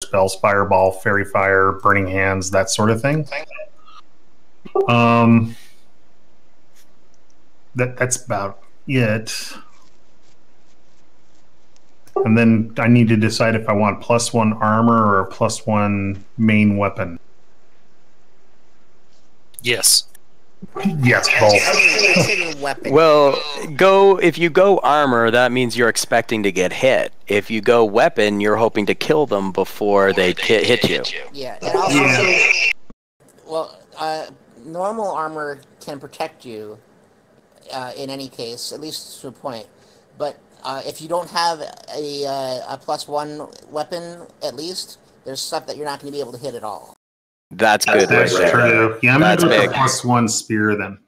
spells, Fireball, Fairy Fire, Burning Hands, that sort of thing. That's about it. And then I need to decide if I want +1 armor or a +1 main weapon. Yes. Yes, both. Weapon. Well, if you go armor, that means you're expecting to get hit. If you go weapon, you're hoping to kill them before they hit you. Yeah, and also, well, normal armor can protect you in any case, at least to a point. But if you don't have a +1 weapon, at least, there's stuff that you're not going to be able to hit at all. That's good. That's right true. there. Yeah, I'm going to go big. with +1 spear then.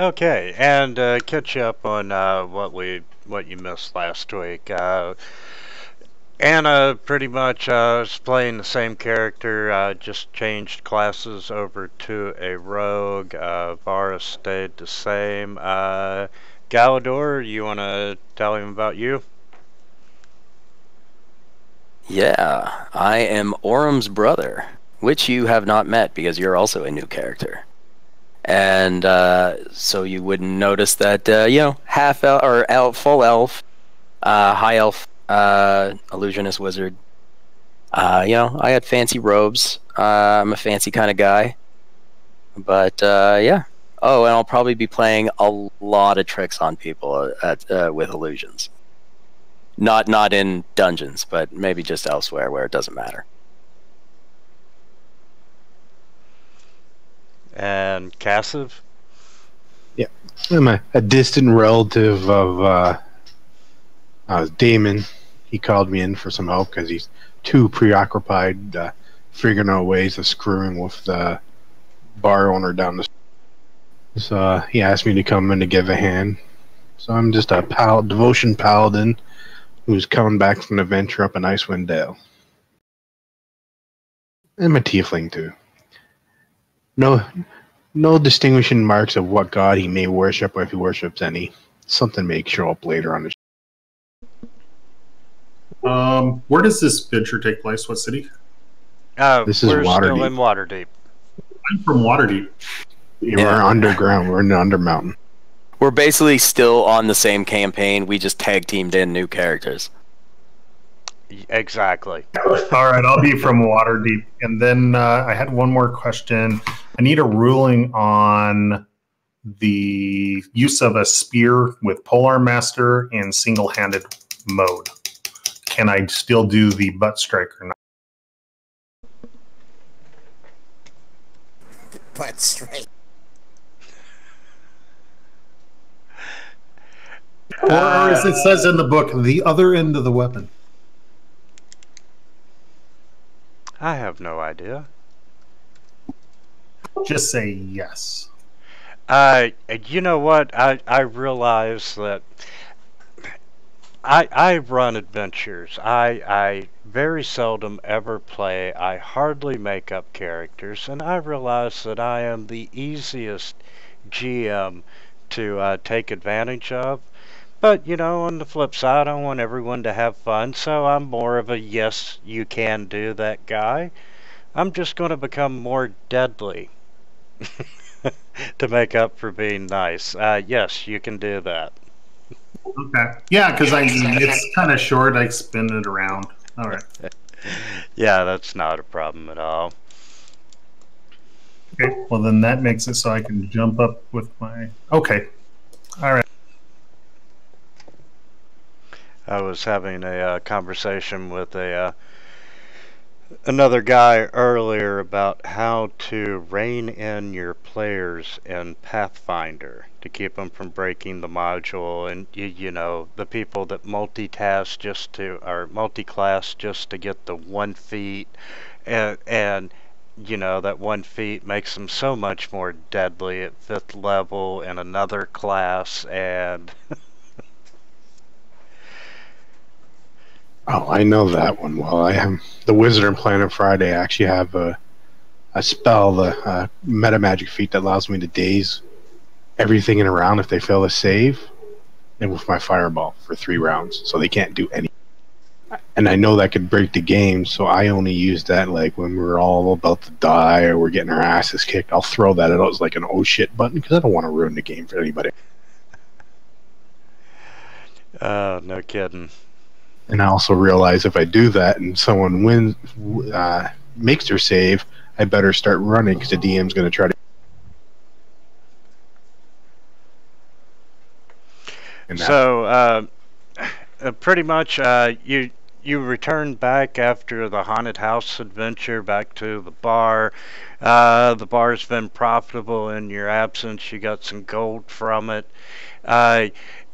Okay, and catch up on what you missed last week. Anna pretty much is playing the same character, just changed classes over to a rogue. Varus stayed the same. Galador, you want to tell him about you? Yeah, I am Orum's brother, which you have not met because you're also a new character. And so you wouldn't notice that, half elf or elf, full elf, high elf, illusionist wizard. I had fancy robes. I'm a fancy kind of guy. But yeah. Oh, and I'll probably be playing a lot of tricks on people with illusions. Not in dungeons, but maybe just elsewhere where it doesn't matter. And Cassiv? Yeah, I'm a distant relative of Damon. He called me in for some help because he's too preoccupied figuring out ways of screwing with the bar owner down the street. So he asked me to come in to give a hand. So I'm just a devotion paladin who's coming back from an adventure up in Icewind Dale. I'm a tiefling too. No distinguishing marks of what god he may worship or if he worships any. Something may show up later on the show. Where does this adventure take place? What city? This is we're Waterdeep. Still in Waterdeep. I'm from Waterdeep. We're underground. We're in the Undermountain. We're basically still on the same campaign. We just tag teamed in new characters. Exactly. All right, I'll be from Waterdeep. And then I had one more question. I need a ruling on the use of a spear with Polearm Master in single-handed mode. Can I still do the butt strike or not? Butt strike. Or as it says in the book, the other end of the weapon. I have no idea. Just say yes. You know what? I realize that I run adventures. I very seldom ever play. I hardly make up characters, and I realize that I am the easiest GM to take advantage of. But, on the flip side, I want everyone to have fun, so I'm more of a yes, you can do that guy. I'm just going to become more deadly to make up for being nice. Yes, you can do that. Okay. Yeah, because it's kind of short. I spin it around. All right. Yeah, that's not a problem at all. Okay. Well, then that makes it so I can jump up with my... Okay. All right. I was having a conversation with another guy earlier about how to rein in your players in Pathfinder to keep them from breaking the module, and the people that multiclass just to get the 1 feat, and that 1 feat makes them so much more deadly at 5th level in another class, and Oh, I know that one well. I am the Wizard and Planet Friday. I actually have a spell, the meta magic feat that allows me to daze everything in a round if they fail to save, and with my fireball for 3 rounds, so they can't do any. And I know that could break the game, so I only use that like when we're all about to die or we're getting our asses kicked. I'll throw that out as like an oh shit button because I don't want to ruin the game for anybody. No kidding. And I also realize if I do that and someone wins, makes their save, I better start running because the DM's going to try to. So, pretty much, you return back after the haunted house adventure back to the bar. The bar's been profitable in your absence. You got some gold from it.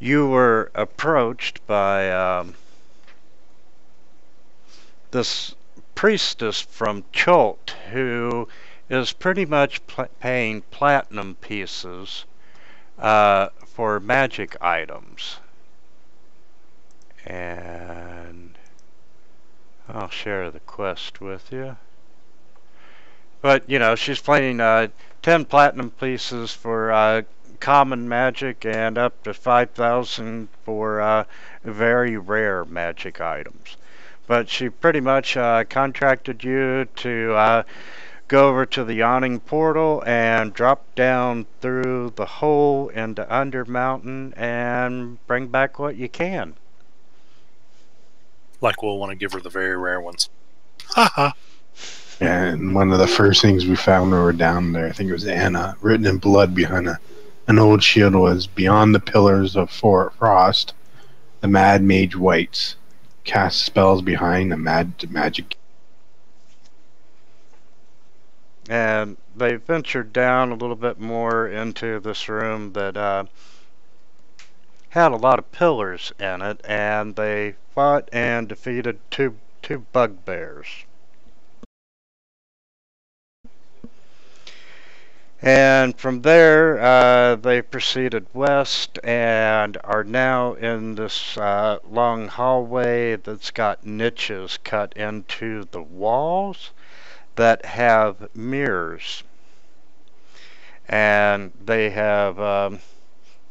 You were approached by this priestess from Chult, who is pretty much paying platinum pieces for magic items. And I'll share the quest with you. But, you know, she's playing 10 platinum pieces for common magic and up to 5,000 for very rare magic items. But she pretty much contracted you to go over to the yawning portal and drop down through the hole into Undermountain and bring back what you can. Like we'll want to give her the very rare ones. Haha. And one of the first things we found when we were down there, I think it was Anna, written in blood behind an old shield, was beyond the pillars of Fort Frost, the Mad Mage Whites cast spells behind a magic. And they ventured down a little bit more into this room that had a lot of pillars in it, and they fought and defeated two bugbears. And from there, they proceeded west and are now in this long hallway that's got niches cut into the walls that have mirrors. And they have,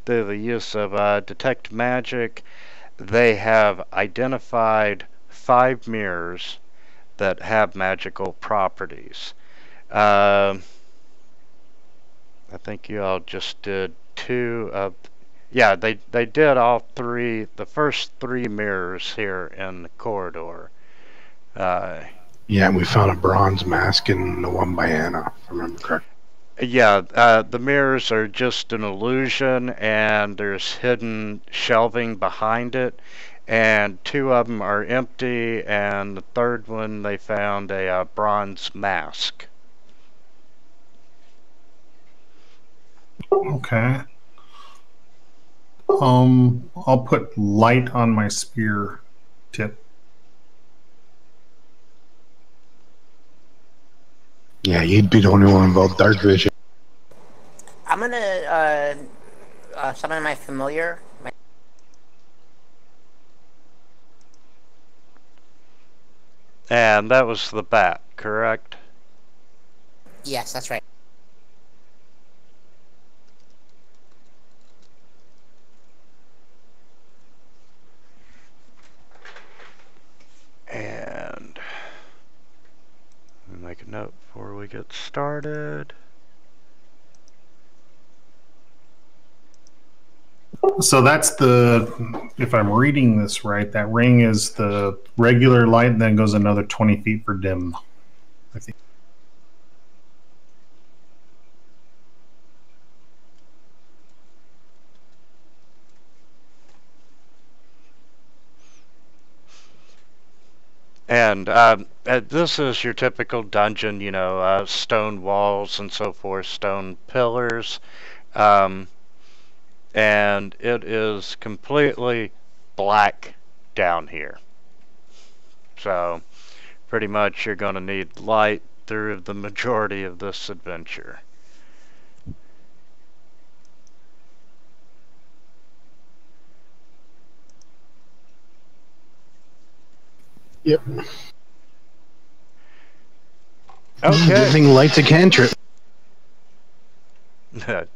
through the use of detect magic, they have identified 5 mirrors that have magical properties. I think you all just did 2 of... Yeah, they did all 3, the first 3 mirrors here in the corridor. Yeah, we found a bronze mask in the one by Anna, if I remember correctly. Yeah, the mirrors are just an illusion, and there's hidden shelving behind it, and 2 of them are empty, and the third one they found a bronze mask. Okay. I'll put light on my spear tip. Yeah, you'd be the only one about dark vision. I'm gonna summon my familiar. And that was the bat, correct? Yes, that's right. And let me make a note before we get started. So that's the, if I'm reading this right, that ring is the regular light, and then goes another 20 feet for dim, I think. And this is your typical dungeon, you know, stone walls and so forth, stone pillars. And it is completely black down here. So pretty much you're going to need light through the majority of this adventure. Yep. Okay. Good thing light's a cantrip.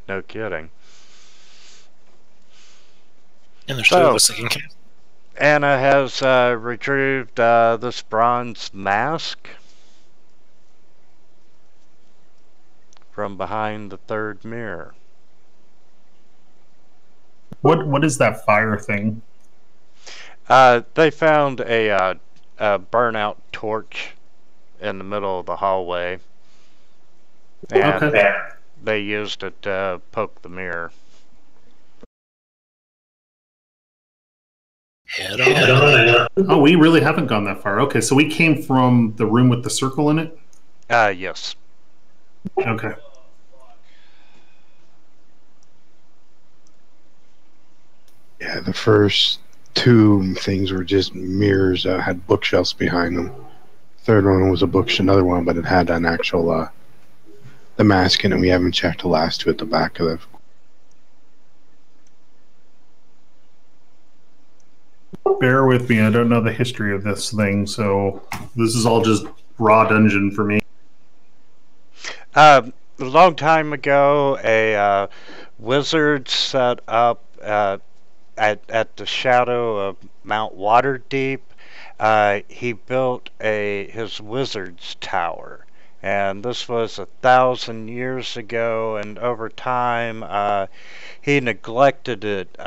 No kidding. And there's 2 of us that can cast. Anna has retrieved this bronze mask from behind the third mirror. What is that fire thing? They found a burnout torch in the middle of the hallway, and Okay. they used it to poke the mirror. Head on. Oh, we really haven't gone that far. Okay, so we came from the room with the circle in it? Yes. Okay. Yeah, the first two things were just mirrors that had bookshelves behind them. Third one was another one, but it had an actual the mask in it. We haven't checked the last two at the back of the. Bear with me. I don't know the history of this thing, so this is all just raw dungeon for me. A long time ago, a wizard set up at the shadow of Mount Waterdeep. He built his wizard's tower, and this was 1,000 years ago. And over time, he neglected it.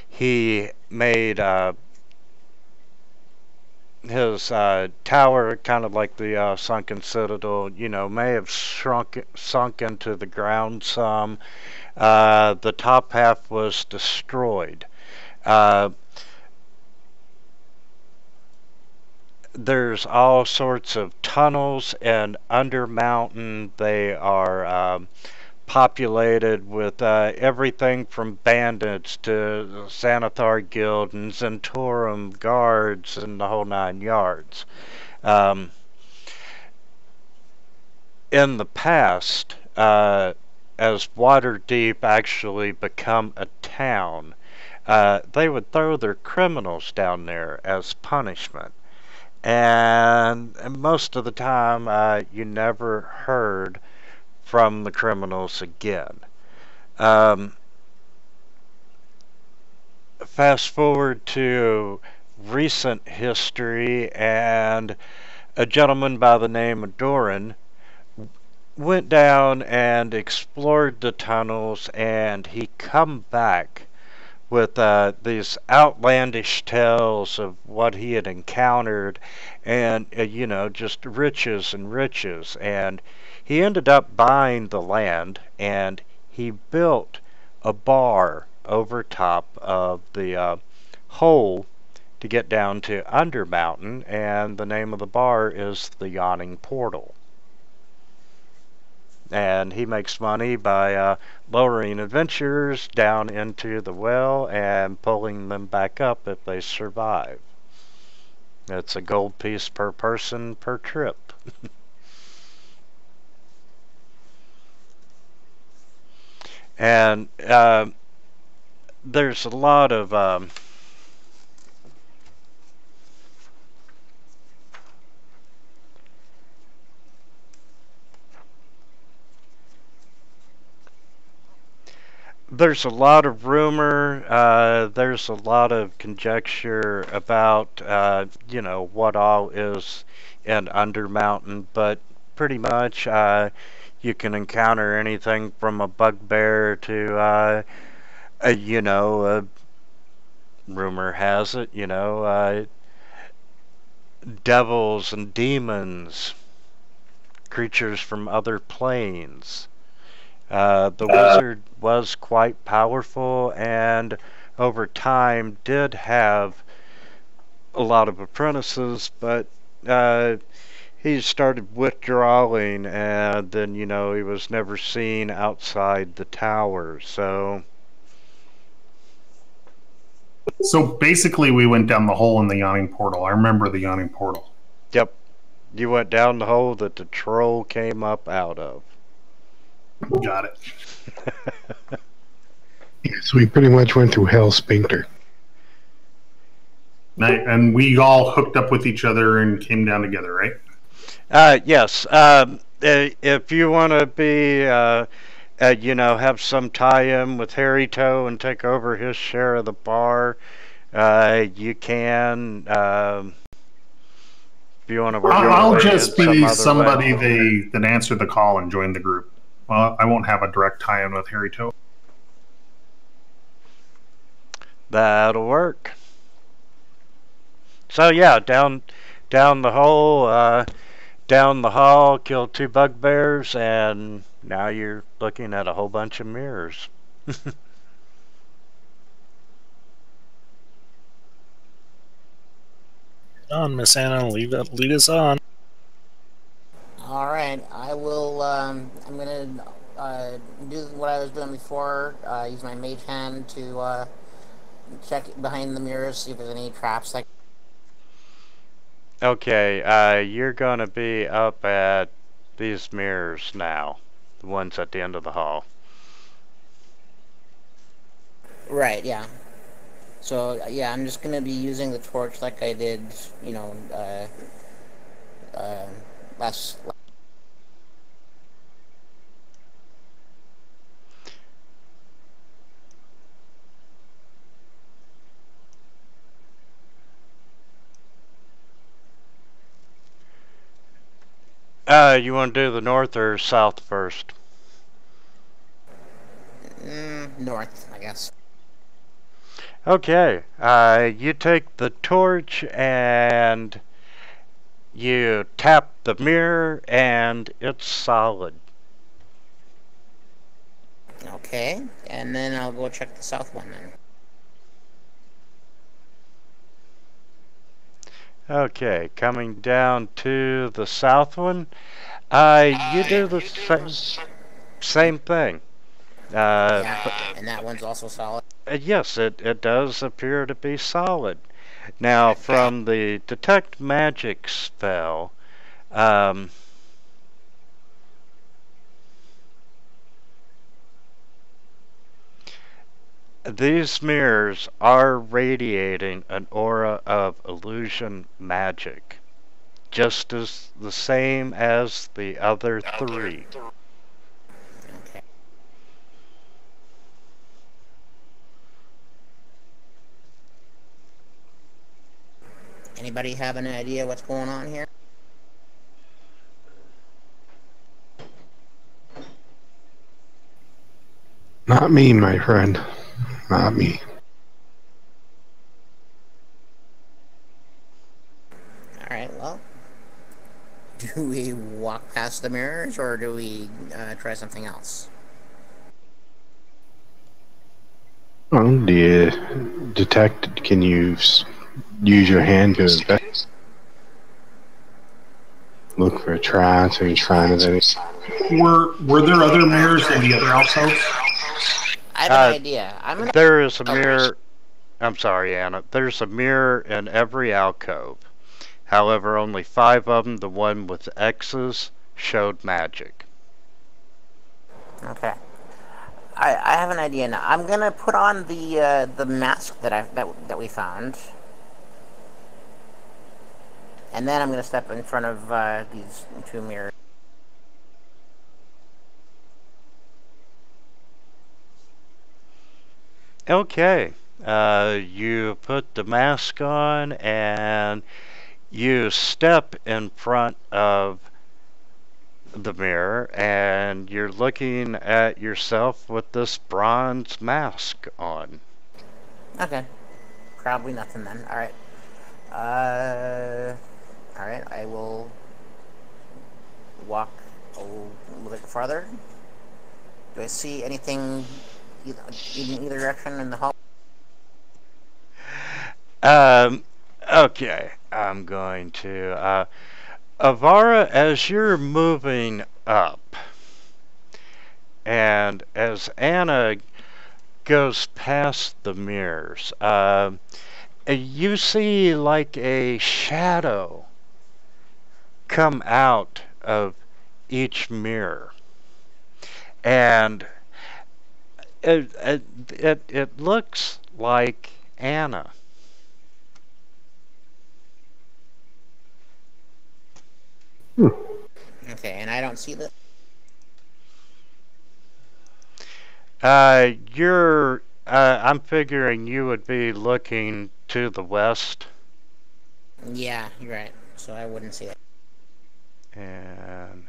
He made his tower kind of like the sunken citadel, may have sunk into the ground some. The top half was destroyed. There's all sorts of tunnels, and under mountain they are populated with everything from bandits to the Xanathar Guild and Zentaurum guards and the whole 9 yards. In the past, as Waterdeep actually become a town, they would throw their criminals down there as punishment. And most of the time, you never heard from the criminals again. Fast forward to recent history, and a gentleman by the name of Doran went down and explored the tunnels, and he come back with these outlandish tales of what he had encountered, and just riches and riches. And he ended up buying the land, and he built a bar over top of the hole to get down to Undermountain, and the name of the bar is the Yawning Portal. And he makes money by lowering adventurers down into the well and pulling them back up if they survive. It's a gold piece per person per trip. And there's a lot of rumor, there's a lot of conjecture about, what all is in Undermountain, but pretty much you can encounter anything from a bugbear to, rumor has it, devils and demons, creatures from other planes. The wizard was quite powerful, and over time did have a lot of apprentices, but he started withdrawing, and then he was never seen outside the tower. So basically we went down the hole in the Yawning Portal. I remember the Yawning Portal. Yep, you went down the hole that the troll came up out of. Got it. So we pretty much went through Hell Sphincter. And we all hooked up with each other and came down together, right? Yes. If you want to be, have some tie-in with Harry Toe and take over his share of the bar, You can, if you want to work I'll your way just in some be other somebody way. that answered the call and joined the group. I won't have a direct tie-in with Harry Toe. That'll work. So yeah, down the hole, down the hall, killed 2 bugbears, and now you're looking at a whole bunch of mirrors. On, Miss Anna, lead us on. All right, I will. I'm gonna do what I was doing before. Use my mage hand to check behind the mirrors, see if there's any traps. Like, Okay, you're gonna be up at these mirrors now, the ones at the end of the hall. right, yeah. So yeah, I'm just gonna be using the torch like I did, you know, last. You want to do the north or south first? North, I guess. Okay, you take the torch and you tap the mirror and it's solid. Okay, and then I'll go check the south one then. Okay, coming down to the south one, you do the same thing. Yeah, and that one's also solid. Yes, it does appear to be solid. Now, from the detect magic spell, these mirrors are radiating an aura of illusion magic, just as the same as the other 3. Okay. Anybody have an idea what's going on here? Not me, my friend. Not me. Alright, well. Do we walk past the mirrors, or do we try something else? Well, do you detect? Can you use your hand to invest? Look for traps or sign of any? Were there other mirrors in the other alcoves? I have an idea. I'm gonna. There is a mirror. I'm sorry, Anna. There's a mirror in every alcove. However, only 5 of them, the one with X's, showed magic. Okay. I have an idea now. I'm gonna put on the mask that we found, and then I'm gonna step in front of these 2 mirrors. Okay. You put the mask on and you step in front of the mirror and you're looking at yourself with this bronze mask on. Okay. Probably nothing then. Alright. Alright, I will walk a little bit farther. Do I see anything in either direction in the hall? Okay. I'm going to, Avara, as you're moving up, and as Anna goes past the mirrors, you see like a shadow come out of each mirror, and it looks like Anna. Okay, and I don't see the. I'm figuring you would be looking to the west. Yeah, you're right. So I wouldn't see it. And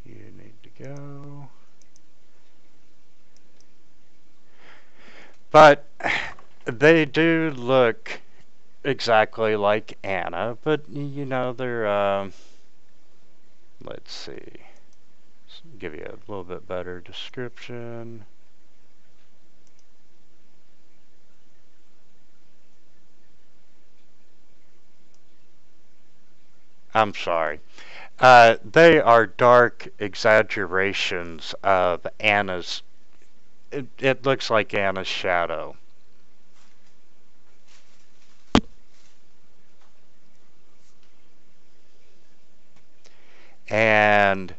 you need to go. But they do look exactly like Anna, but you know, they're, let's see. Give you a little bit better description. I'm sorry. They are dark exaggerations of Anna's. It looks like Anna's shadow. And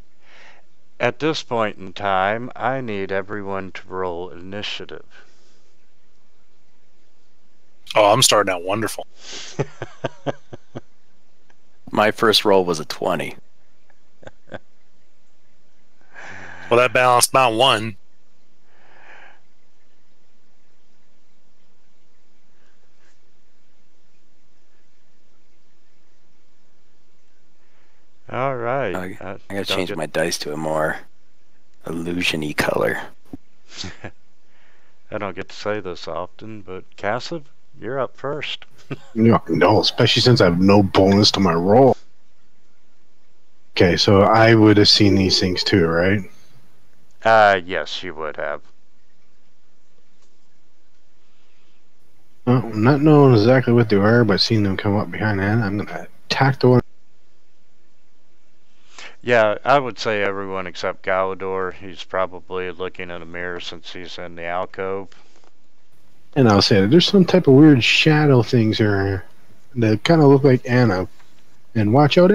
at this point in time, I need everyone to roll initiative. Oh, I'm starting out wonderful. My first roll was a 20. Well, that balanced by 1. All right. I gotta change my dice to a more illusion-y color. I don't get to say this often, but Cassiv, you're up first. No, especially since I have no bonus to my roll. Okay, so I would have seen these things too, right? Yes, you would have. Well, not knowing exactly what they were, but seeing them come up behind Anna, I'm gonna attack the one. Yeah, I would say everyone except Galador. He's probably looking in a mirror since he's in the alcove. And I'll say there's some type of weird shadow things here that kind of look like Anna. And watch out.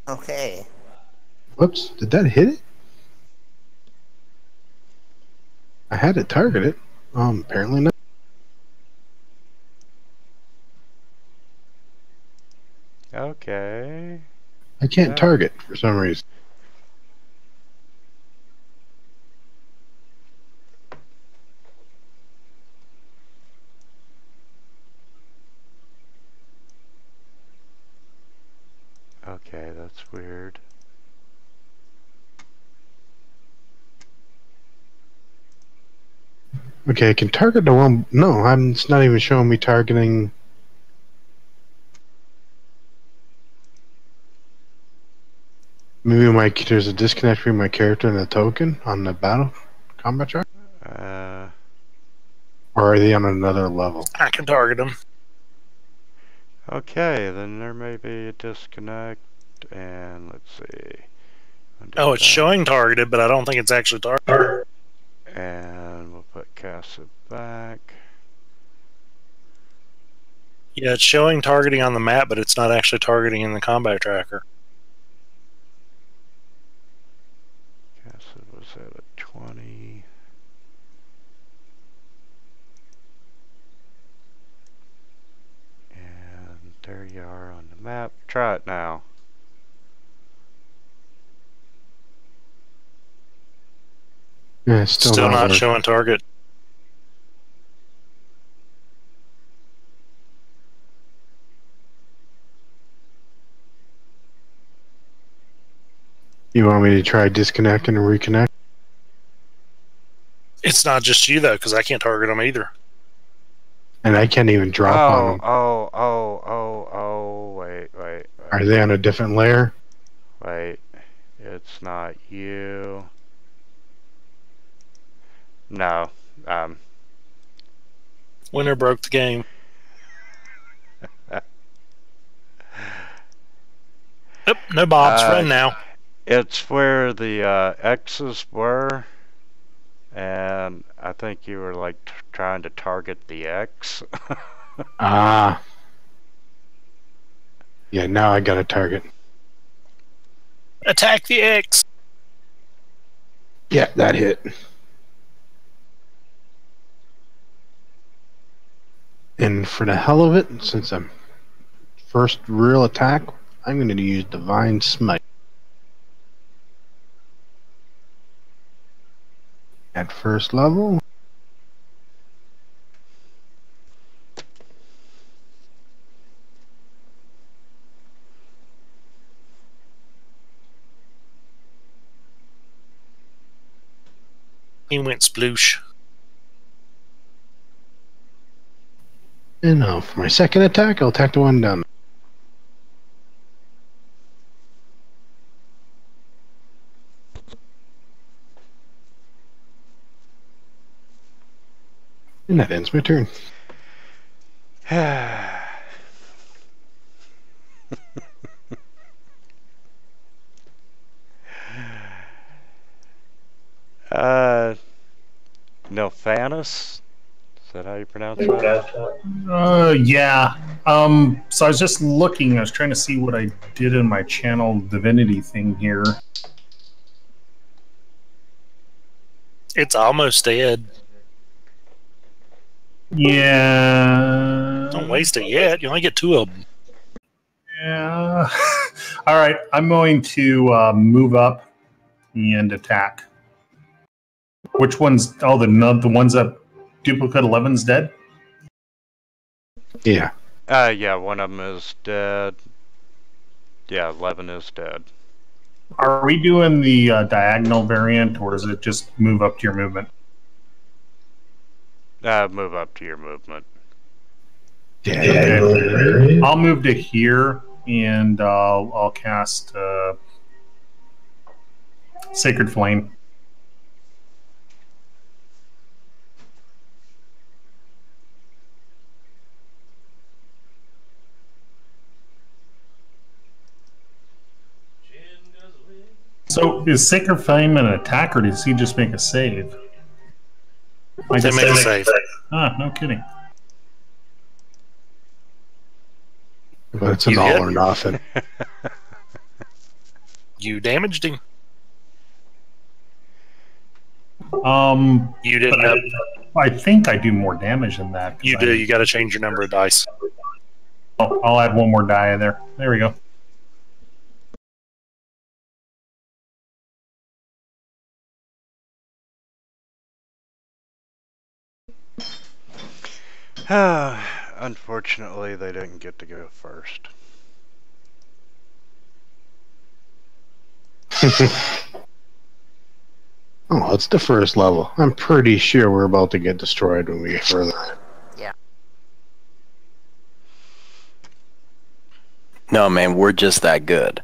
Okay. Whoops, did that hit it? I had it targeted. Apparently not. Okay. I can't target for some reason. Okay, that's weird. Okay, I can target the one. No, it's not even showing me targeting. Maybe there's a disconnect between my character and the token on the battle combat chart? Or are they on another level? I can target them. Okay, then there may be a disconnect, and let's see. Oh, it's showing targeted, but I don't think it's actually targeted. And we'll put Cassiv back. Yeah, it's showing targeting on the map, but it's not actually targeting in the combat tracker. Cassiv was at a 20. And there you are on the map. Try it now. Yeah, it's still Still not working. showing target. You want me to try disconnecting and reconnect? It's not just you, though, because I can't target them either. And I can't even drop on them. Wait. Are they on a different layer? Wait, it's not you. No, Winner broke the game. Yep, no Bob's. Run now. It's where the X's were, and I think you were like trying to target the X. Ah. Yeah, now I got a target. Attack the X. Yeah, that hit. And for the hell of it, since I'm first real attack, I'm going to use Divine Smite. At first level. He went sploosh. And now for my second attack, I'll attack the one down. And that ends my turn. Nilphanus? Is that how you pronounce that? Yeah. So I was just looking. I was trying to see what I did in my channel divinity thing here. It's almost dead. Yeah. Don't waste it yet. You only get 2 of them. Yeah. All right. I'm going to move up and attack. Which one's? Oh, the ones that duplicate 11's dead. Yeah. Yeah, one of them is dead. Yeah, 11 is dead. Are we doing the diagonal variant, or is it just move up to your movement? Move up to your movement. Yeah. Okay. I'll move to here, and I'll cast Sacred Flame. So is Sacred Flame an attack, or does he just make a save? They make a save. Ah, no kidding. But it's an You all hit? or nothing. You damaged him. You didn't. I think I do more damage than that. 'cause You do. You got to change your number of dice. I'll add one more die there. There we go. Unfortunately, they didn't get to go first. Oh, it's the first level. I'm pretty sure we're about to get destroyed when we get further. Yeah. No, man, we're just that good.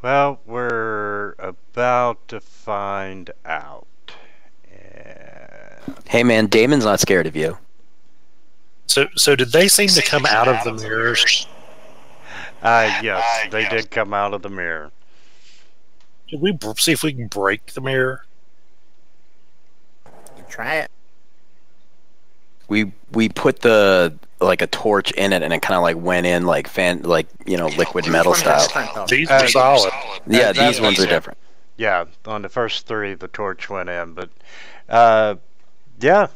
Well, we're about to find out. Hey, man, Damon's not scared of you. So did they seem to come out of the mirrors? Yes, they did come out of the mirror. Did we see if we can break the mirror? You try it. We put the a torch in it, and it kind of like went in like liquid metal Which ones are style. different, though? These are solid. Yeah, That- these ones are different. Yeah, on the first 3, the torch went in, but yeah,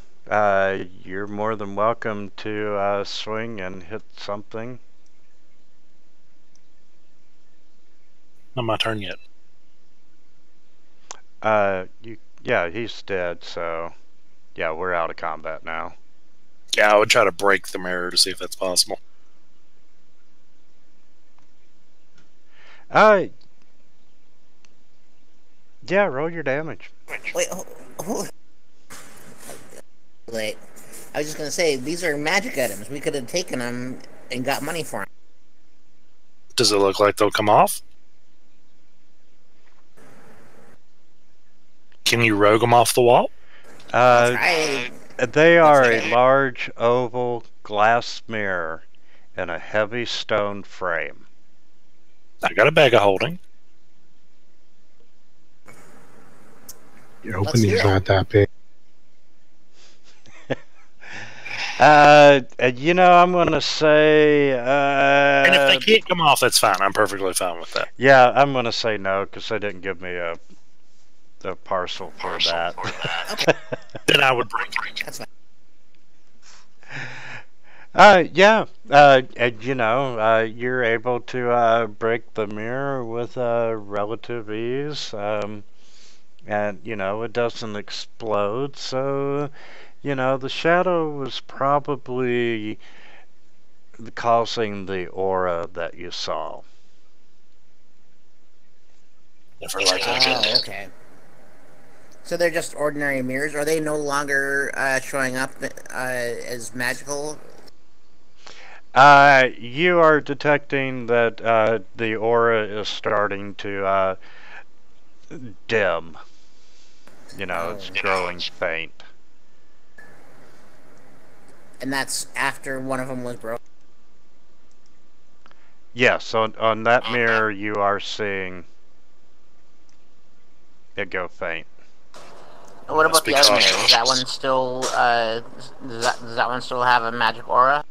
you're more than welcome to swing and hit something. Not my turn yet. Yeah, he's dead, so yeah, we're out of combat now. Yeah, I would try to break the mirror to see if that's possible. Yeah, roll your damage. Wait, Wait. I was just gonna say, these are magic items. We could have taken them and got money for them. Does it look like they'll come off? Can you rogue them off the wall? Right. They are a large oval glass mirror in a heavy stone frame. I got a bag of holding. Your opening's not that big. I'm gonna say. And if they can't come off, that's fine. I'm perfectly fine with that. Yeah, I'm gonna say no because they didn't give me a parcel for that. Okay. Then I would break it. That's fine. Yeah. You know, you're able to break the mirror with relative ease. And, you know, it doesn't explode. So, you know, the shadow was probably causing the aura that you saw. Never like Oh, okay. So they're just ordinary mirrors? Are they no longer showing up as magical? You are detecting that the aura is starting to dim. You know, it's growing faint. And that's after one of them was broken? Yes, on that mirror you are seeing it go faint. What about the other mirror? Is that one still, does that one still have a magic aura?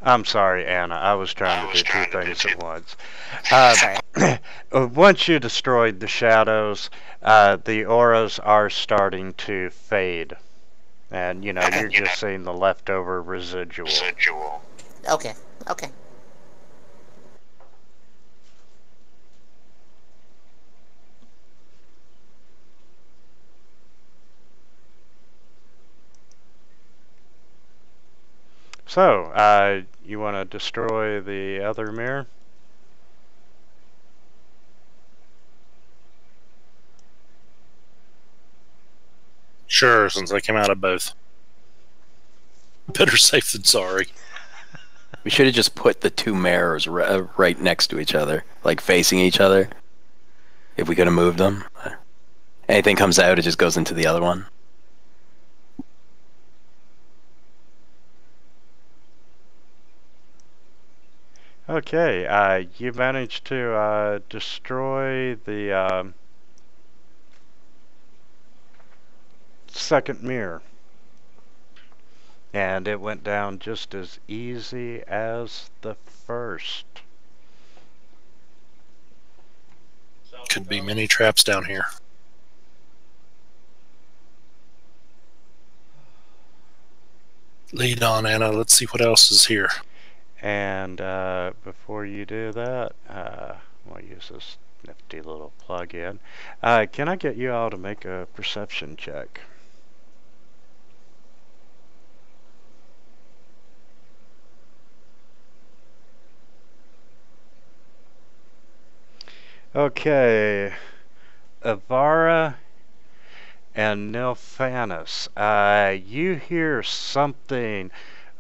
I'm sorry, Anna. I was trying to do two things at once. Sorry. Once you destroyed the shadows, the auras are starting to fade. And, you know, you're just seeing the leftover residual. Okay, okay. So, you want to destroy the other mirror? Sure, since I came out of both. Better safe than sorry. We should have just put the two mirrors right next to each other, like facing each other. If we could have moved them. Anything comes out, it just goes into the other one. Okay, you managed to destroy the second mirror. And it went down just as easy as the first. Could be many traps down here. Lead on, Anna. Let's see what else is here. And before you do that, I'll use this nifty little plug-in. Can I get you all to make a perception check? Okay, Avara and Nilphanis, you hear something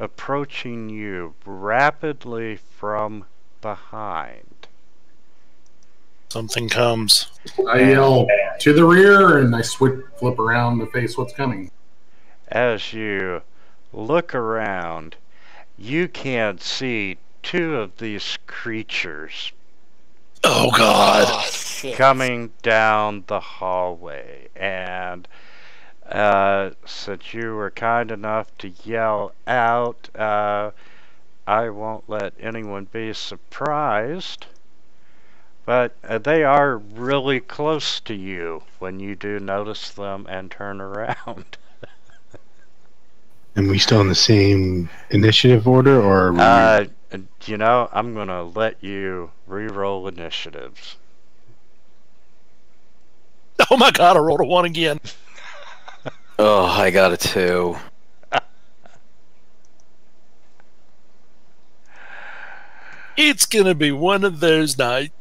approaching you rapidly from behind. Something comes. I yell to the rear and I flip around to face what's coming. As you look around, you can see two of these creatures Oh, God. Oh, shit. coming down the hallway. And since you were kind enough to yell out, I won't let anyone be surprised. But they are really close to you when you do notice them and turn around. And we still in the same initiative order, or You know, I'm gonna let you re-roll initiatives. Oh, my God. I rolled a 1 again. Oh, I got a 2. It's going to be one of those nights.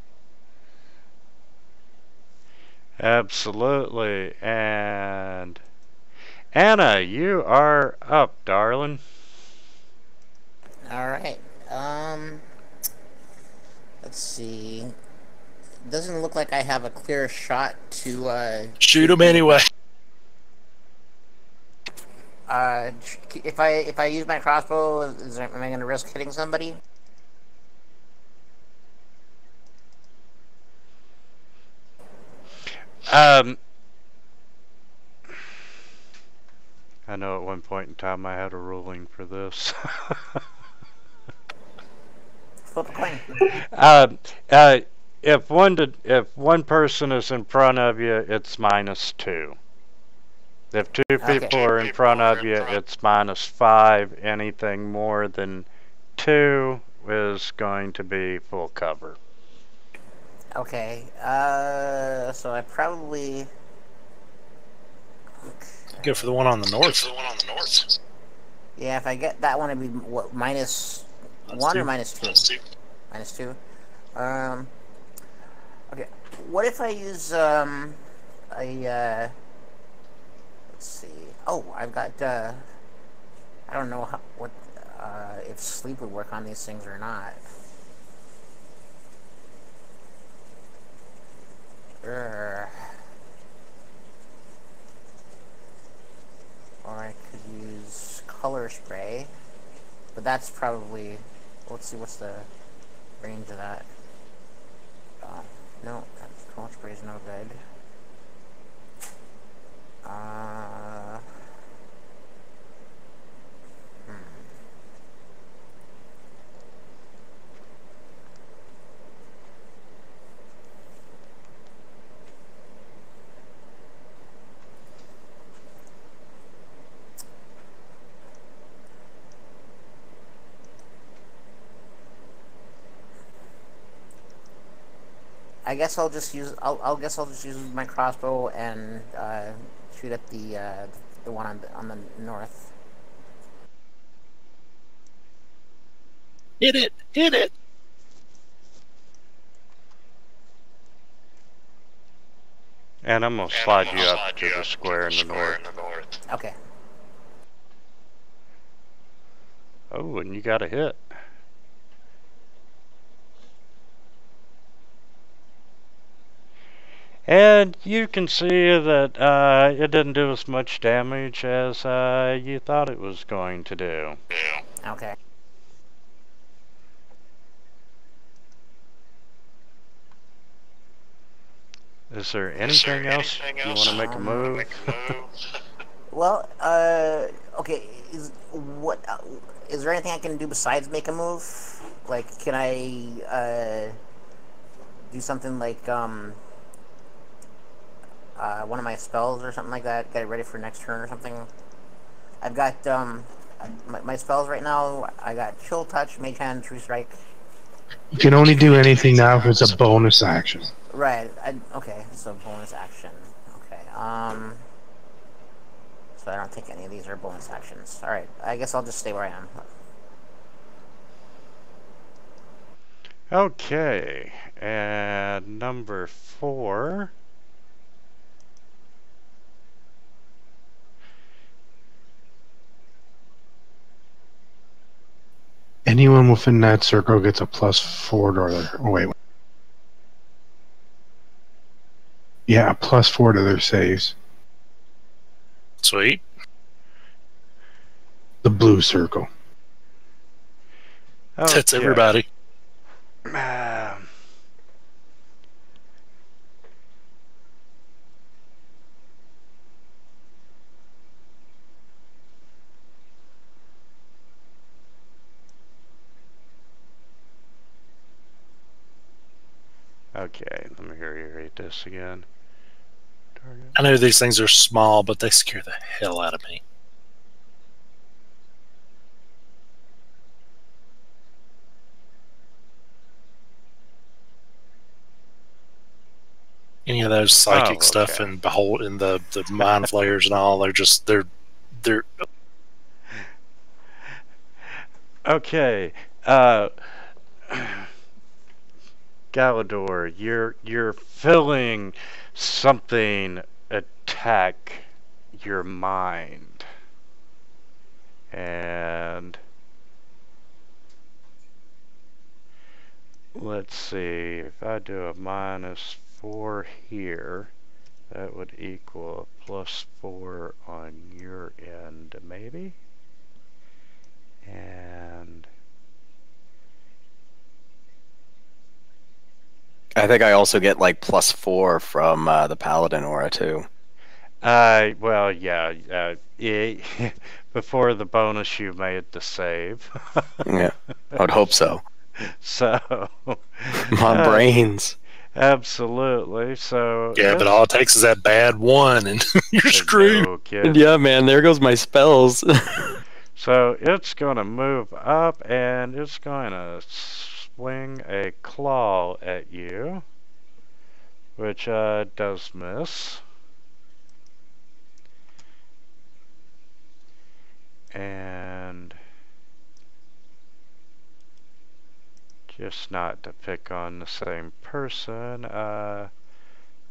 Absolutely. And Anna, you are up, darling. Alright, let's see. Doesn't look like I have a clear shot to, Shoot him anyway. if I use my crossbow, am I gonna risk hitting somebody? I know at one point in time I had a ruling for this. Flip a coin. If one person is in front of you, it's -2. If two people are in front of you, it's -5. Anything more than 2 is going to be full cover. Okay. So I probably Go for the one on the north. Yeah, if I get that one, it'd be what, -1 or -2? -2. Okay. What if I use a let's see. Oh, I've got I don't know what if sleep would work on these things or not. Or I could use color spray, but that's probably. Let's see, what's the range of that? No, color spray is no good. I guess I'll just use. I'll guess I'll just use my crossbow and shoot at the one on the north. Hit it! Hit it! And I'm going to slide you up to the square in the north. Okay. Oh, and you got a hit. And you can see that it didn't do as much damage as you thought it was going to do. Okay. Is there anything else you want to make a move? Well, okay. Is there anything I can do besides make a move? Like, can I do something like one of my spells or something like that? Get it ready for next turn or something. I've got my spells right now. I got Chill Touch, Mage Hand, True Strike. You can only do anything now if it's a bonus action. Right. Okay. So bonus action. Okay. So I don't think any of these are bonus actions. All right. I guess I'll just stay where I am. Okay. And number 4. Anyone within that circle gets a +4 to their. Oh wait. Yeah, a +4 to their saves. Sweet. The blue circle. Okay. That's everybody. Okay, let me hear you read this again. Target. I know these things are small, but they scare the hell out of me. Any of those psychic stuff and behold in the mind flayers and all, they're Okay. Galador, you're feeling something attack your mind. And let's see, if I do a -4 here, that would equal a +4 on your end, maybe? And I think I also get like +4 from the Paladin aura too. well, yeah, before the bonus you made the save. Yeah, I would hope so. So, My brains. Absolutely. So Yeah, but all it takes is that bad one, and you're screwed. no kidding. Yeah, man, there goes my spells. So it's going to move up and it's going to swing a claw at you, which does miss. And just not to pick on the same person,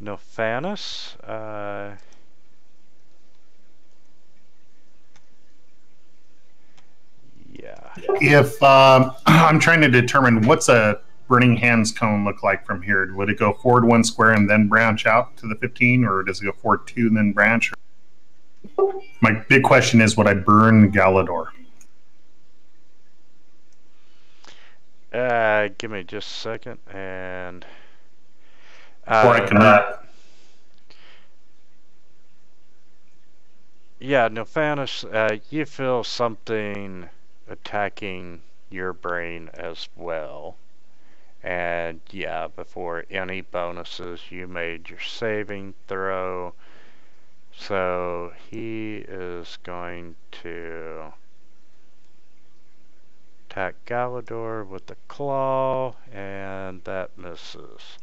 Nophanis, yeah. If I'm trying to determine what's a burning hands cone look like from here, would it go forward 1 square and then branch out to the 15, or does it go forward 2 and then branch? My big question is, would I burn Galador? Give me just a second, and Or I can yeah, Nophanis, you feel something attacking your brain as well. And yeah, before any bonuses, you made your saving throw. So he is going to attack Galador with the claw, and that misses.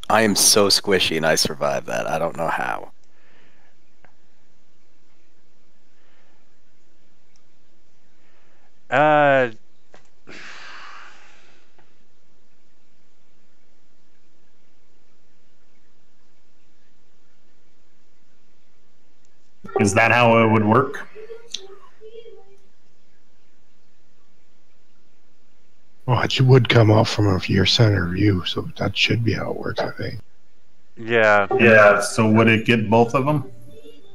I am so squishy and I survived that. I don't know how. Is that how it would work? Well, it would come off from your center view, so that should be how it works, I think. Yeah. Yeah. So would it get both of them?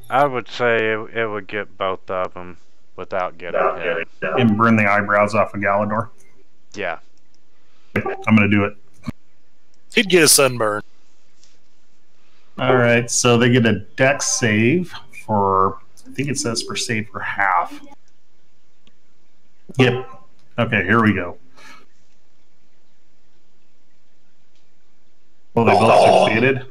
I would say it would get both of them without getting hit. And burn the eyebrows off of Galador? Yeah. I'm going to do it. He'd get a sunburn. All right. So they get a dex save for, I think it says for save for half. Yep. Okay, here we go. Well, they both succeeded.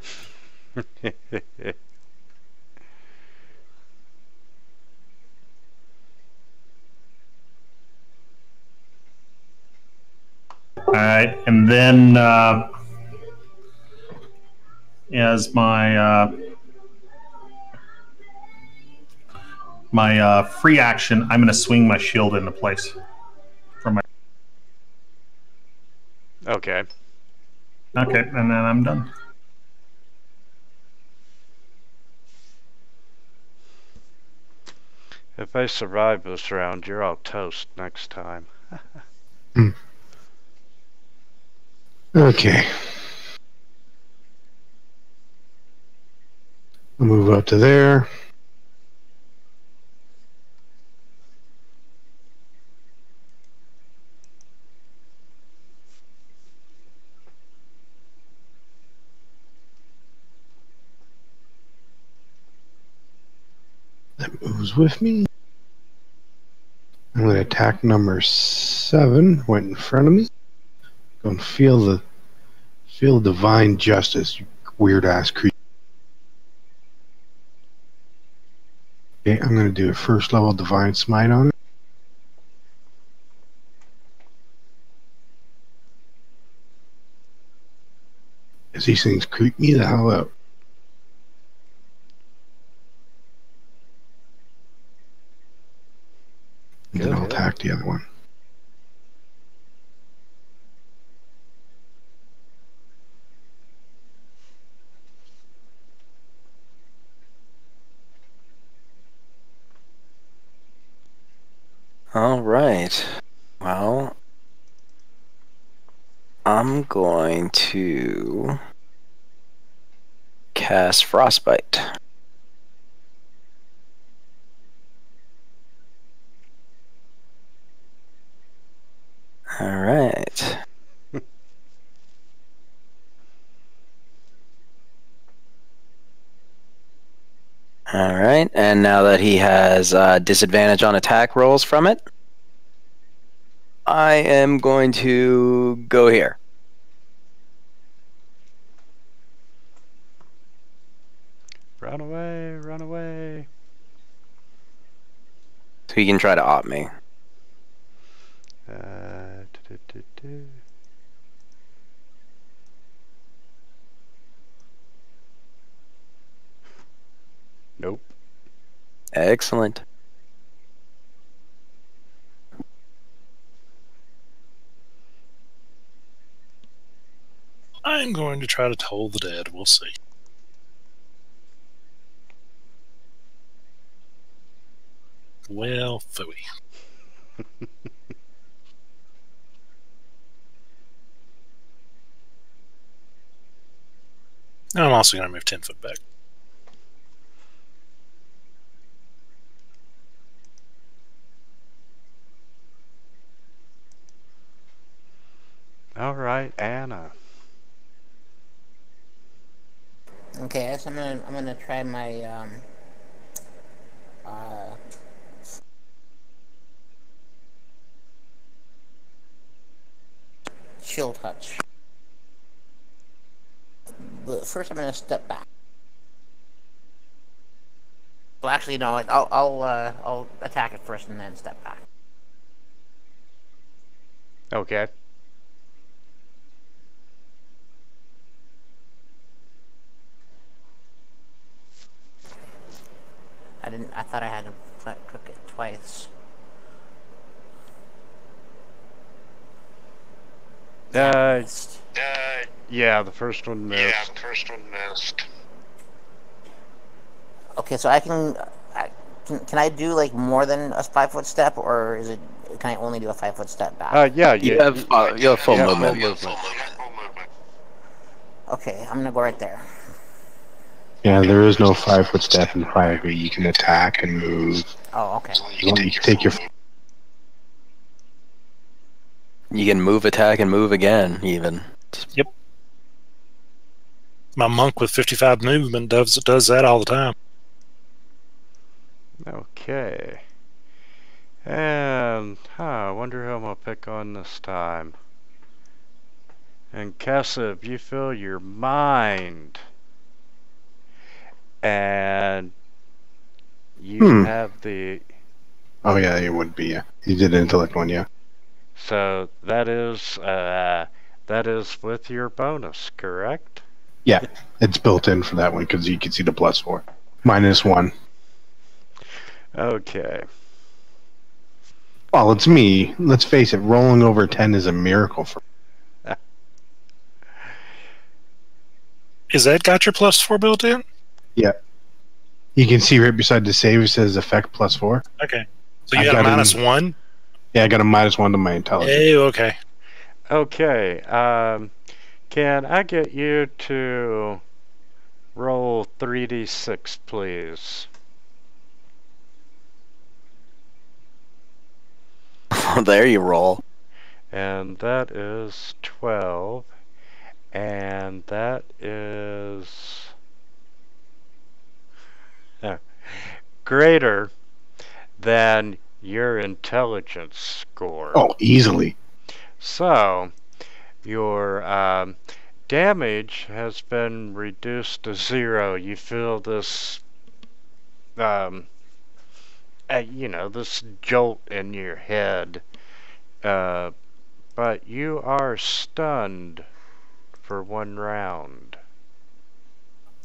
All right, and then as my free action, I'm going to swing my shield into place from my. Okay. Okay, and then I'm done. If I survive this round, you're all toast next time. Okay. I'll move up to there. That moves with me. I'm going to attack number 7. Went in front of me. Go and feel divine justice, you weird ass creature. Okay, I'm going to do a first level divine smite on it. As these things creep me the hell out. And then I'll attack the other one. All right. Well, I'm going to cast Frostbite. All right. All right, and now that he has disadvantage on attack rolls from it, I am going to go here. Run away, run away. So he can try to op me. Do-do-do-do. Nope. Excellent. I'm going to try to toll the dead. We'll see. Well, phooey. I'm also going to move 10 foot back. All right, Anna. Okay, so I'm gonna try my chill touch. But first, I'm gonna step back. Well, actually, no. I'll attack it first and then step back. Okay. I thought I had to click it twice. Missed. Yeah, the first one missed. Okay, so can I do like more than a 5-foot step, or can I only do a 5-foot step back? Yeah, You have full movement. Okay, I'm gonna go right there. Yeah, there is no 5-foot step in 5e. You can attack and move. Oh, okay. You can take your. You can move, attack, and move again, even. Yep. My monk with 55 movement does that all the time. Okay. And, I wonder who I'm going to pick on this time. And Kessev, you fill your mind. And you have the... Oh yeah, it would be, yeah. You did the intellect one, yeah. So that is with your bonus, correct? Yeah, it's built in for that one because you can see the +4. -1. Okay. Well, it's me. Let's face it, rolling over 10 is a miracle for me. Is that got your +4 built in? Yeah. You can see right beside the save it says effect +4. Okay. So you got a -1? Yeah, I got a -1 to my intelligence. Hey, okay. Okay. Can I get you to roll 3d6, please? There you roll. And that is 12. And that is greater than your intelligence score. Oh, easily. So, your damage has been reduced to 0. You feel this, this jolt in your head. But you are stunned for 1 round.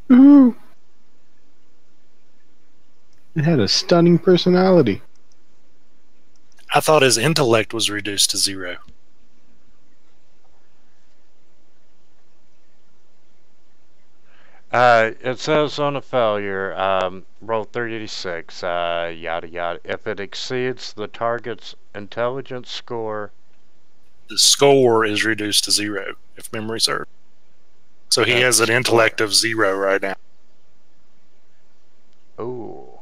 Ooh. It had a stunning personality. I thought his intellect was reduced to 0. It says on a failure, roll 36, yada yada. If it exceeds the target's intelligence score, The score is reduced to 0, if memory serves. So he has an intellect of 0 right now. ooh.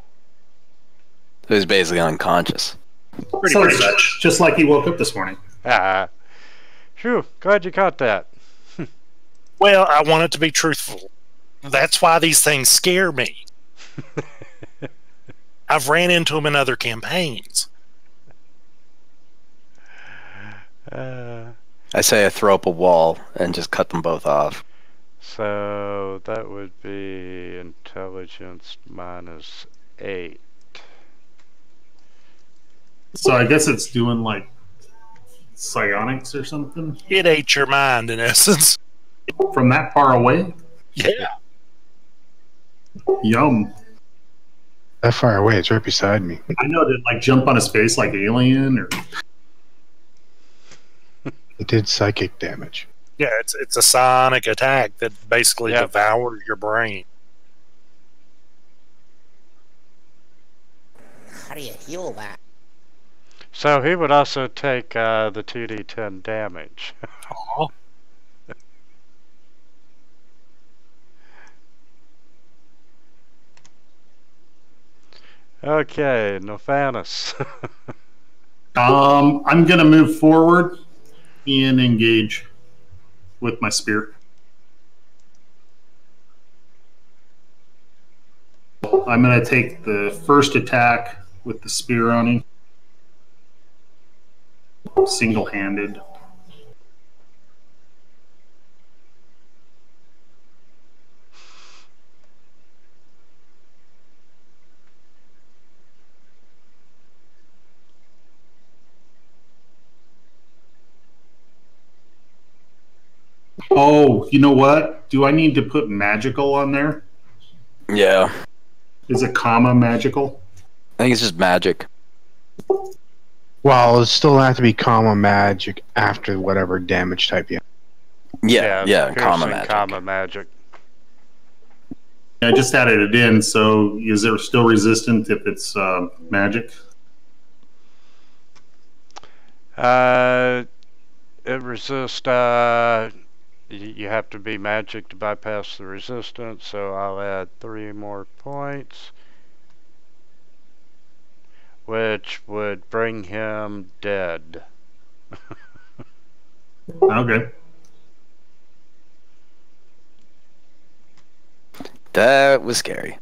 So he's basically unconscious. Pretty much. Just like he woke up this morning. Phew, glad you caught that. Well, I want it to be truthful. That's why these things scare me. I've ran into them in other campaigns. I say I throw up a wall and just cut them both off. So that would be intelligence minus 8. So I guess it's doing like psionics or something It ate your mind, in essence. from that far away. Yeah. Yum. That far away, it's right beside me. I know, did it like jump on his face like Alien or? It did psychic damage. Yeah, it's a sonic attack that basically Yep. devoured your brain. How do you heal that? So he would also take the 2d10 damage. Aw. Okay, Nophanis. I'm gonna move forward and engage with my spear. I'm gonna take the first attack with the spear on him, single-handed. Oh, you know what? Do I need to put magical on there? Yeah. Is it comma magical? I think it's just magic. Well, it still have to be comma magic after whatever damage type you have. Yeah, comma piercing, magic. Comma magic. I just added it in, so is it still resistant if it's magic? It resists. You have to be magic to bypass the resistance, so I'll add 3 more points, which would bring him dead. Okay. That was scary.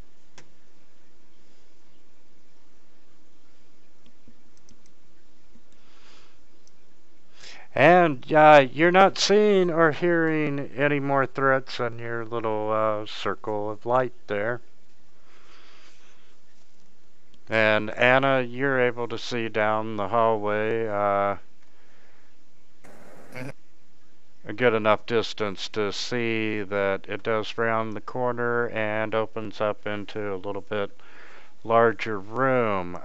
And you're not seeing or hearing any more threats in your little circle of light there. And Anna, you're able to see down the hallway a good enough distance to see that it does round the corner and opens up into a little bit larger room.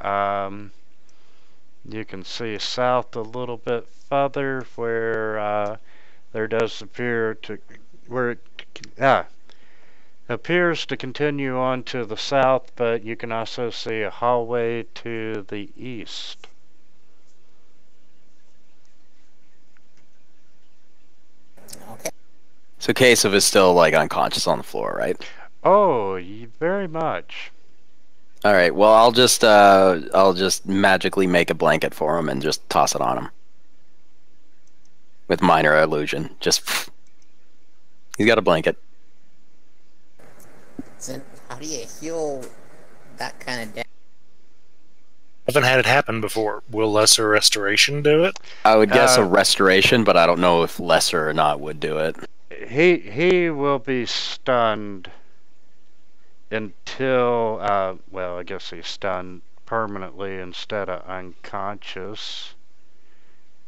You can see south a little bit further where there does appear to where it appears to continue on to the south, but you can also see a hallway to the east. Okay. So Kasov is still like unconscious on the floor, right? Oh, very much. All right. Well, I'll just magically make a blanket for him and just toss it on him with minor illusion. Just he's got a blanket. So how do you heal that kind of damage? I haven't had it happen before. Will lesser restoration do it? I would guess a restoration, but I don't know if lesser or not would do it. He will be stunned until well, I guess he's stunned permanently instead of unconscious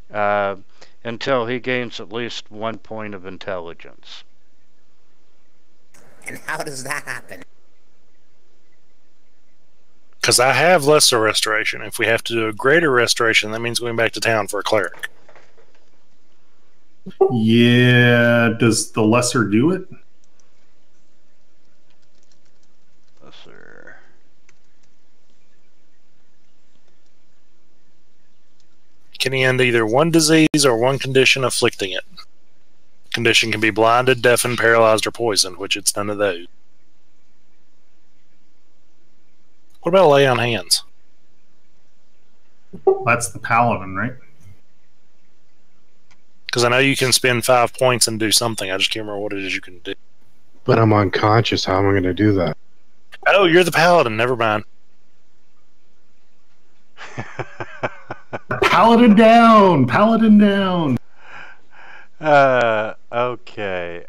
until he gains at least 1 point of intelligence. And how does that happen? Because I have lesser restoration. If we have to do a greater restoration, that means going back to town for a cleric. Yeah. Does the lesser do it? Lesser. Can he end either one disease or one condition afflicting it? Condition can be blinded, deafened, paralyzed, or poisoned, which it's none of those. What about lay on hands? That's the paladin, right? Because I know you can spend 5 points and do something. I just can't remember what it is you can do. But I'm unconscious. How am I going to do that? Oh, you're the paladin. Never mind. Paladin down! Paladin down! Okay.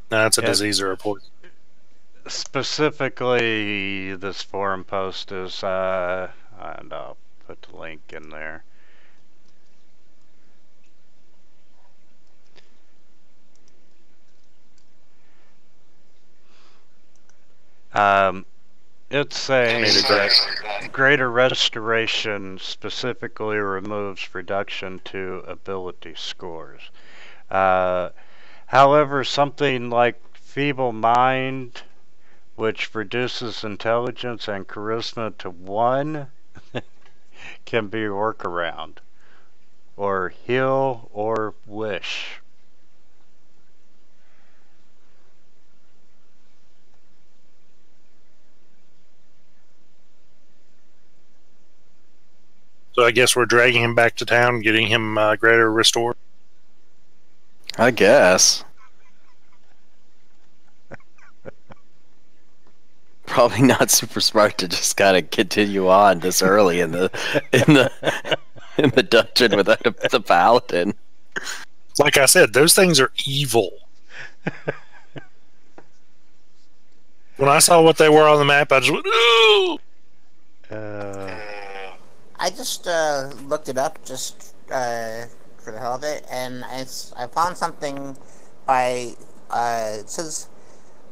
That's a disease or a poison. Specifically, this forum post is, and I'll put the link in there. It's saying that greater restoration specifically removes reduction to ability scores. However, something like feeble mind, which reduces intelligence and charisma to 1, can be a workaround. Or heal or wish. So I guess we're dragging him back to town, getting him greater restored. I guess. Probably not super smart to just kind of continue on this early in the in the dungeon without the paladin. Like I said, those things are evil. When I saw what they were on the map, I just went, ooh! I just looked it up just for the hell of it, and I found something by it says,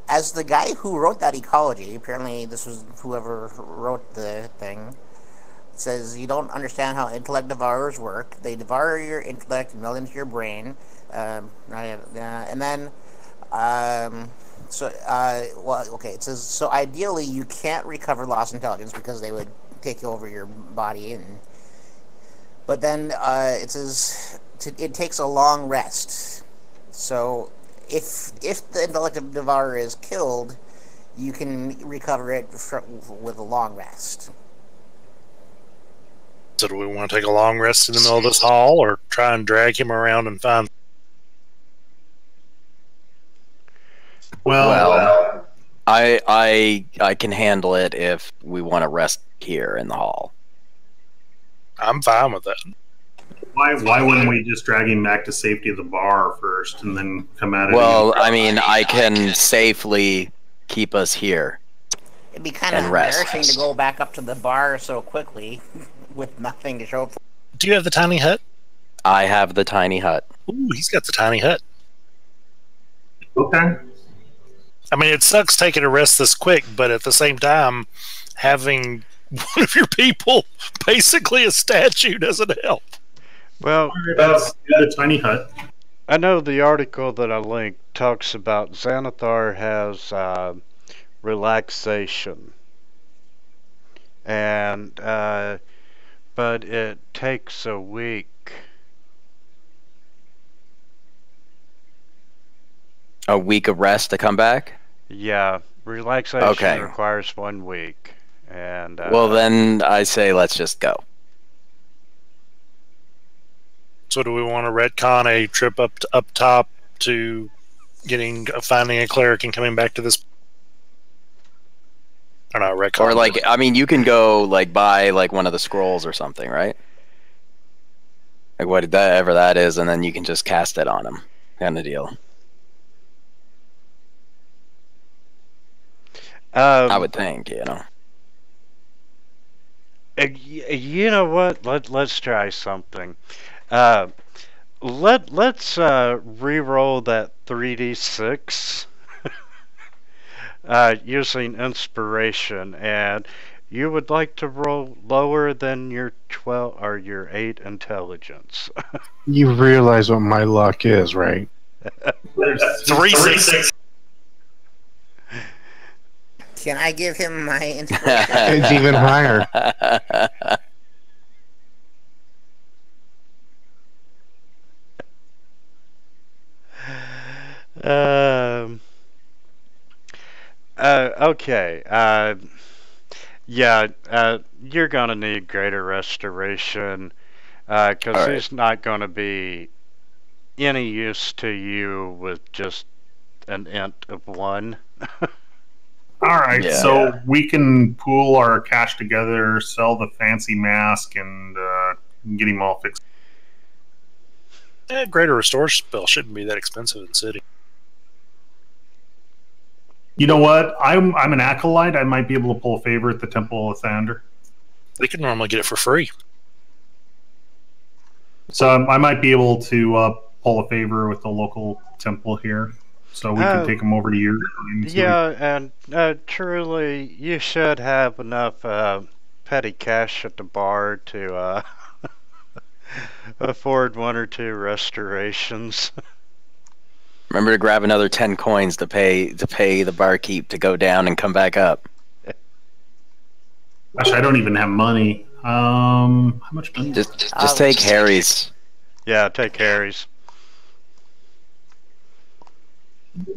as the guy who wrote that ecology, apparently this was whoever wrote the thing, it says, you don't understand how intellect devourers work. They devour your intellect and melt into your brain, and then well, okay, it says, so ideally you can't recover lost intelligence because they would take over your body, but then it says it takes a long rest. So if the intellect devourer is killed, you can recover it with a long rest. So do we want to take a long rest in the middle of this hall, or try and drag him around and find? Well, I can handle it if we want to rest here in the hall. I'm fine with that. Why wouldn't we just drag him back to safety of the bar first and then come at it? Well, I mean, I can safely keep us here. It'd be kind of embarrassing to go back up to the bar so quickly with nothing to show for. Do you have the tiny hut? I have the tiny hut. Ooh, he's got the tiny hut. Okay. I mean, it sucks taking a rest this quick, but at the same time, having one of your people basically a statue doesn't help. Well, the tiny hut. I know the article that I linked talks about Xanathar has relaxation, and but it takes a week. A week of rest to come back? Yeah, relaxation requires 1 week, and well, then I say let's just go. So do we want to retcon a trip up top to finding a cleric and coming back to this? Or not retcon? Or like, I mean, you can go like buy like one of the scrolls or something, right? Like whatever that is, and then you can just cast it on him, kind of deal. I would think, you know. You know what? Let's try something. Let's re-roll that 3d6 using inspiration, and you would like to roll lower than your 12 or your 8 intelligence. You realize what my luck is, right? There's 3-6. Can I give him my inspiration? It's even higher. Okay. Yeah, you're gonna need greater restoration, because he's not gonna be any use to you with just an int of 1. All right, so we can pool our cash together, sell the fancy mask, and get him all fixed. Greater Restore spell shouldn't be that expensive in City. You know what? I'm an acolyte. I might be able to pull a favor at the Temple of Thunder. They can normally get it for free. So I might be able to pull a favor with the local temple here. So we can take them over to your. Yeah, and truly, you should have enough petty cash at the bar to afford 1 or 2 restorations. Remember to grab another 10 coins to pay the barkeep to go down and come back up. Gosh, I don't even have money. How much money? Just take Harry's. Yeah, take Harry's.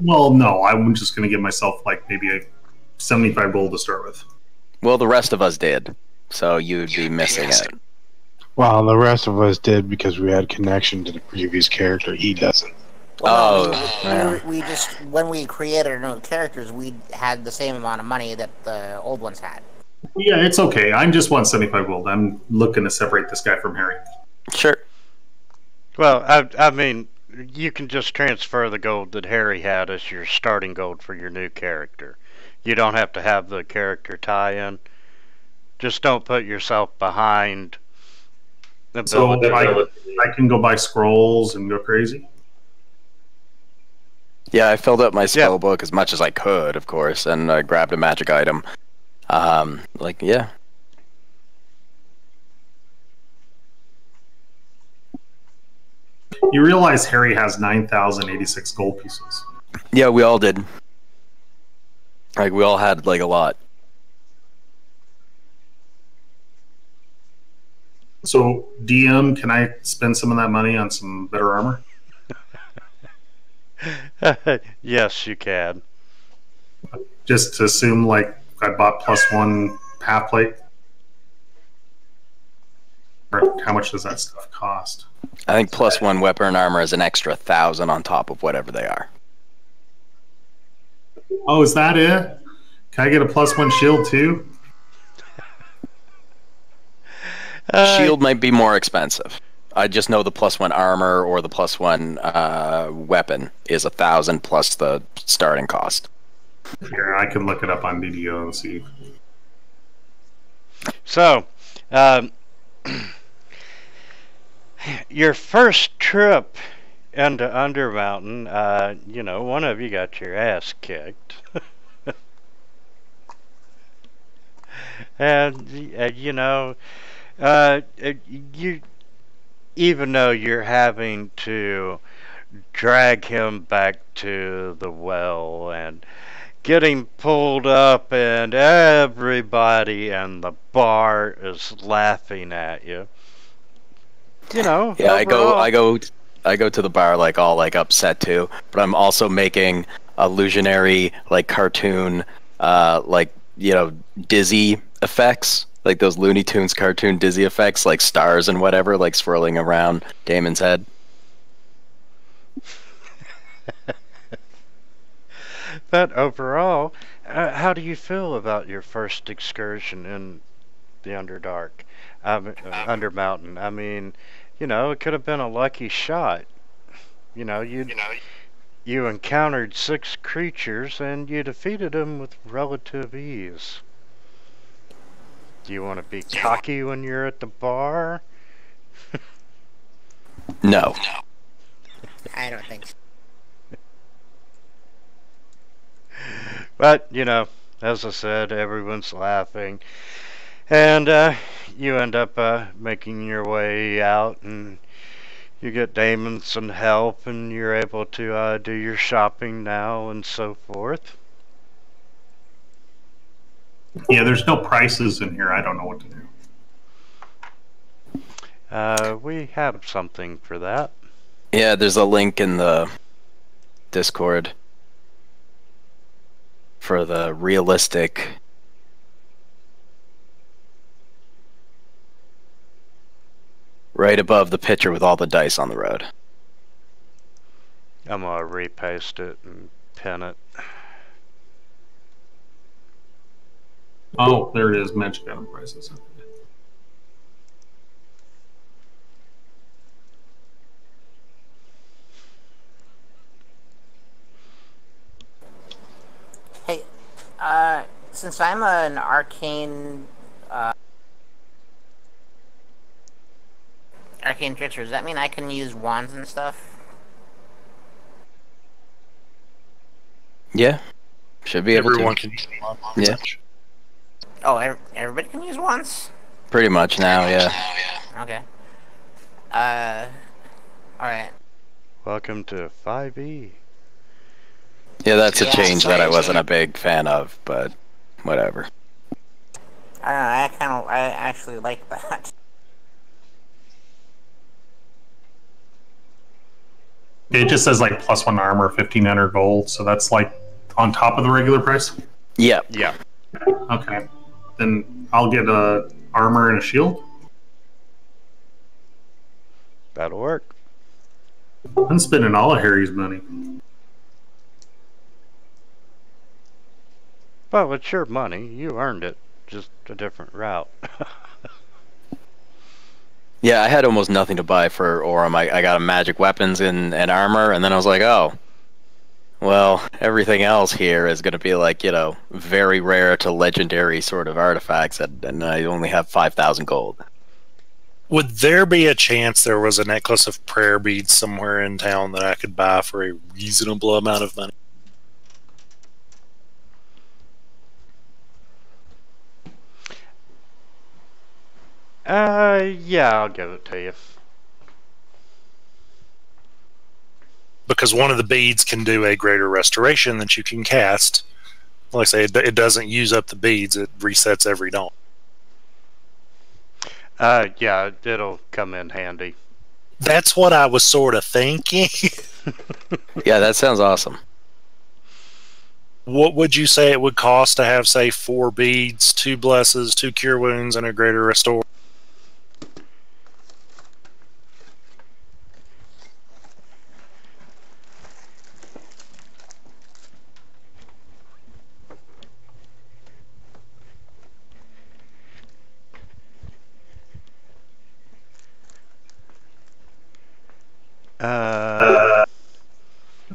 Well, no, I'm just going to give myself like maybe a 75 gold to start with. Well, the rest of us did, so you'd be missing it. Well, the rest of us did because we had connection to the previous character. He doesn't. Well, we just, when we created our new characters, we had the same amount of money that the old ones had. Yeah, it's okay. I just want 75 gold. I'm looking to separate this guy from Harry. Sure. Well, I mean, you can just transfer the gold that Harry had as your starting gold for your new character. You don't have to have the character tie-in. Just don't put yourself behind the ability. So I can go buy scrolls and go crazy? Yeah, I filled up my spell book as much as I could, of course, and I grabbed a magic item. Yeah. You realize Harry has 9,086 gold pieces. Yeah, we all did. Like, we all had, like, a lot. So, DM, can I spend some of that money on some better armor? Yes, you can. Just to assume, like, I bought +1 half plate. How much does that stuff cost? I think +1 weapon and armor is an extra 1,000 on top of whatever they are. Oh, is that it? Can I get a +1 shield too? Shield might be more expensive. I just know the +1 armor or the +1 weapon is 1,000 plus the starting cost. Here, I can look it up on DDO and see. So, your first trip into Undermountain, you know, one of you got your ass kicked. And, you know, you, even though you're having to drag him back to the well and get him pulled up, and everybody in the bar is laughing at you. You know. Yeah, overall, I go to the bar like all like upset too, but I'm also making illusionary like cartoon like, you know, dizzy effects, like those Looney Tunes cartoon dizzy effects, like stars and whatever, like swirling around Damon's head. But overall, how do you feel about your first excursion in the Underdark, Undermountain? I mean, you know, it could have been a lucky shot. You know, you encountered 6 creatures and you defeated them with relative ease. Do you want to be cocky when you're at the bar? No. I don't think so. But, you know, as I said, everyone's laughing. And you end up making your way out, and you get Damon some help, and you're able to do your shopping now and so forth. Yeah, there's no prices in here. I don't know what to do. We have something for that. Yeah, there's a link in the Discord for the realistic right above the picture with all the dice on the road. I'm gonna repaste it and pin it. Oh, there it is. Magic item prices. Since I'm an arcane arcane trickster, does that mean I can use wands and stuff? Yeah, should be able Everyone to. can use one. Yeah. Oh, everybody can use wands? Pretty much now, yeah. Okay. Alright. Welcome to 5e. Yeah, that's a Yeah, change that I sorry. wasn't a big fan of, but whatever. I don't know, I actually like that. It just says like +1 armor, 1,500 gold. So that's like on top of the regular price. Yeah. Yeah. Okay, then I'll get a armor and a shield. That'll work. I'm spending all of Harry's money. Well, it's your money. You earned it. Just a different route. Yeah, I had almost nothing to buy for Orem. I got a magic weapons and armor, and then I was like, oh, well, everything else here is going to be like, you know, very rare to legendary sort of artifacts, and I only have 5,000 gold. Would there be a chance there was a necklace of prayer beads somewhere in town that I could buy for a reasonable amount of money? Yeah, I'll give it to you. Because one of the beads can do a greater restoration that you can cast. Like I say, it doesn't use up the beads. It resets every dawn. Yeah, it'll come in handy. That's what I was sort of thinking. Yeah, that sounds awesome. What would you say it would cost to have, say, 4 beads, 2 blesses, 2 cure wounds, and a greater restore?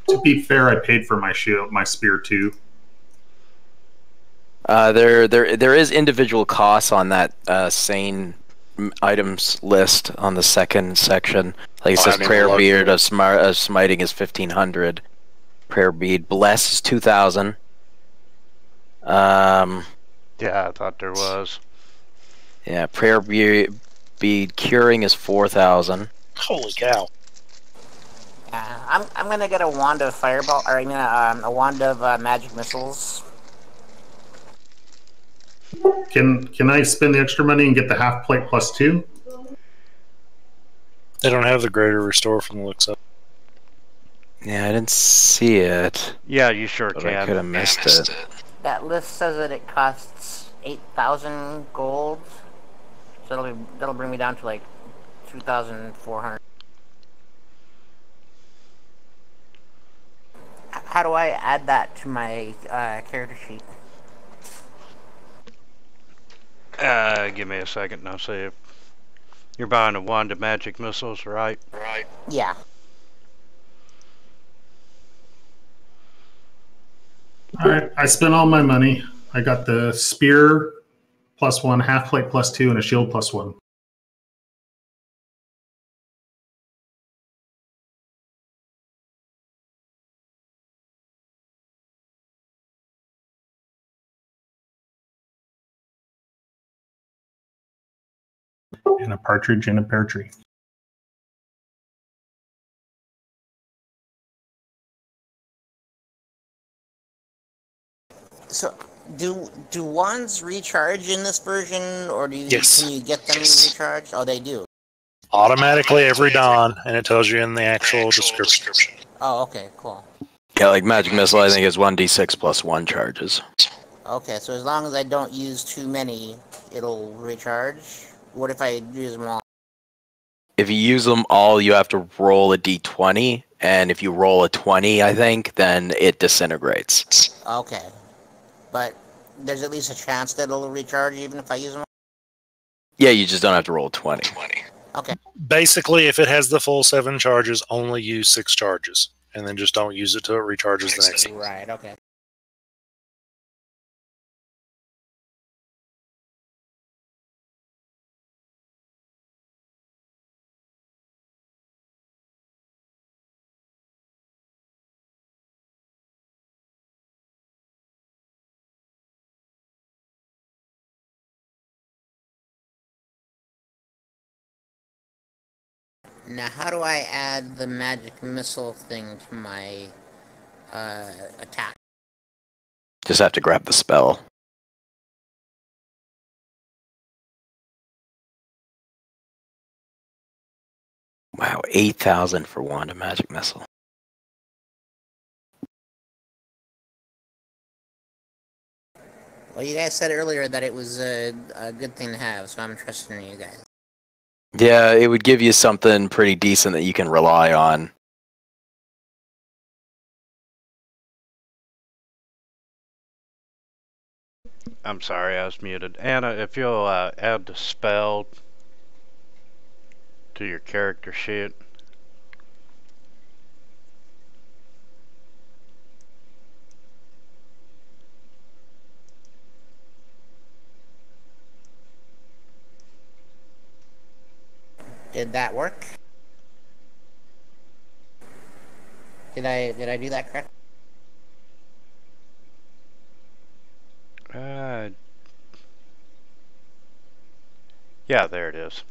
To be fair, I paid for my shield, my spear too. There is individual costs on that sane items list on the second section. Like it says, prayer bead of smiting is 1,500. Prayer bead bless is 2,000. Yeah, I thought there was. Yeah, prayer bead curing is 4,000. Holy cow. I'm gonna get a wand of fireball, or I mean a wand of magic missiles. Can I spend the extra money and get the half plate +2? They don't have the greater restore from the looks of it. Yeah, I didn't see it, Yeah, you sure but can. I could have missed it. That list says that it costs 8,000 gold, so that'll bring me down to like 2,400. How do I add that to my character sheet? Give me a second and I'll see if you're buying a wand of magic missiles, right? Yeah. All right, I spent all my money. I got the spear +1, half plate +2, and a shield +1. And a partridge in a pear tree. So, do wands recharge in this version, or Yes. can you get them recharged? Oh, they do. Automatically every dawn, and it tells you in the actual description. Oh, okay, cool. Yeah, like magic missile, I think is 1d6 plus 1 charges. Okay, so as long as I don't use too many, it'll recharge. What if I use them all? If you use them all, you have to roll a d20, and if you roll a 20, I think, then it disintegrates. Okay. But there's at least a chance that it'll recharge even if I use them all? Yeah, you just don't have to roll 20. Okay. Basically, if it has the full 7 charges, only use 6 charges, and then just don't use it till it recharges the next. Right, okay. Now, how do I add the magic missile thing to my attack? Just have to grab the spell. Wow, 8,000 for wand of magic missile. Well, you guys said earlier that it was a good thing to have, so I'm trusting you guys. Yeah, it would give you something pretty decent that you can rely on. I'm sorry, I was muted. Anna, if you'll add the spell to your character sheet. Did that work? Did I do that correctly? Yeah, there it is.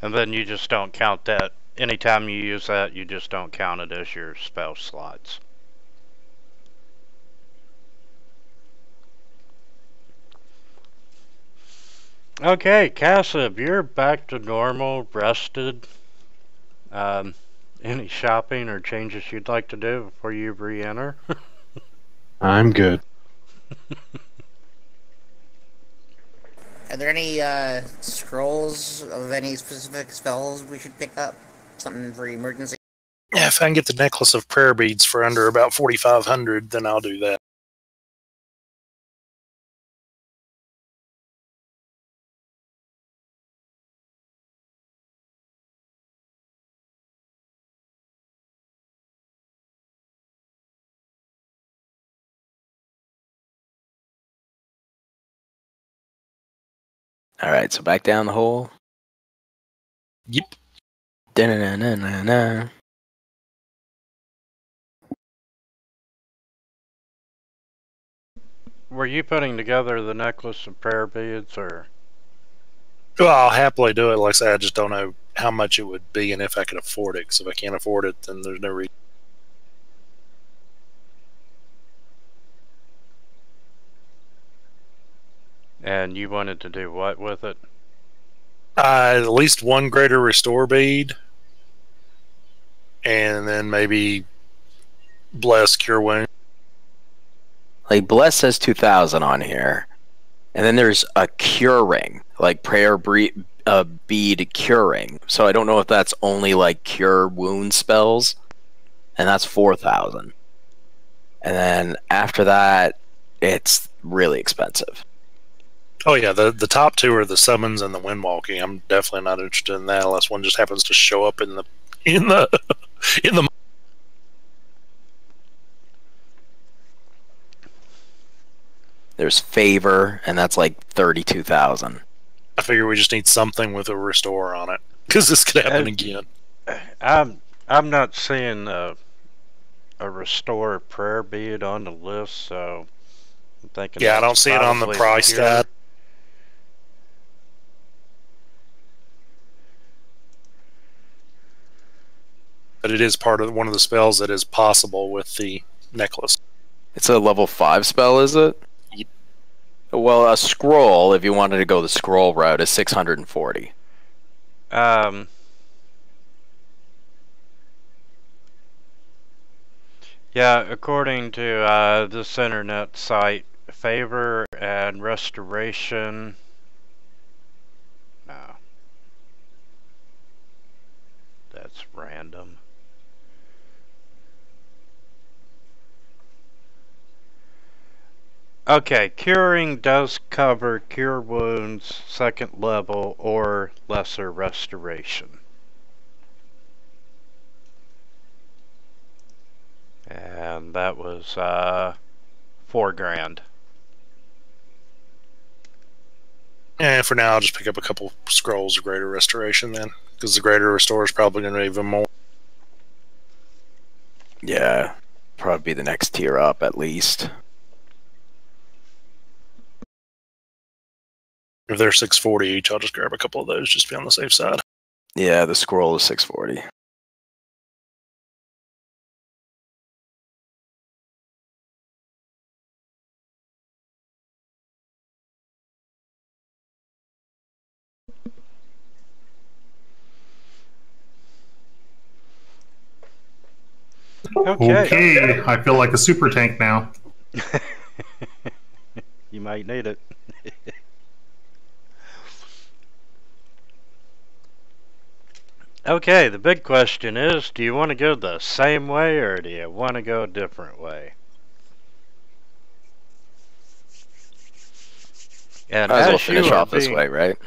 And then you just don't count that. Anytime you use that, you just don't count it as your spell slots. Okay, Cassia, you're back to normal, rested. Any shopping or changes you'd like to do before you re-enter? I'm good. Are there any scrolls of any specific spells we should pick up? Something for emergency? Yeah, if I can get the necklace of prayer beads for under about 4,500, then I'll do that. All right, so back down the hole. Yep. Da-na-na-na-na-na. Were you putting together the necklace of prayer beads, or? Well, I'll happily do it. Like I said, I just don't know how much it would be and if I could afford it. Because if I can't afford it, then there's no reason. And you wanted to do what with it? At least one greater restore bead, and then maybe bless cure wound. Like, bless says 2,000 on here. And then there's a curing, like prayer bead curing. So I don't know if that's only like cure wound spells. And that's 4,000. And then after that, it's really expensive. Oh yeah, the top two are the summons and the windwalking. I'm definitely not interested in that unless one just happens to show up in the in the. There's favor, and that's like 32,000. I figure we just need something with a restore on it because this could happen again. I'm not seeing a restore prayer bead on the list, so I'm thinking. Yeah, I don't see it on the price guide. But it is part of one of the spells that is possible with the necklace. It's a level 5 spell, is it? Yep. Well, a scroll, if you wanted to go the scroll route, is 640. Yeah, according to this internet site, favor and restoration. No. That's random. Okay, curing does cover cure wounds, second level, or lesser restoration. And that was $4,000. And for now, I'll just pick up a couple scrolls of greater restoration then, because the greater restore is probably going to be even more. Yeah, probably be the next tier up at least. If they're 640 each, I'll just grab a couple of those just to be on the safe side. Yeah, the scroll is 640. Okay, I feel like a super tank now. You might need it. Okay, the big question is, do you want to go the same way or do you want to go a different way? And Might as well as you finish are off this being way, right?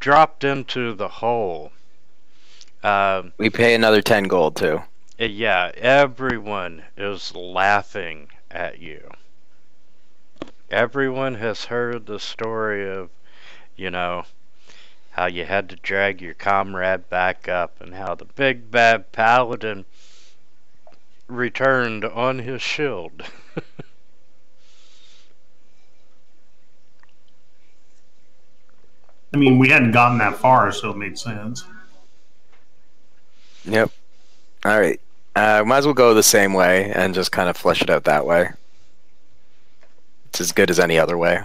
dropped into the hole, We pay another 10 gold too. yeah, everyone is laughing at you. Everyone has heard the story of, you know, how you had to drag your comrade back up and how the big bad paladin returned on his shield. I mean, we hadn't gotten that far, so it made sense. Yep. All right. Might as well go the same way and just kind of flesh it out that way. It's as good as any other way.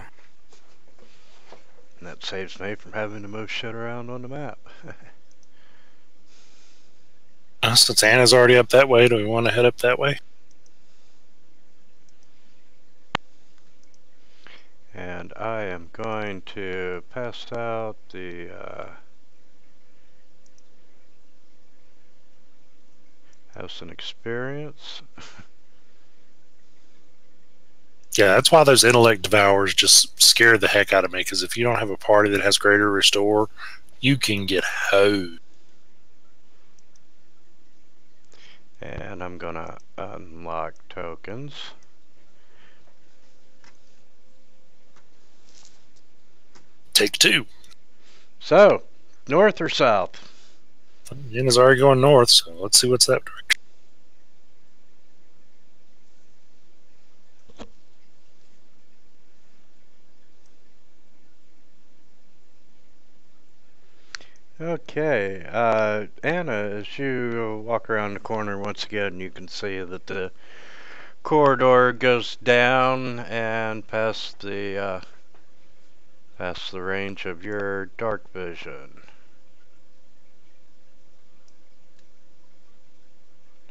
And that saves me from having to move shit around on the map. Since Anna's already up that way, do we want to head up that way? And I am going to pass out the have some experience. Yeah, that's why those intellect devours just scare the heck out of me, because if you don't have a party that has greater restore, you can get hoed. And I'm gonna unlock tokens. Take 2. So, north or south? Anna's already going north, so let's see what's that direction. Okay, Anna, as you walk around the corner once again, you can see that the corridor goes down and past the range of your dark vision.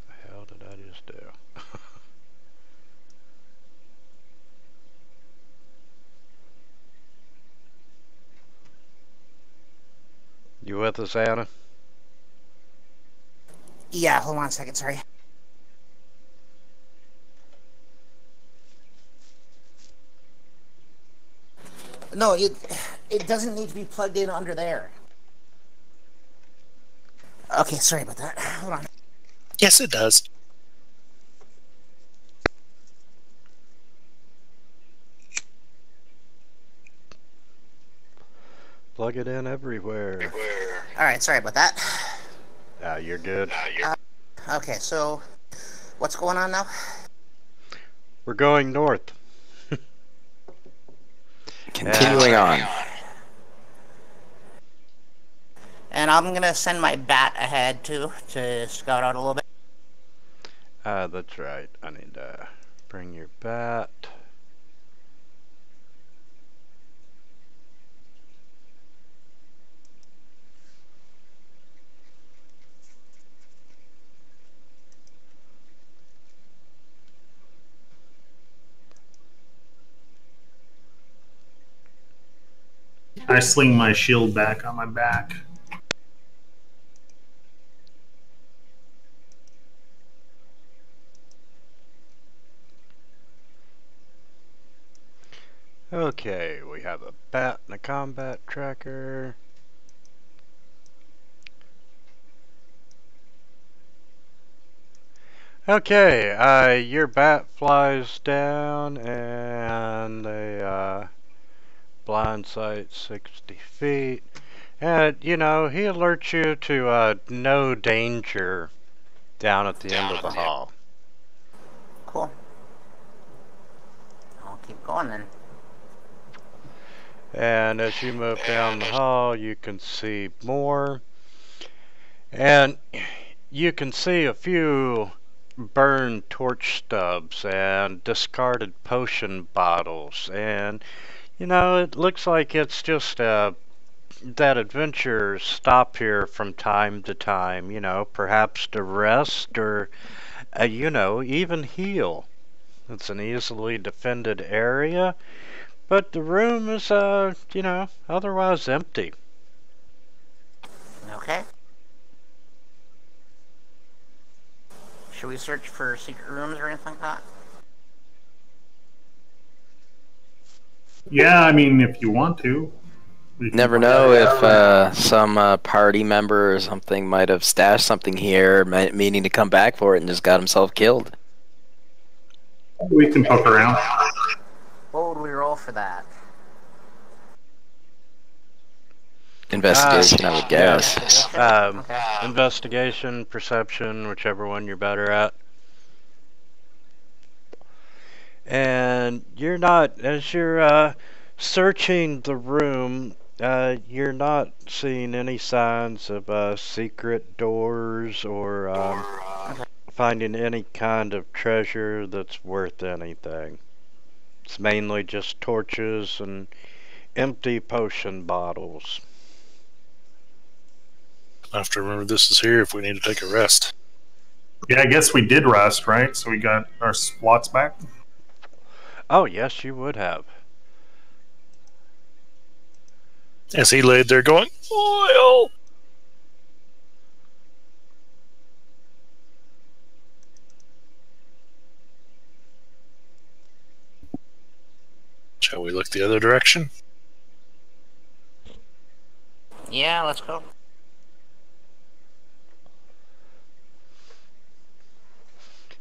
What the hell did I just do? You with us, Anna? Yeah, hold on a second, sorry. No, it doesn't need to be plugged in under there. Okay, sorry about that. Hold on. Yes, it does. Plug it in everywhere. Alright, sorry about that. You're good. Okay, so what's going on now? We're going north. Continuing on. And I'm gonna send my bat ahead too to scout out a little bit. That's right. I need to bring your bat. I sling my shield back on my back. Okay, we have a bat and a combat tracker. Okay, your bat flies down and a blind sight 60 feet. And, you know, he alerts you to no danger down at the end of the hall. Cool. I'll keep going then. And as you move down the hall, you can see more. And you can see a few burned torch stubs and discarded potion bottles. And, you know, it looks like it's just that adventurers stop here from time to time, you know, perhaps to rest or, you know, even heal. It's an easily defended area, but the room is, you know, otherwise empty. Okay. Should we search for secret rooms or anything like that? Yeah, I mean, if you want to. We can Never find know out. if some party member or something might have stashed something here, meaning to come back for it, and just got himself killed. We can poke around. What would we roll for that? Investigation, I would guess. Okay. Investigation, perception, whichever one you're better at. And you're not, as you're searching the room, you're not seeing any signs of secret doors or finding any kind of treasure that's worth anything. It's mainly just torches and empty potion bottles. I have to remember this is here if we need to take a rest. Yeah, I guess we did rest, right? So we got our slots back. Oh, yes, you would have. As he laid there going, oil! Shall we look the other direction? Yeah, let's go.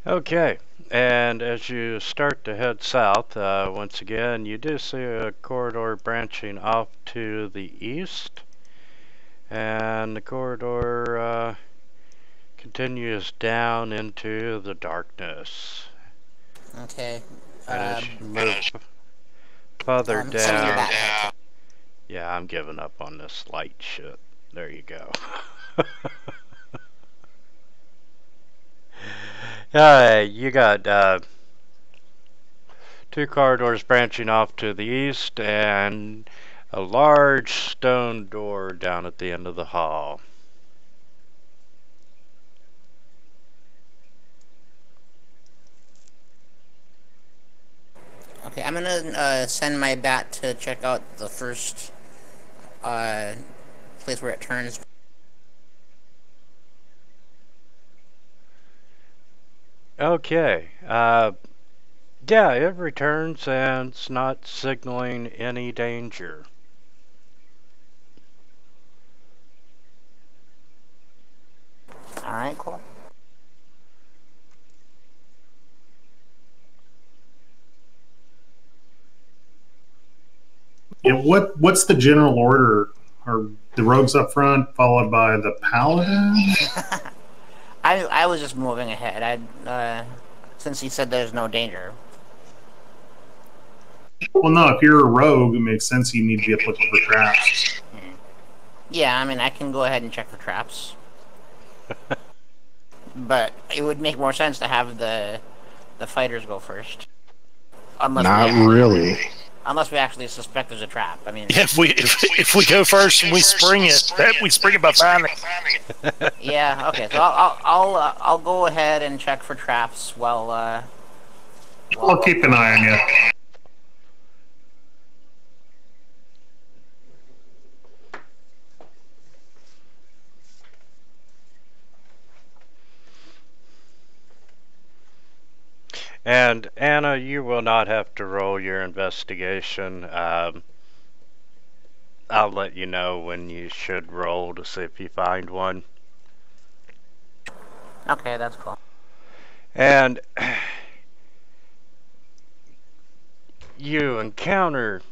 Okay, and as you start to head south, once again, you do see a corridor branching off to the east, and the corridor continues down into the darkness. Okay. And as you move further Send me your down, backpack. yeah, I'm giving up on this light shit. There you go. You got two corridors branching off to the east and a large stone door down at the end of the hall. Okay, I'm gonna send my bat to check out the first place where it turns. Okay, yeah, it returns and it's not signaling any danger. Alright, cool. Yeah, what's the general order? Are the rogues up front, followed by the paladin? I was just moving ahead. Since he said there's no danger. Well, no, if you're a rogue, it makes sense you need to be up looking for traps. Yeah, I mean, I can go ahead and check for traps. But it would make more sense to have the fighters go first. Not really. Unless we actually suspect there's a trap. I mean, If we go first and we spring it by finding it. yeah. Okay, so I'll go ahead and check for traps while I'll keep an eye on you. And Anna, you will not have to roll your investigation. I'll let you know when you should roll to see if you find one. Okay, that's cool. And you encounter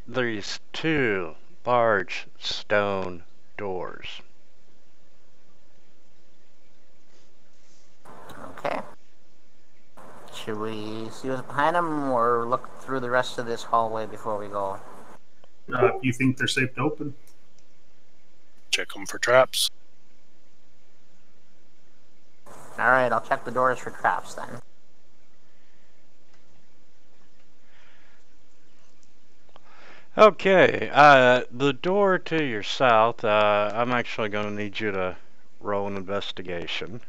these two large stone doors. Okay. Should we see what's behind them or look through the rest of this hallway before we go? If you think they're safe to open. Check them for traps. Alright, I'll check the doors for traps then. Okay, the door to your south, I'm actually going to need you to roll an investigation.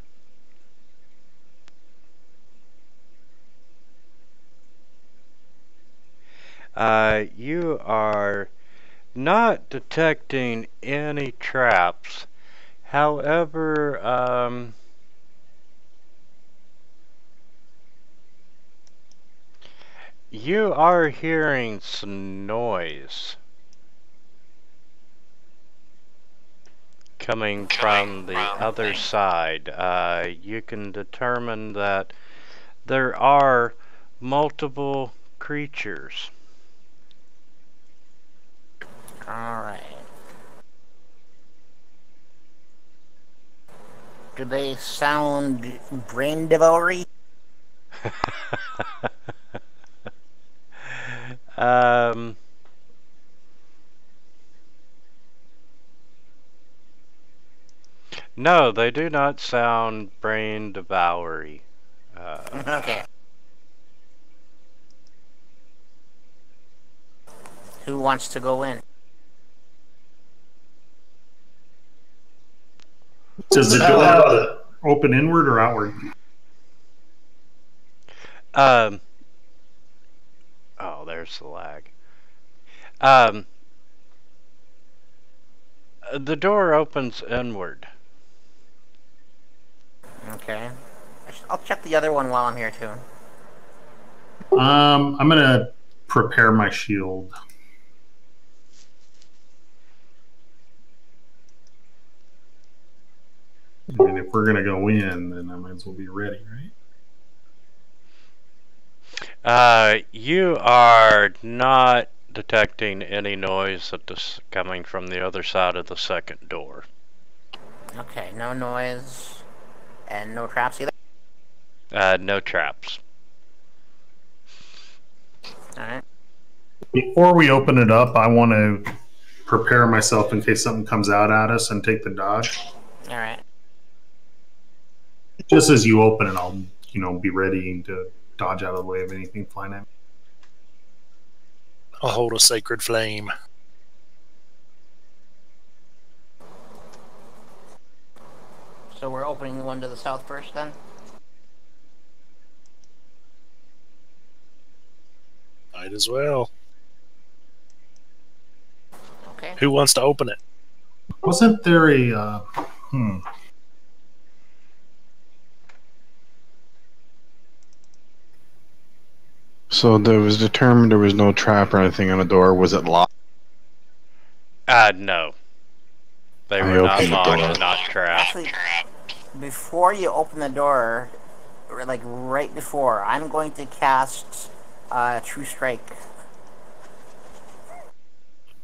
You are not detecting any traps. However, you are hearing some noise coming from the other side. You can determine that there are multiple creatures. Alright. Do they sound brain devouring? No, they do not sound brain devouring. Okay. Who wants to go in? Does the door open inward or outward? Oh, there's the lag. The door opens inward. Okay. I'll check the other one while I'm here too. I'm gonna prepare my shield. I mean, if we're gonna go in, then I might as well be ready, right? You are not detecting any noise that is coming from the other side of the second door. Okay, no noise and no traps either. No traps. Alright. Before we open it up, I want to prepare myself in case something comes out at us and take the dodge. Alright. Just as you open it, I'll, be ready to dodge out of the way of anything flying at me. I'll hold a sacred flame. So we're opening the one to the south first then? Might as well. Okay. Who wants to open it? Wasn't there a... So there was determined there was no trap or anything on the door. Was it locked? No. They I were not opened the locked, door. not trapped. Actually, before you open the door, or like right before, I'm going to cast True Strike.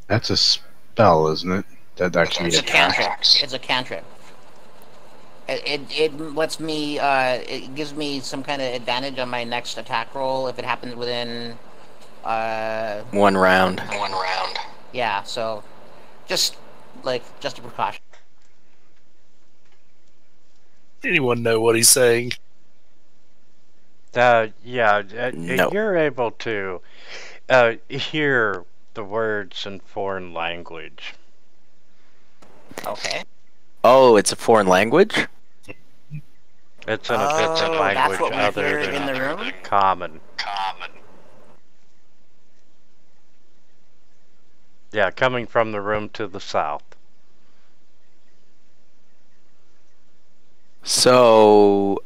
That's a spell, isn't it? That actually It's a attacks. cantrip. It's a cantrip. It lets me, it gives me some kind of advantage on my next attack roll if it happens within, 1 round. yeah, so, just a precaution. Anyone know what he's saying? No. You're able to hear the words in foreign language. Okay. Oh, it's a foreign language? It's in a different language that's what we other hear than in the room? common. Yeah, coming from the room to the south. So,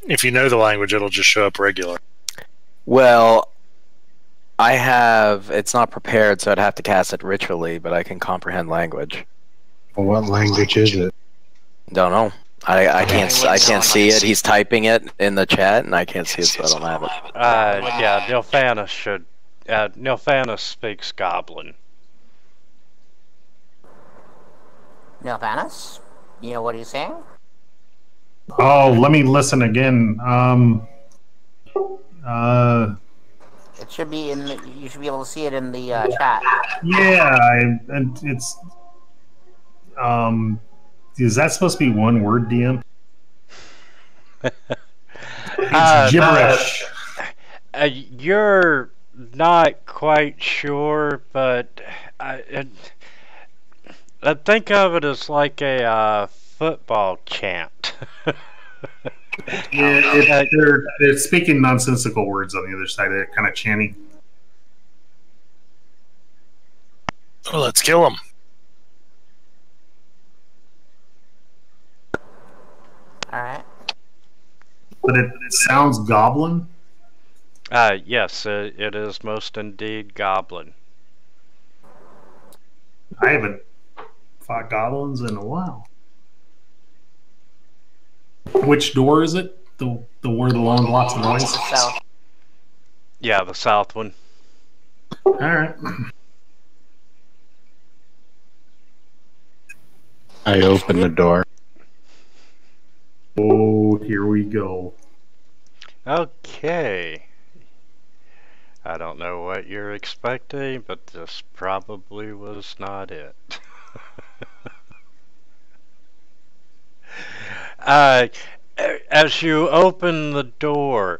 If you know the language, it'll just show up regular. Well, it's not prepared, so I'd have to cast it ritually, but I can comprehend language. Well, what language is it? Don't know. I can't see it. He's typing it in the chat, and I can't see it, so I don't have it. Yeah, Nilphanis speaks Goblin. Nelvanis? You know what he's saying? Oh, let me listen again. It should be in. You should be able to see it in the chat. Yeah, it's is that supposed to be one word, DM? It's gibberish. You're not quite sure, but I think of it as like a football chant. Yeah, they're speaking nonsensical words on the other side. They're kind of chanting. Well, let's kill him. All right. But it sounds goblin. Yes, it is most indeed goblin. I haven't fought goblins in a while. Which door is it? The where the one with lots of noise? The south. Yeah, the south one. All right. I open the door. Oh, here we go. Okay. I don't know what you're expecting, but this probably was not it. As you open the door,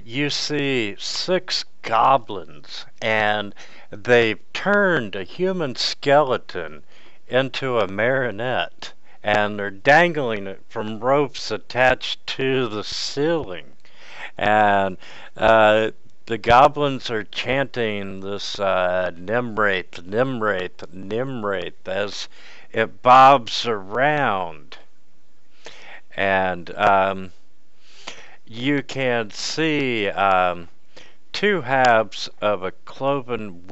you see 6 goblins, and they've turned a human skeleton into a marionette, and they're dangling it from ropes attached to the ceiling. And the goblins are chanting this Nimwraith, Nimwraith, Nimwraith as it bobs around. And you can see 2 halves of a cloven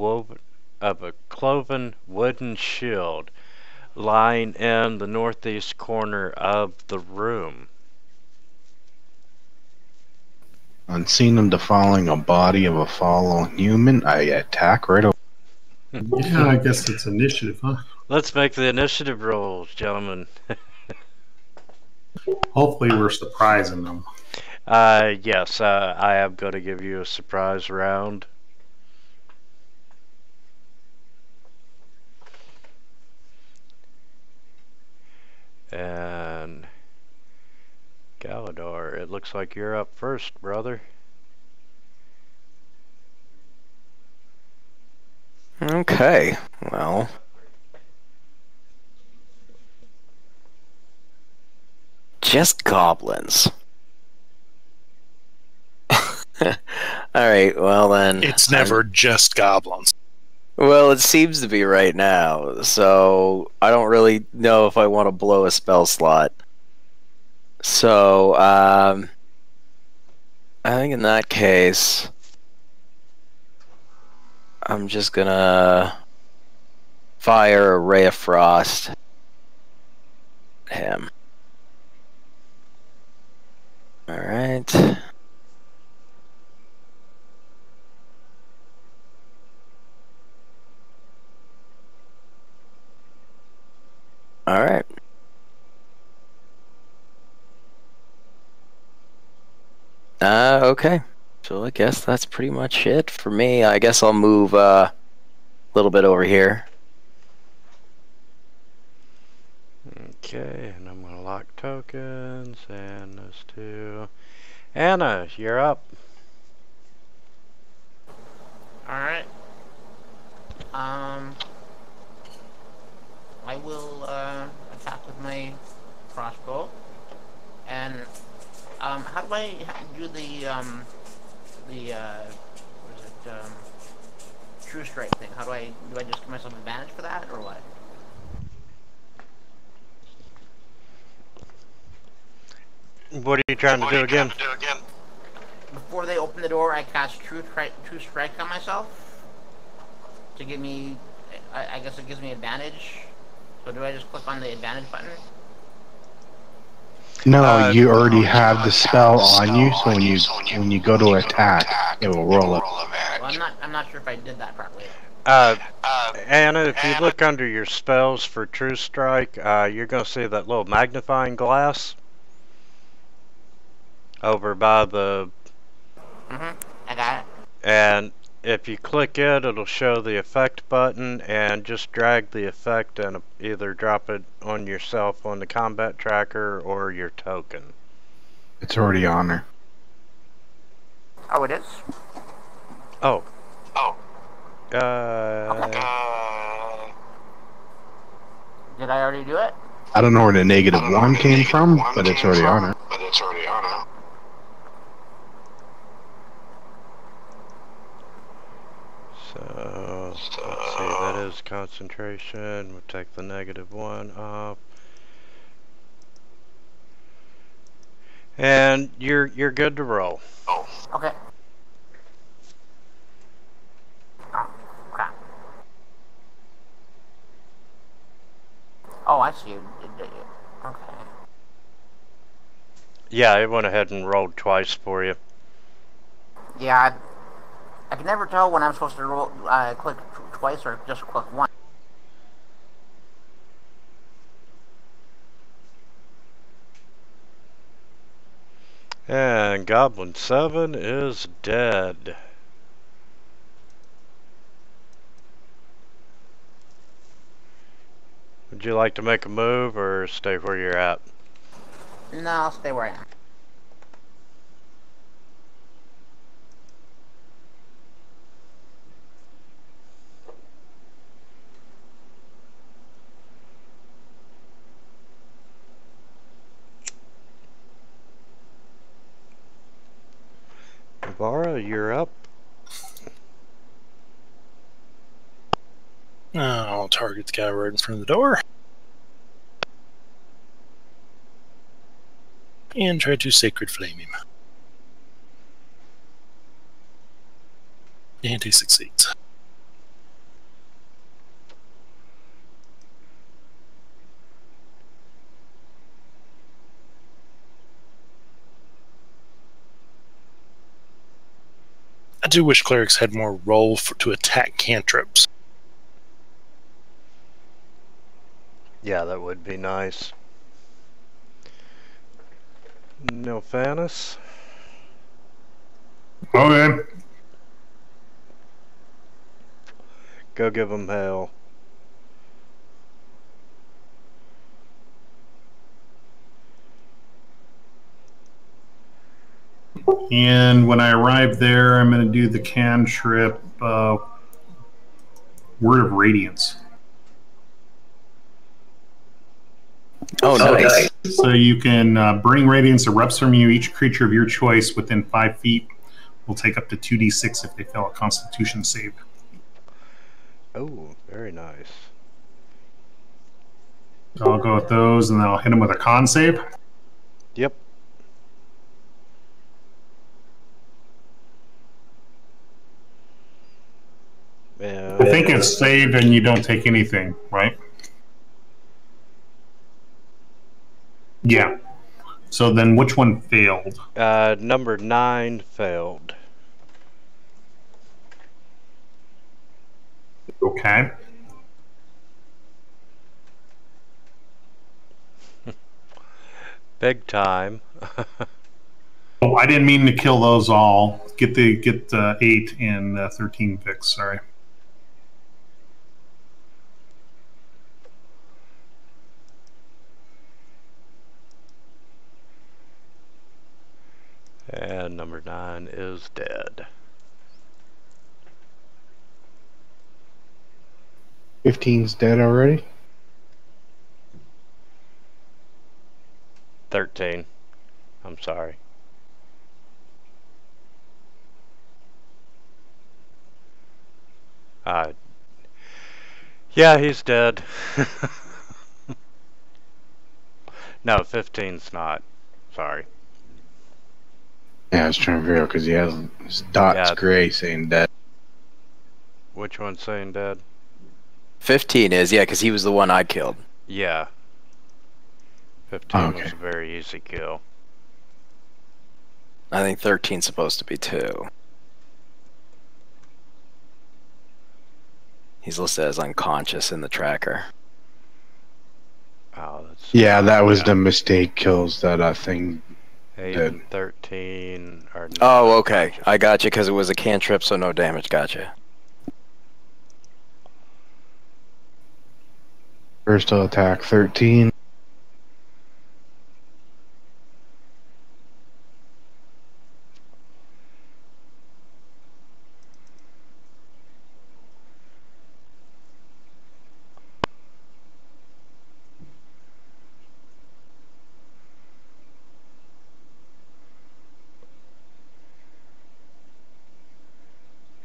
wooden shield lying in the northeast corner of the room. On seeing them defiling a body of a fallen human, I attack right away. Yeah, I guess it's initiative, huh? Let's make the initiative rolls, gentlemen. Hopefully we're surprising them. Yes, I am going to give you a surprise round. And Galador, it looks like you're up first, brother. Okay, well. Just goblins. Alright, well then. It's never just goblins. Well, it seems to be right now, so I don't really know if I want to blow a spell slot. So, I think in that case, I'm just gonna fire a ray of frost at him. Alright. Alright. Okay. So I guess that's pretty much it for me. I guess I'll move a little bit over here. Okay, and I'm going to lock tokens, and those 2. Anna, you're up. Alright. I will attack with my crossbow. And how do I do the what is it, true strike thing? How do I just give myself advantage for that, or what? What are you trying to do again? Before they open the door, I cast true strike on myself to give me. I guess it gives me advantage. So do I just click on the advantage button? No, you already have the spell on you, so when you go to attack, it will roll up. Well, I'm not sure if I did that properly. Anna, if you look under your spells for True Strike, you're going to see that little magnifying glass over by the... I got it. And if you click it, it'll show the effect button, and just drag the effect and either drop it on yourself on the combat tracker or your token. It's already on there. Oh, it is? Oh. Did I already do it? I don't know where the -1 came from, but it's already on there. So, let's see, that is concentration. We'll take the -1 off. And you're good to roll. Okay. Oh, crap. Oh, I see. Okay. Yeah, it went ahead and rolled twice for you. Yeah, I can never tell when I'm supposed to roll, click twice or just click once. And Goblin 7 is dead. Would you like to make a move or stay where you're at? No, I'll stay where I am. Vara, you're up. I'll target the guy right in front of the door. And try to Sacred Flame him. And he succeeds. I do wish clerics had more roll to attack cantrips. Yeah, that would be nice. No Fanus. Okay. Go give him hell. And when I arrive there, I'm going to do the cantrip Word of Radiance. Oh, nice. So you can bring radiance erupts from you. Each creature of your choice within 5 feet will take up to 2d6 if they fail a Constitution save. Oh, very nice. So I'll go with those, and then I'll hit them with a con save. Yep. I think it's save and you don't take anything, right? Yeah. So then which one failed? Number 9 failed. Okay. Big time. Oh, I didn't mean to kill those all. Get 8 and 13 fixed, sorry. And number 9 is dead. 15's dead already? 13. I'm sorry. Yeah, he's dead. No, 15's not. Sorry. Yeah, I was trying to figure out because he has his dots gray saying dead. Which one's saying dead? 15 is, yeah, because he was the one I killed. Yeah. 15 Okay. was a very easy kill. I think 13's supposed to be 2. He's listed as unconscious in the tracker. Oh, that's Yeah, that was the mistake kills that thing. 8 Dead. and 13 are not Oh, okay. unconscious. I got you because it was a cantrip, so no damage. Gotcha. First I'll attack 13.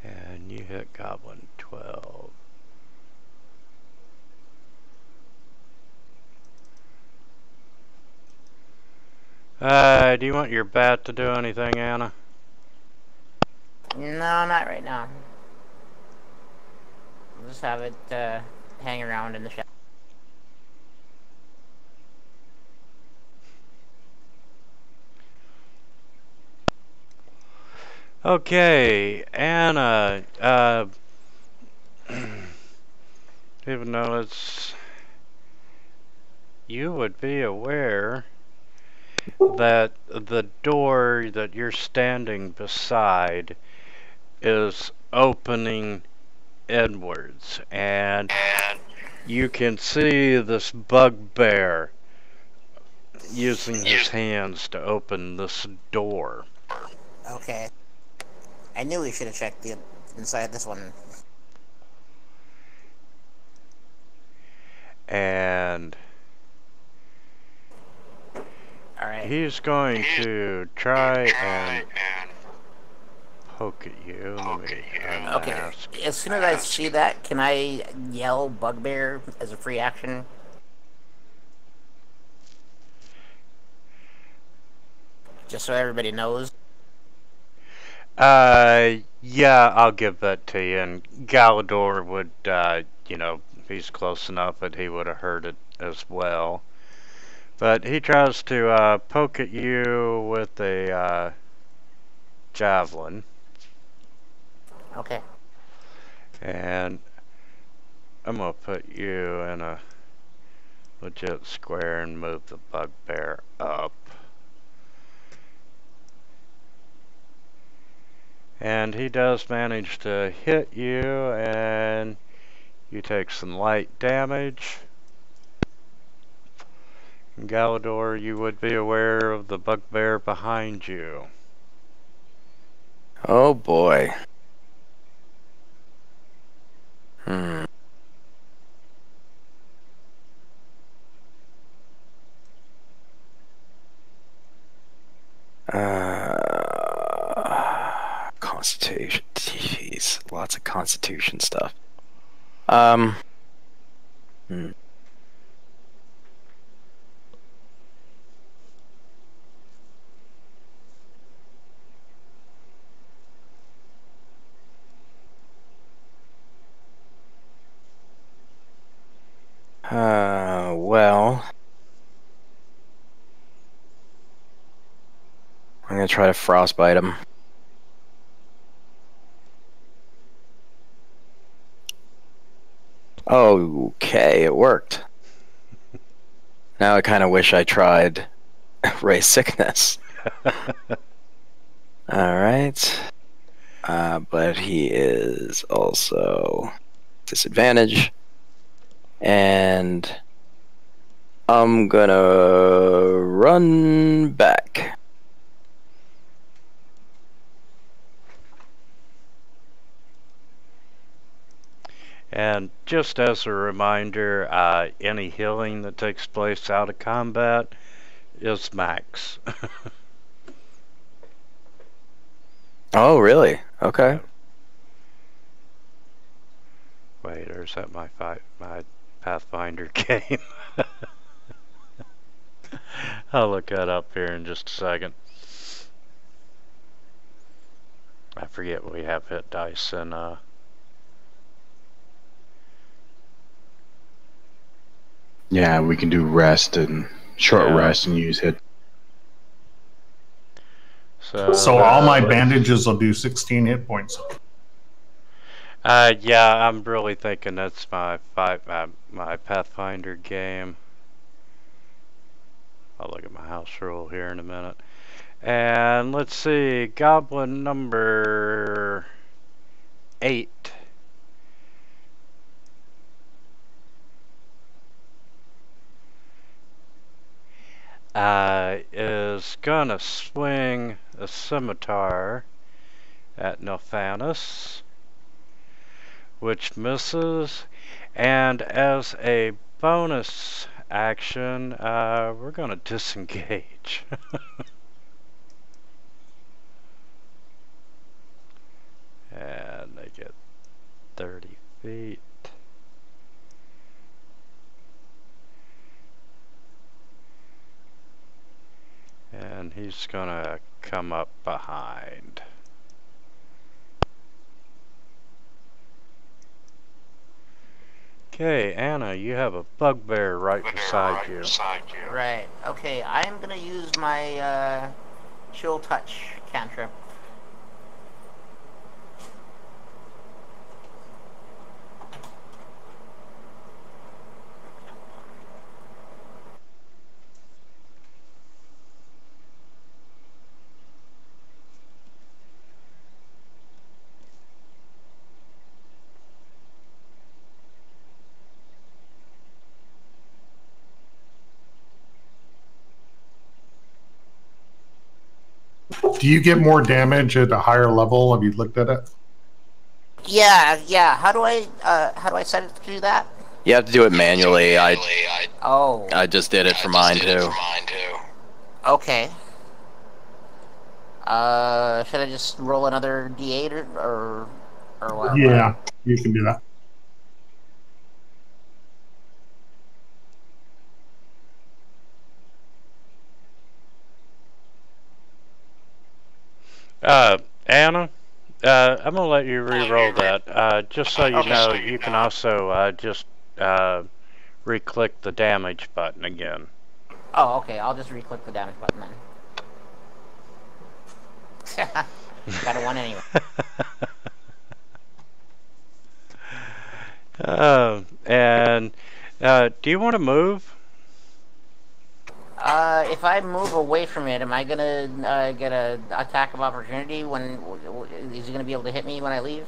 And you hit Goblin 12. Do you want your bat to do anything, Anna? No, not right now. I'll just have it hang around in the shadow. Okay, Anna, even though you would be aware that the door that you're standing beside is opening inwards, and you can see this bugbear using his hands to open this door. Okay. I knew we should have checked the inside this one. And Alright. he's going to try and poke at you. Let me Okay. unmask. As soon as I see that, can I yell bugbear as a free action? Just so everybody knows. Yeah, I'll give that to you. And Galador would, you know, he's close enough that he would have heard it as well. But he tries to poke at you with a javelin. Okay. And I'm going to put you in a legit square and move the bugbear up. And he does manage to hit you, and you take some light damage. And Galador, you would be aware of the bugbear behind you. Oh boy. Hmm. Constitution. Jeez, lots of Constitution stuff. Hmm. Well, I'm gonna try to frostbite him. Okay, it worked. Now I kind of wish I tried Ray Sickness. Alright. But he is also disadvantage. And I'm gonna run back. And just as a reminder, any healing that takes place out of combat is max. Oh, really? Okay. Wait, or is that my Pathfinder game? I'll look that up here in just a second. I forget we have hit dice and Yeah, we can do rest and short Yeah. rest and use hit. So all my bandages will do 16 hit points. Yeah, I'm really thinking that's my my Pathfinder game. I'll look at my house rule here in a minute. And let's see, goblin number 8. Is gonna swing a scimitar at Nothanus, which misses, and as a bonus action, we're gonna disengage. And they get 30 feet. And he's gonna come up behind. Okay, Anna, you have a bugbear right beside you. Right. Okay, I'm gonna use my chill touch cantrip. Do you get more damage at a higher level? Have you looked at it? Yeah. How do I set it to do that? You have to do it manually. Oh. I just did it for mine too. Okay. Should I just roll another D8 or what? Yeah, you can do that. Anna, I'm gonna let you re-roll that. Just so you know, you can also just re-click the damage button again. Oh, okay. I'll just re-click the damage button then. Got a 1 anyway. And do you want to move? If I move away from it, am I gonna get a attack of opportunity? When is he gonna be able to hit me when I leave?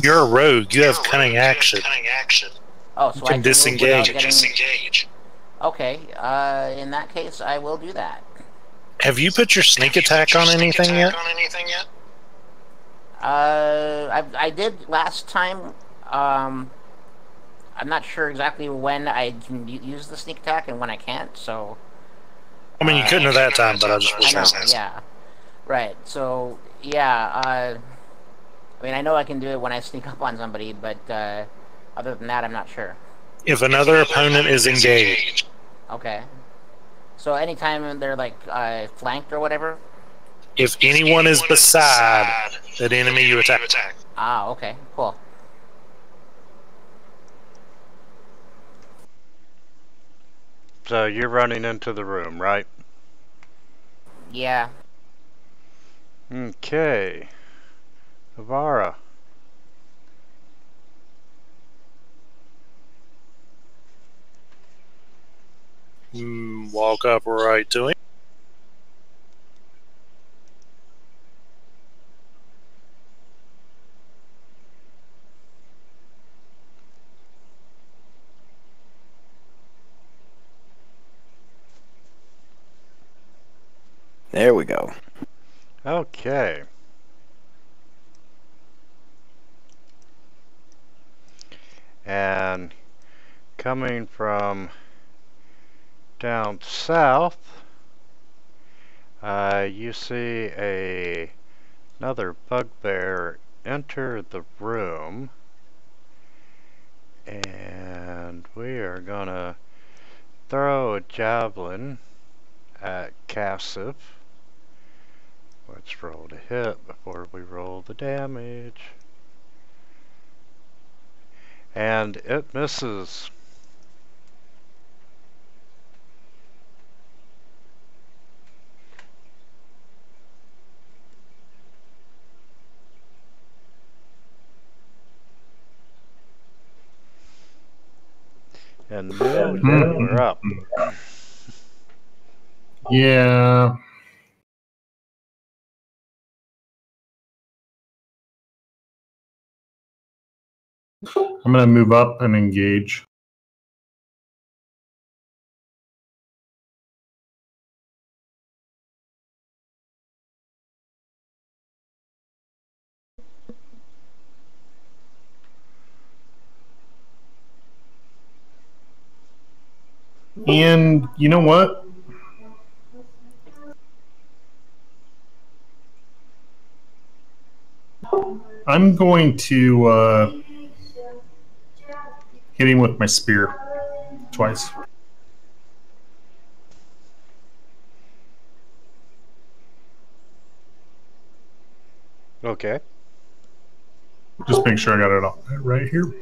You're a rogue. You have cunning action. Oh, so You I can can move without disengage. Okay. In that case, I will do that. Have you put your sneak attack on anything yet? I did last time. I'm not sure exactly when I can use the sneak attack and when I can't. So. I mean, you couldn't have that time, but I just I was know. Yeah. Right. So yeah. I mean, I know I can do it when I sneak up on somebody, but other than that, I'm not sure. If another opponent is engaged. Okay. So anytime they're like flanked or whatever. If anyone is beside that enemy you attack. Ah, okay, cool. So you're running into the room, right? Yeah. Okay. Avara. Walk up right to him. There we go. Okay. And coming from down south, you see another bugbear enter the room, and we are gonna throw a javelin at Cassif. Let's roll to hit before we roll the damage. And it misses. And Neil, you were up. Yeah. I'm going to move up and engage. And you know what? I'm going to hit him with my spear twice. Okay. Just make sure I got it all right here.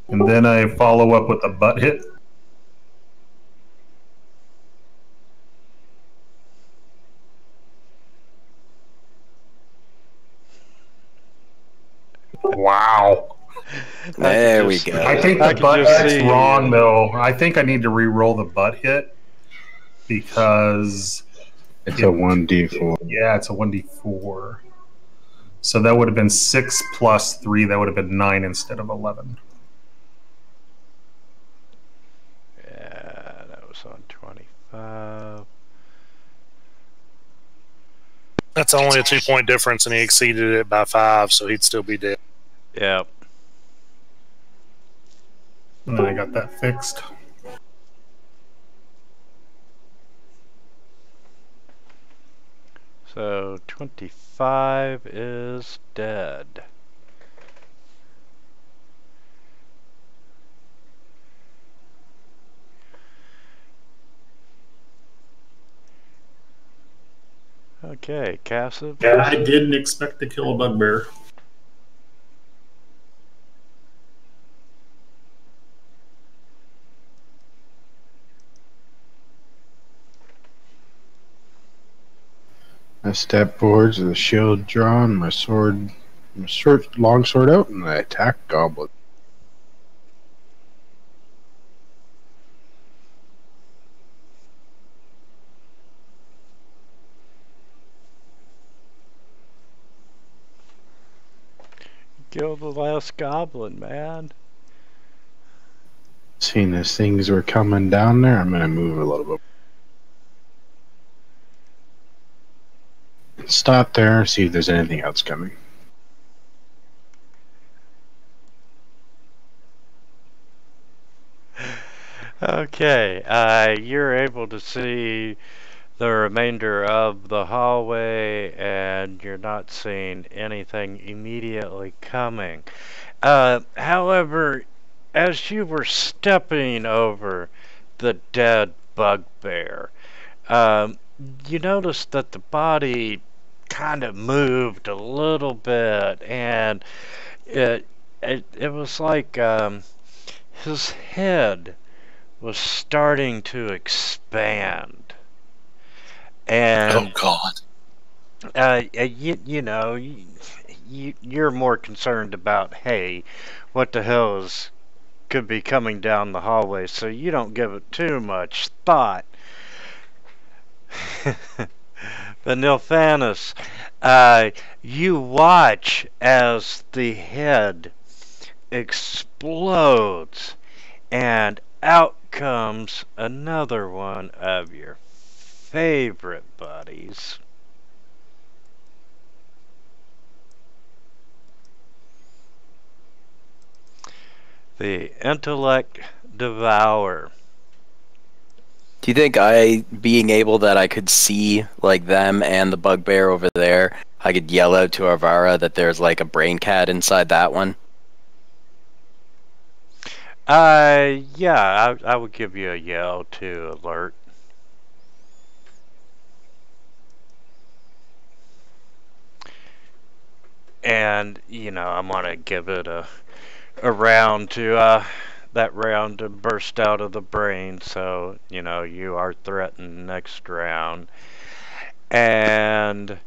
And then I follow up with a butt hit. Wow. There we go. I think the butt hit's wrong, though. I think I need to re-roll the butt hit because it's a 1d4. Yeah, it's a 1d4. So that would have been 6 plus 3. That would have been 9 instead of 11. Yeah, that was on 25. That's only a 2-point difference, and he exceeded it by 5, so he'd still be dead. Yep. And then I got that fixed. So 25 is dead. Okay, Cassie. Yeah, I didn't expect to kill a bugbear. I step forwards with a shield drawn, my long sword out, and I attack Goblin. Kill the last goblin, man. Seeing as things were coming down there, I'm going to move a little bit. Stop there, see if there's anything else coming. Okay, you're able to see the remainder of the hallway, and you're not seeing anything immediately coming. However, as you were stepping over the dead bugbear, you noticed that the body kind of moved a little bit, and it was like his head was starting to expand. And oh God! You're more concerned about, hey, what the hell could be coming down the hallway, so you don't give it too much thought. But Nilphanis, you watch as the head explodes, and out comes another one of your favorite buddies. The Intellect Devourer. Do you think being able that I could see like them and the bugbear over there, I could yell out to Arvara that there's like a brain cat inside that one? Yeah, I would give you a yell to alert. And, I'm gonna give it a round to, that round to burst out of the brain, so, you are threatened next round. And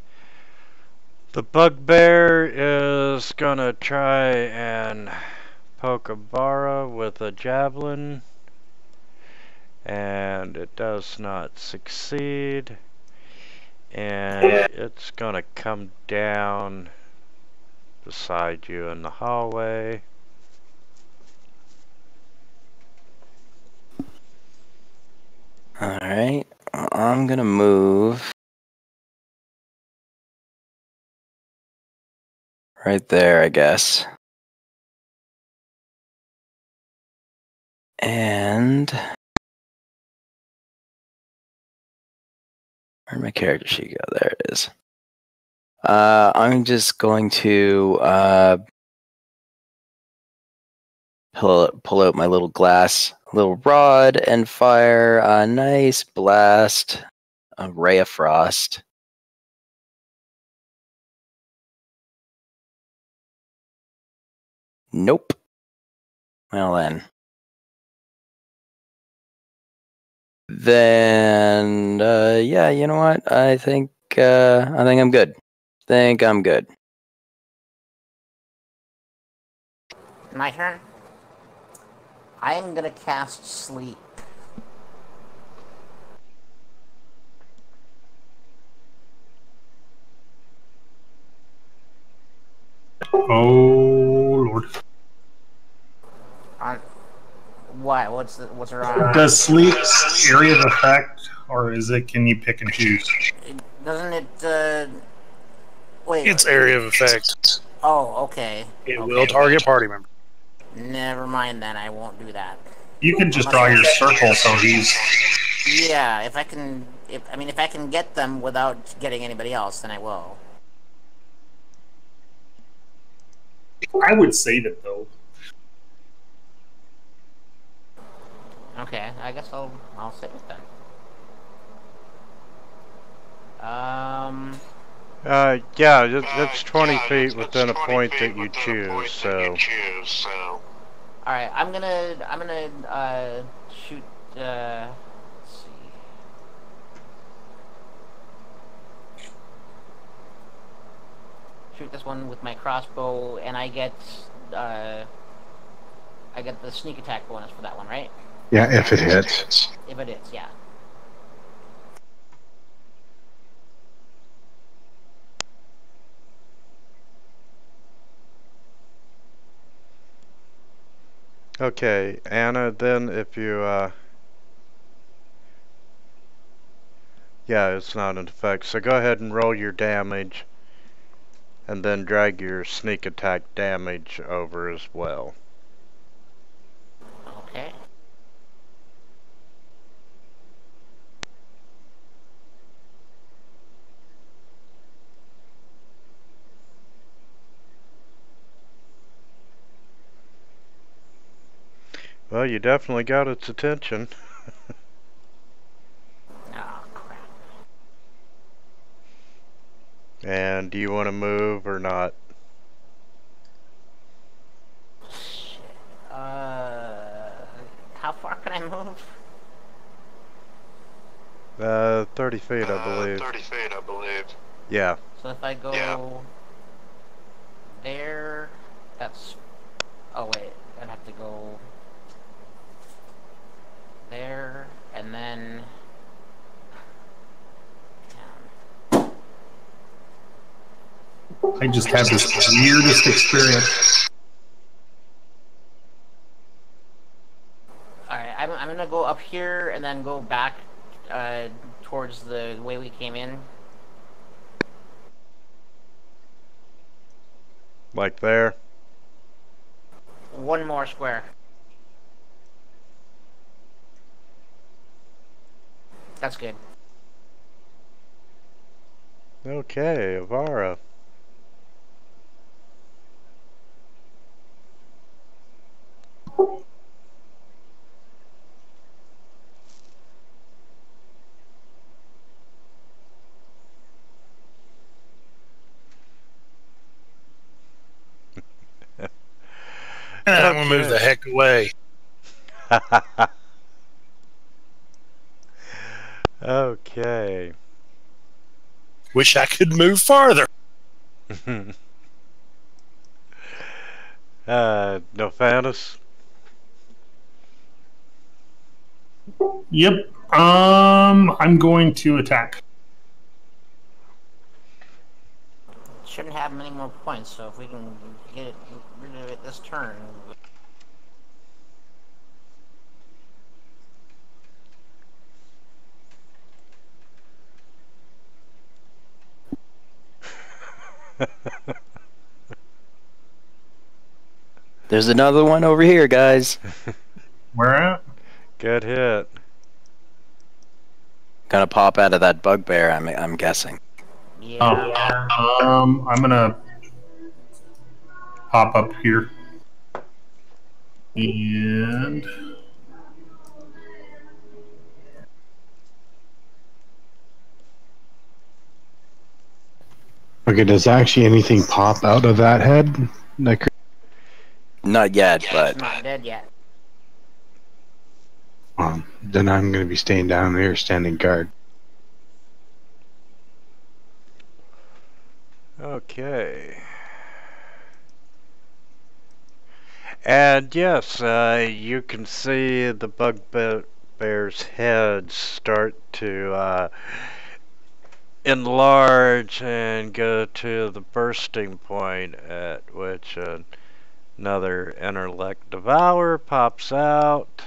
The bugbear is gonna try and poke Avara with a javelin, and it does not succeed, and it's gonna come down beside you in the hallway. Alright, I'm gonna move right there, I guess. And where'd my character sheet go? There it is. I'm just going to pull out my little little rod and fire a nice blast, a ray of frost. Nope. Well then. Then, yeah, you know what? I think I'm good. Think I'm good. My turn. I am gonna cast sleep. Oh Lord! On what? What's around? Does sleep area of effect, or is it? Can you pick and choose? Doesn't it? Wait. It's area of effect. Oh, okay. It Okay. will target party member. Never mind then. I won't do that. You can just draw your circle, so he's. Yeah, if I can get them without getting anybody else, then I will. I would save it though. Okay, I guess I'll save it then. Yeah, it's 20 feet within a point that you choose, so. Alright, I'm gonna shoot, let's see. Shoot this one with my crossbow, and I get the sneak attack bonus for that one, right? Yeah, if it hits. If it is, yeah. Okay, Anna, then if you, yeah, it's not in effect, so go ahead and roll your damage, and then drag your sneak attack damage over as well. Okay. Well, you definitely got its attention. Oh, crap. And do you want to move or not? Shit. How far can I move? 30 feet, I believe. 30 feet, I believe. Yeah. So if I go there, that's... Oh, wait. I'd have to go there, and then down. I just have this weirdest experience. Alright, I'm gonna go up here and then go back towards the way we came in. Like there? One more square. That's good. Okay, Avara. I'm gonna move the heck away. Okay. Wish I could move farther. No Fantas? Yep. I'm going to attack. Shouldn't have many more points, so if we can get rid of it this turn. There's another one over here, guys. Where at? Good hit. Gonna pop out of that bugbear, I'm guessing. Yeah. I'm gonna pop up here. And Okay, does actually anything pop out of that head? Like, Not yet, It's but not dead yet. then I'm going to be staying down here, standing guard. Okay. And yes, you can see the bugbear's head start to enlarge and go to the bursting point, at which another intellect devour pops out.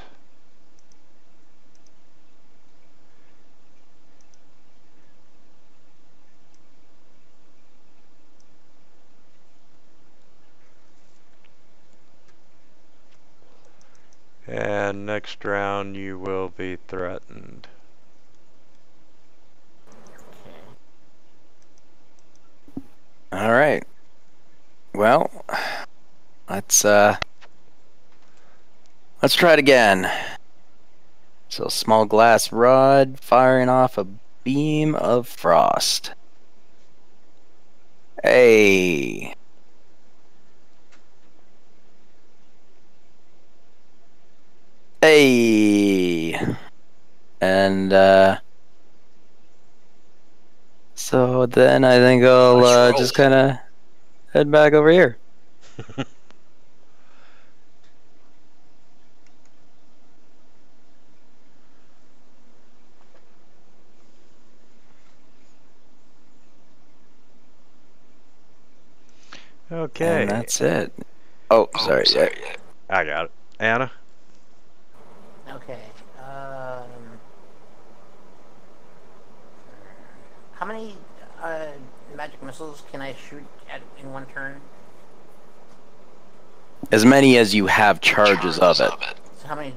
And next round you will be threatened. all right. Well, let's try it again. So, small glass rod firing off a beam of frost. Hey. Hey. And so then I think I'll just kind of head back over here. Okay. And that's it. Oh, sorry. Yeah. I got it. Anna? Okay. How many magic missiles can I shoot in one turn? As many as you have charges of it. So how many?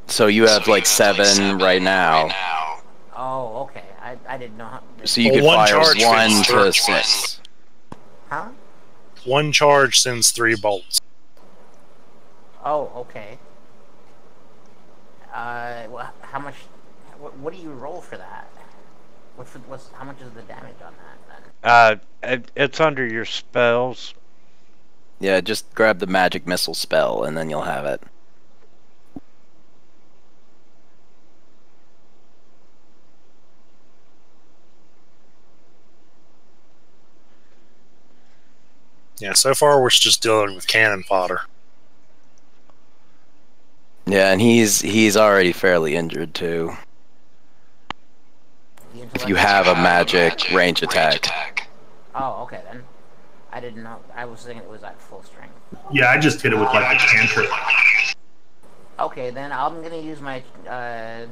So you have like 7 right now. Oh, okay. I didn't know how. So you Well, could one fire charge 1 fits to 3 6. Huh? One charge sends 3 bolts. Oh, okay. How much? What do you roll for that? How much is the damage on that then? It's under your spells. Yeah, just grab the magic missile spell and then you'll have it. Yeah, so far we're just dealing with cannon fodder. Yeah, and he's already fairly injured too. If you have a magic range attack. Oh, okay then. I didn't know. I was thinking it was at full strength. yeah, I just hit it with like a cantrip. Okay, then I'm gonna use my I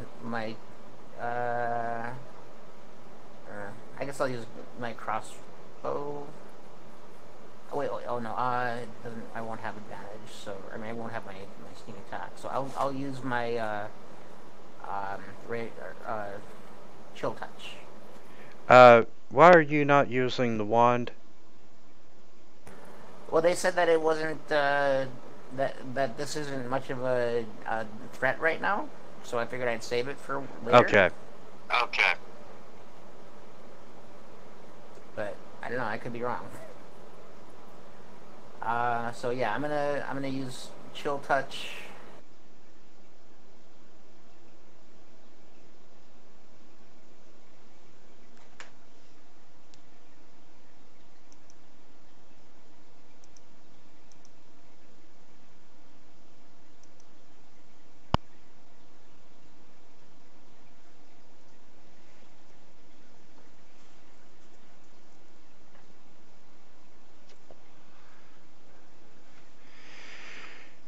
guess I'll use my crossbow. Oh wait, oh no, it doesn't. I won't have advantage, so I mean I won't have my sneak attack. So I'll use my chill touch. Why are you not using the wand? Well, they said that it wasn't that this isn't much of a threat right now, so I figured I'd save it for later. Okay. But I don't know. I could be wrong. So yeah, I'm gonna use chill touch.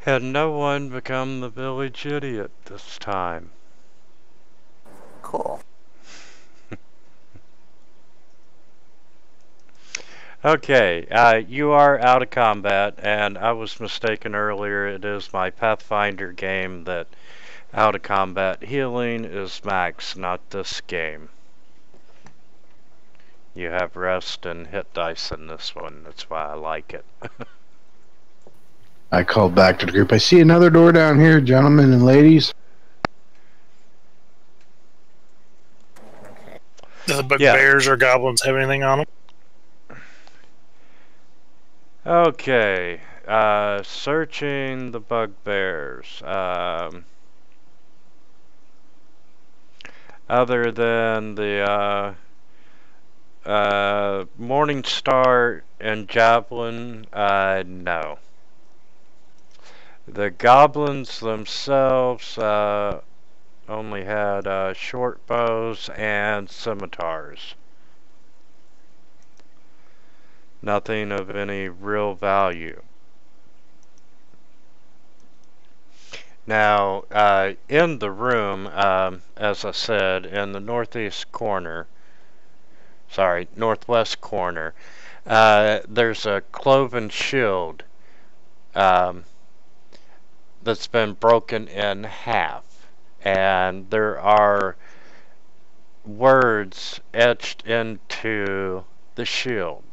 Had no one become the village idiot this time. Cool. Okay, you are out of combat, and I was mistaken earlier. It is my Pathfinder game that out of combat healing is max, not this game. You have rest and hit dice in this one. That's why I like it. I called back to the group. I see another door down here, gentlemen and ladies. Do the bugbears or goblins have anything on them? Okay, searching the bugbears. Other than the Morning Star and Javelin, no. The goblins themselves only had short bows and scimitars. Nothing of any real value. Now, in the room, as I said, in the northwest corner, there's a cloven shield that's been broken in half, and there are words etched into the shield.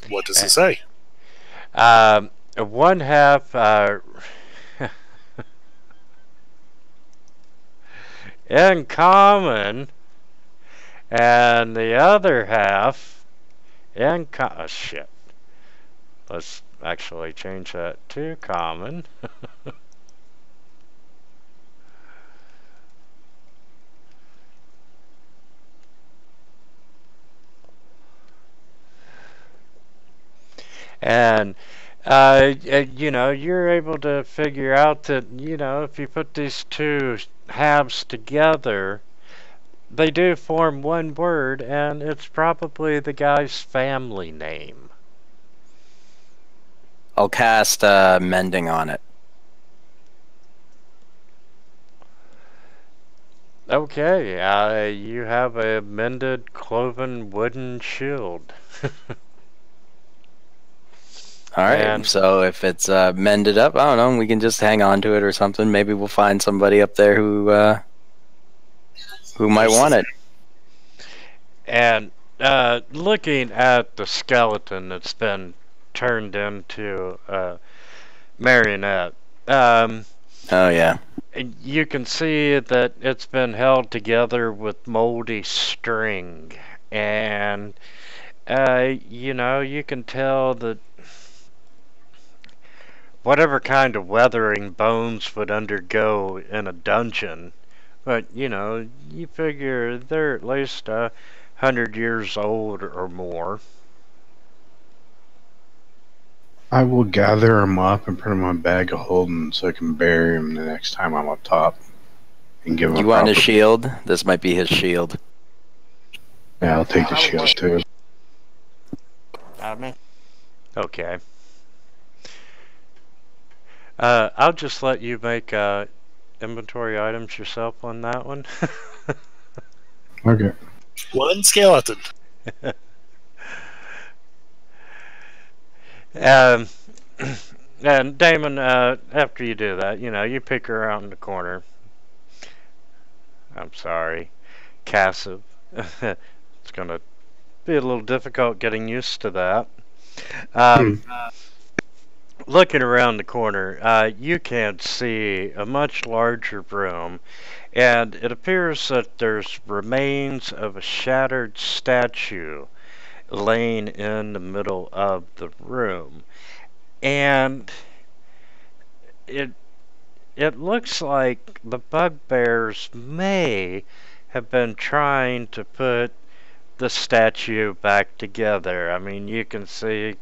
What does it say? One half in common, and the other half in oh shit. Let's actually change that to common. And you know, you're able to figure out that, you know, if you put these two halves together, they do form one word, and it's probably the guy's family name. I'll cast mending on it. Okay, you have a mended cloven wooden shield. Alright, And- so if it's mended up, I don't know, we can just hang on to it or something. Maybe we'll find somebody up there who might want it. And looking at the skeleton that's been turned into a marionette, Oh yeah. you can see that it's been held together with moldy string. And, you know, you can tell that whatever kind of weathering bones would undergo in a dungeon, but, you know, you figure they're at least 100 years old or more. I will gather them up and put them in a bag of holding so I can bury them the next time I'm up top. And give them You want a shield? This might be his shield. Yeah, I'll take the shield too. Me. Okay. I'll just let you make inventory items yourself on that one. Okay. One skeleton. And Damon, after you do that, you know, you pick her out in the corner. I'm sorry, Cassive. It's gonna be a little difficult getting used to that. Looking around the corner, you can see a much larger room, and it appears that there's remains of a shattered statue laying in the middle of the room. And it looks like the bugbears may have been trying to put the statue back together. I mean, you can see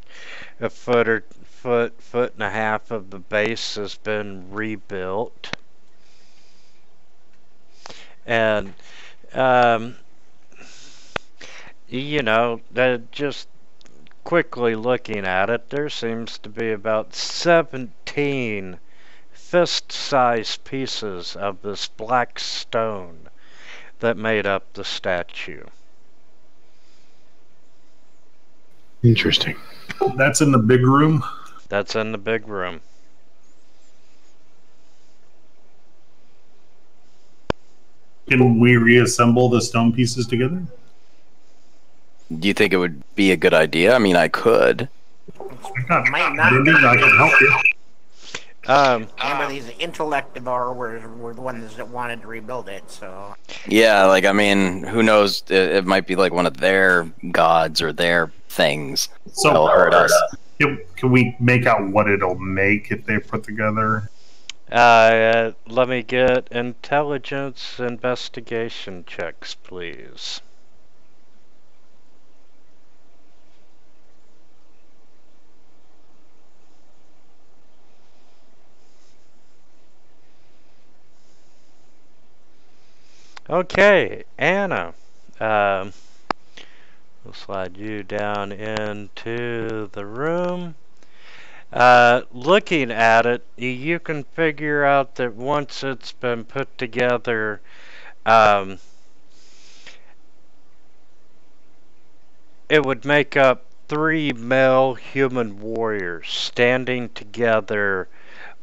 a foot and a half of the base has been rebuilt. And you know, just quickly looking at it, there seems to be about 17 fist-sized pieces of this black stone that made up the statue. Interesting. That's in the big room. That's in the big room. Can we reassemble the stone pieces together? Do you think it would be a good idea? I mean, I could. Might not. I can help you. Remember, these intellect devourers were the ones that wanted to rebuild it, so... Yeah, like, I mean, who knows? It might be like one of their gods or their things that'll hurt us. Can we make out what it'll make if they put together? Let me get intelligence investigation checks, please. Okay, Anna. We'll slide you down into the room. Looking at it, you can figure out that once it's been put together, it would make up 3 male human warriors standing together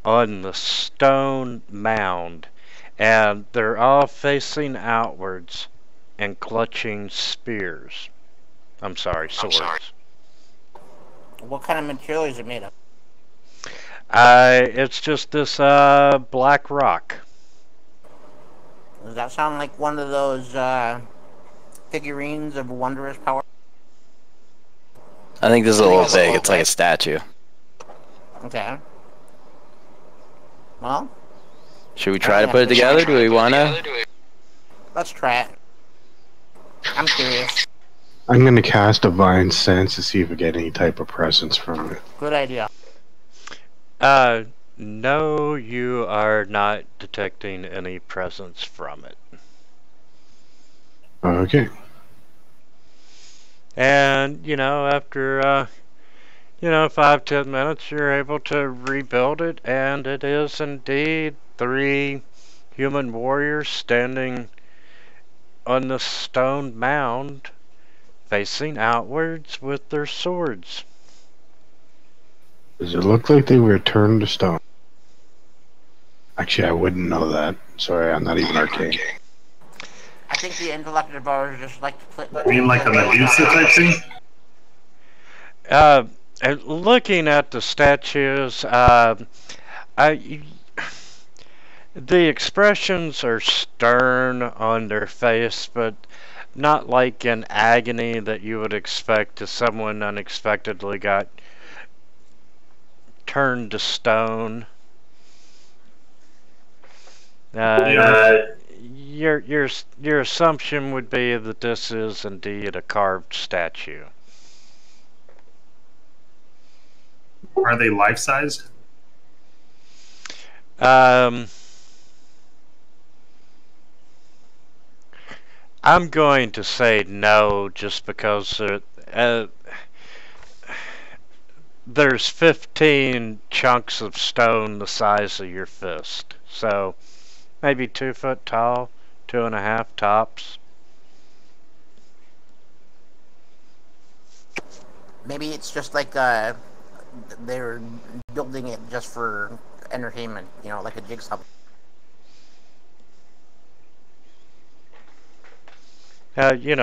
on the stone mound, and they're all facing outwards and clutching spears. I'm sorry, swords. What kind of material is it made of? It's just this black rock. Does that sound like one of those figurines of wondrous power? I think this is a little big. It's like a statue. Okay. Well, Should we try to put it together? Do we want to? let's try it. I'm curious. I'm going to cast Divine Sense to see if we get any type of presence from it. Good idea. No, you are not detecting any presence from it. Okay. And, you know, after, 5-10 minutes, you're able to rebuild it, and it is indeed 3 human warriors standing on the stone mound, facing outwards with their swords. Does it look like they were turned to stone? Actually, I wouldn't know that. Sorry, I'm not even arcane. I think the intellect devourers just like to put... I mean, like a Medusa type thing? Looking at the statues, the expressions are stern on their face, but not like in agony that you would expect if someone unexpectedly got turned to stone. Your assumption would be that this is indeed a carved statue. Are they life-sized? I'm going to say no, just because there's 15 chunks of stone the size of your fist. So, maybe 2 foot tall, 2.5 tops. Maybe it's just like they're building it just for entertainment, like a jigsaw.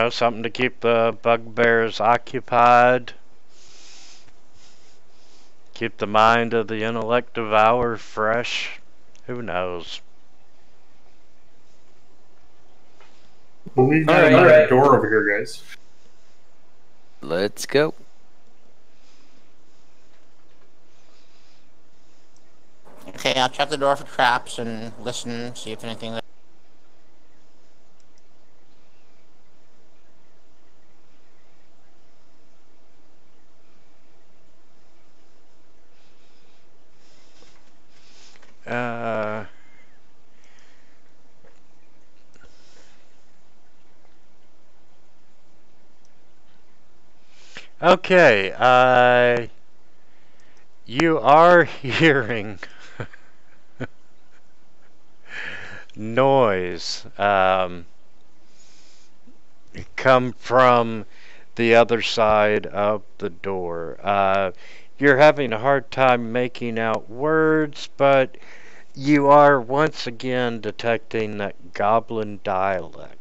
Something to keep the bugbears occupied. Keep the mind of the intellect devourer fresh. Who knows? We've got another door over here, guys. Let's go. Okay, I'll check the door for traps and listen, see if anything... Okay, you are hearing noise come from the other side of the door. You're having a hard time making out words, but you are once again detecting that goblin dialect.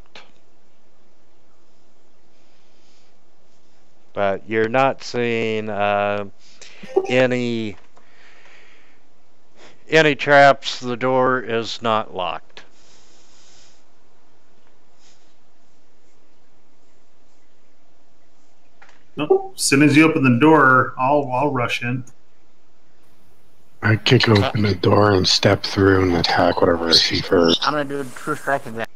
But you're not seeing any traps. The door is not locked. Nope. As soon as you open the door, I'll rush in. I kick open the door and step through and attack whatever I see first. I'm gonna do a true strike again.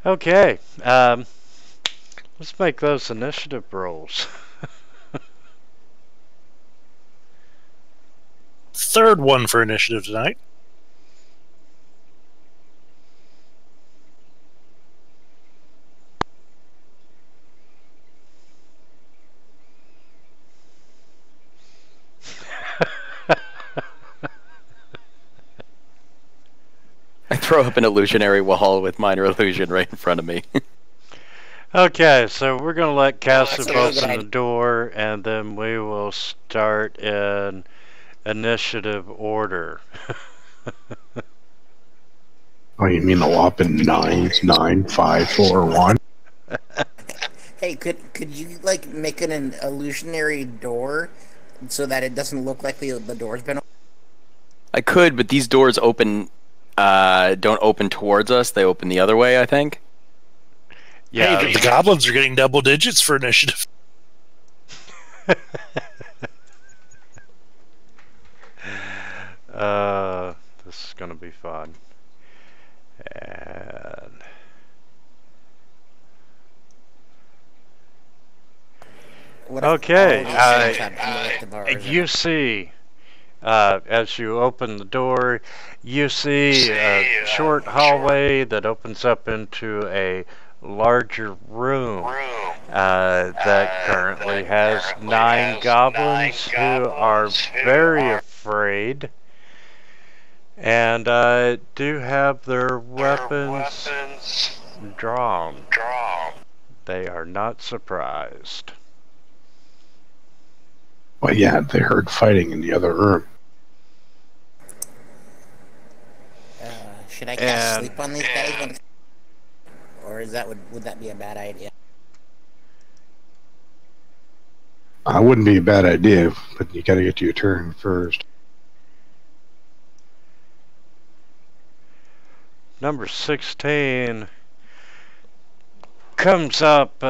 Okay, let's make those initiative rolls. Third one for initiative tonight. I throw up an illusionary wall with minor illusion right in front of me. Okay, so we're going to let Cassie that's a really good open the idea. door, and then we will start in initiative order. Oh, you mean a whopping 9, 9, 5, 4, 1? Hey, could you like make an illusionary door so that it doesn't look like the door's been open? I could, but these doors open don't open towards us. They open the other way, I think. Yeah, Hey, the goblins are getting double digits for initiative. this is going to be fun. And What if okay, all these things have unlit bars? you see, as you open the door, you see a short hallway that opens up into a larger room that currently has 9 goblins who are very afraid and do have their weapons drawn. They are not surprised. Well, yeah, they heard fighting in the other room. Should I cast And- sleep on these guys? Or is that would that be a bad idea? Wouldn't be a bad idea, but you gotta get to your turn first. Number 16 comes up.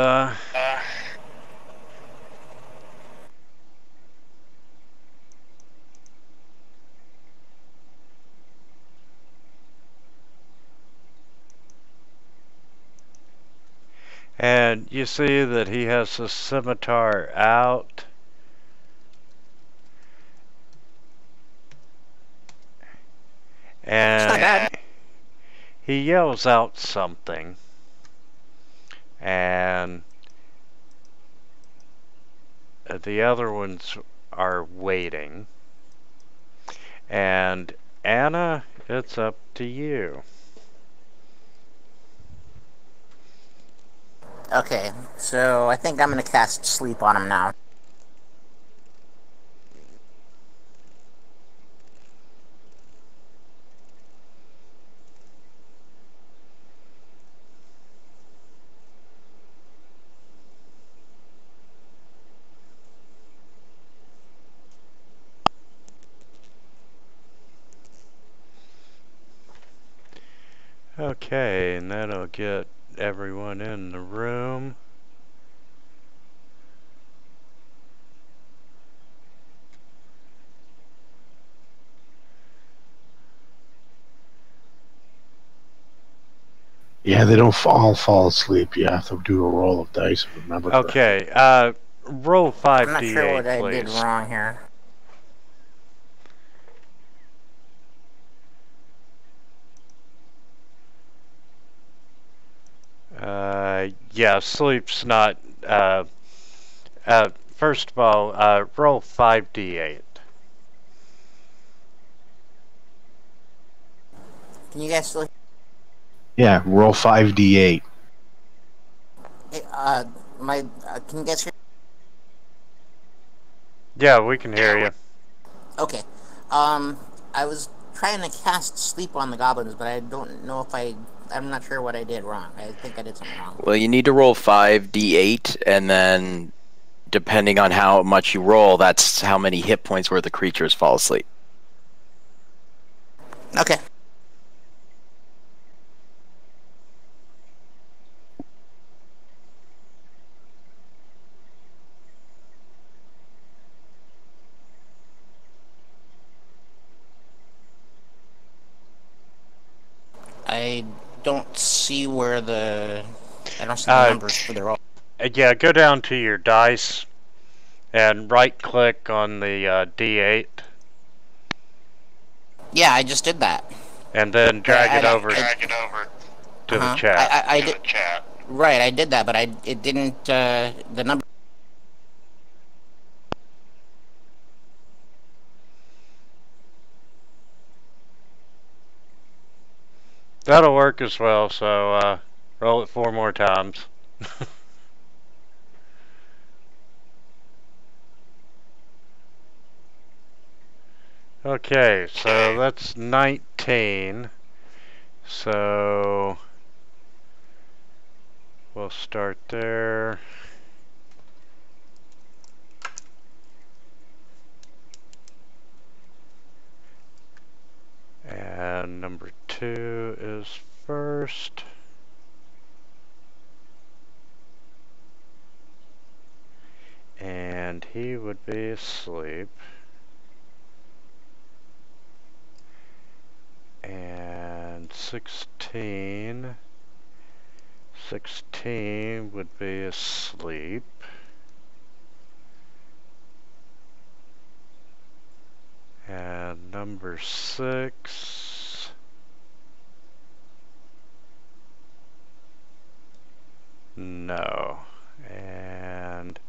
And you see that he has a scimitar out. And he yells out something. And the other ones are waiting. And Anna, it's up to you. Okay, so I think I'm gonna cast sleep on him now. Okay, and that'll get everyone in the room. Yeah, they don't all fall asleep. You have to do a roll of dice. Remember. Okay, roll 5d8, I'm not sure what I did please. wrong here. Yeah, sleep's not. First of all, roll 5d8. Can you guys still? Yeah, roll 5d8. Can you guys hear? Yeah, we can hear you. Okay. I was trying to cast sleep on the goblins, but I don't know if I'm not sure what I did wrong. I think I did something wrong. Well, you need to roll 5d8, and then depending on how much you roll, that's how many hit points worth of creatures fall asleep. Okay. I don't see where I don't see the numbers for the roll. Yeah, go down to your dice and right click on the D8. Yeah, I just did that. And then drag it over to the chat. I did. Right, I did that, but it didn't. The number. That'll work as well, so roll it 4 more times. Okay, so that's 19. So we'll start there. And number 2 is first. And he would be asleep. And 16 would be asleep. And number 6 no. And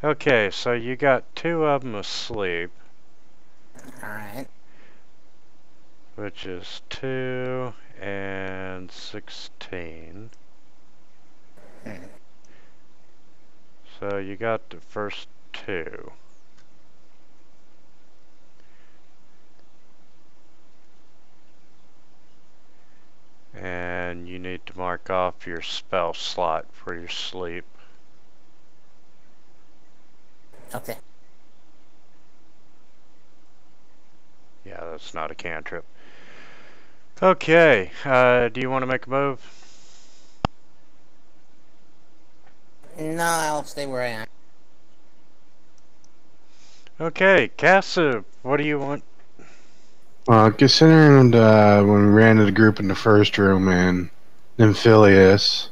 okay, so you got 2 of them asleep. Alright. Which is 2 and 16. So you got the first 2. And you need to mark off your spell slot for your sleep. Okay. Yeah, that's not a cantrip. Okay, do you want to make a move? No, I'll stay where I am. Okay, Casa, what do you want? Considering when we ran into the group in the first room and Nymphileus,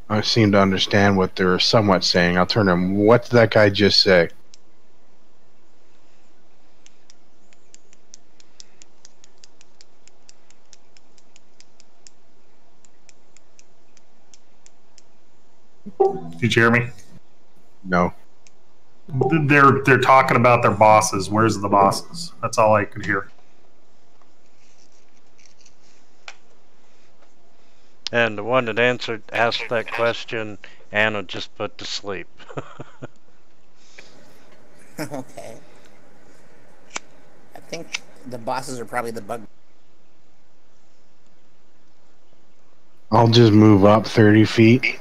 I seem to understand what they were somewhat saying. I'll turn to him. What did that guy just say? Did you hear me? No. They're talking about their bosses. Where's the bosses? That's all I could hear. And the one that asked that question, Anna just put to sleep. Okay. I think the bosses are probably the bug. I'll just move up 30 feet,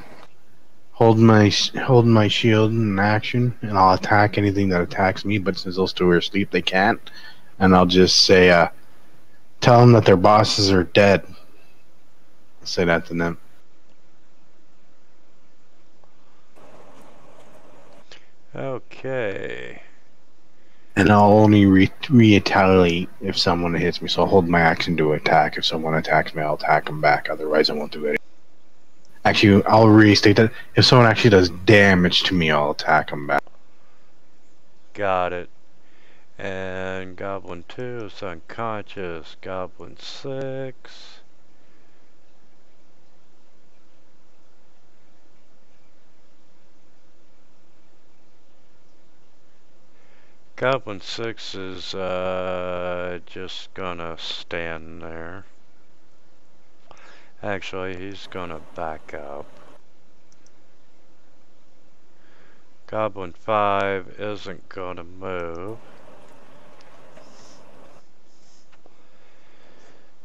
hold my shield in action, and I'll attack anything that attacks me. But since those two are asleep, they can't. And I'll just say, tell them that their bosses are dead. I'll say that to them. Okay. And I'll only retaliate if someone hits me. So I'll hold my action to attack. If someone attacks me, I'll attack them back. Otherwise, I won't do it. Actually, I'll restate that. If someone actually does damage to me, I'll attack them back. Got it. And Goblin 2 is unconscious. Goblin 6. Goblin 6 is just gonna stand there. Actually, he's gonna back up. Goblin 5 isn't gonna move.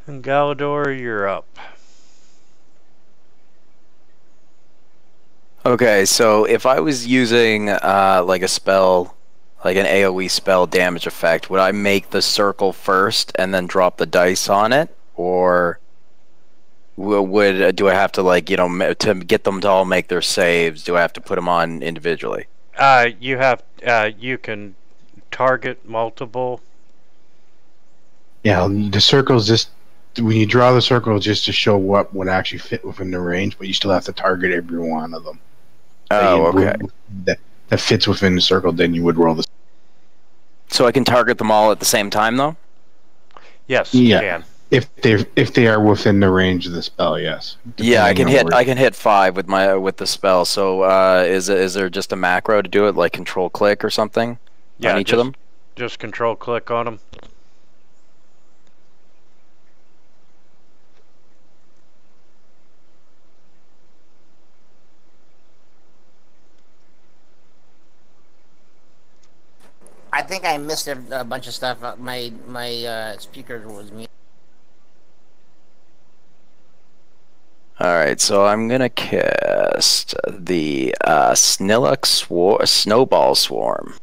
And Galador, you're up. Okay, so if I was using like a spell, like an AoE spell damage effect, would I make the circle first and then drop the dice on it, or do I have to, like, you know, to get them to all make their saves? Do I have to put them on individually? You can target multiple. Yeah, the circle's just when you draw the circle, just to show what would actually fit within the range, but you still have to target every one of them. Oh, okay. That fits within the circle, then you would roll the. So I can target them all at the same time, though? Yes, Yeah. you can. If they are within the range of the spell, yes. Yeah, I can Depending on hit 5 with the spell. So is there just a macro to do it, like control click or something on each of them? Just control click on them. I think I missed a bunch of stuff. My speaker was muted. Alright, so I'm gonna cast the Snowball Swarm.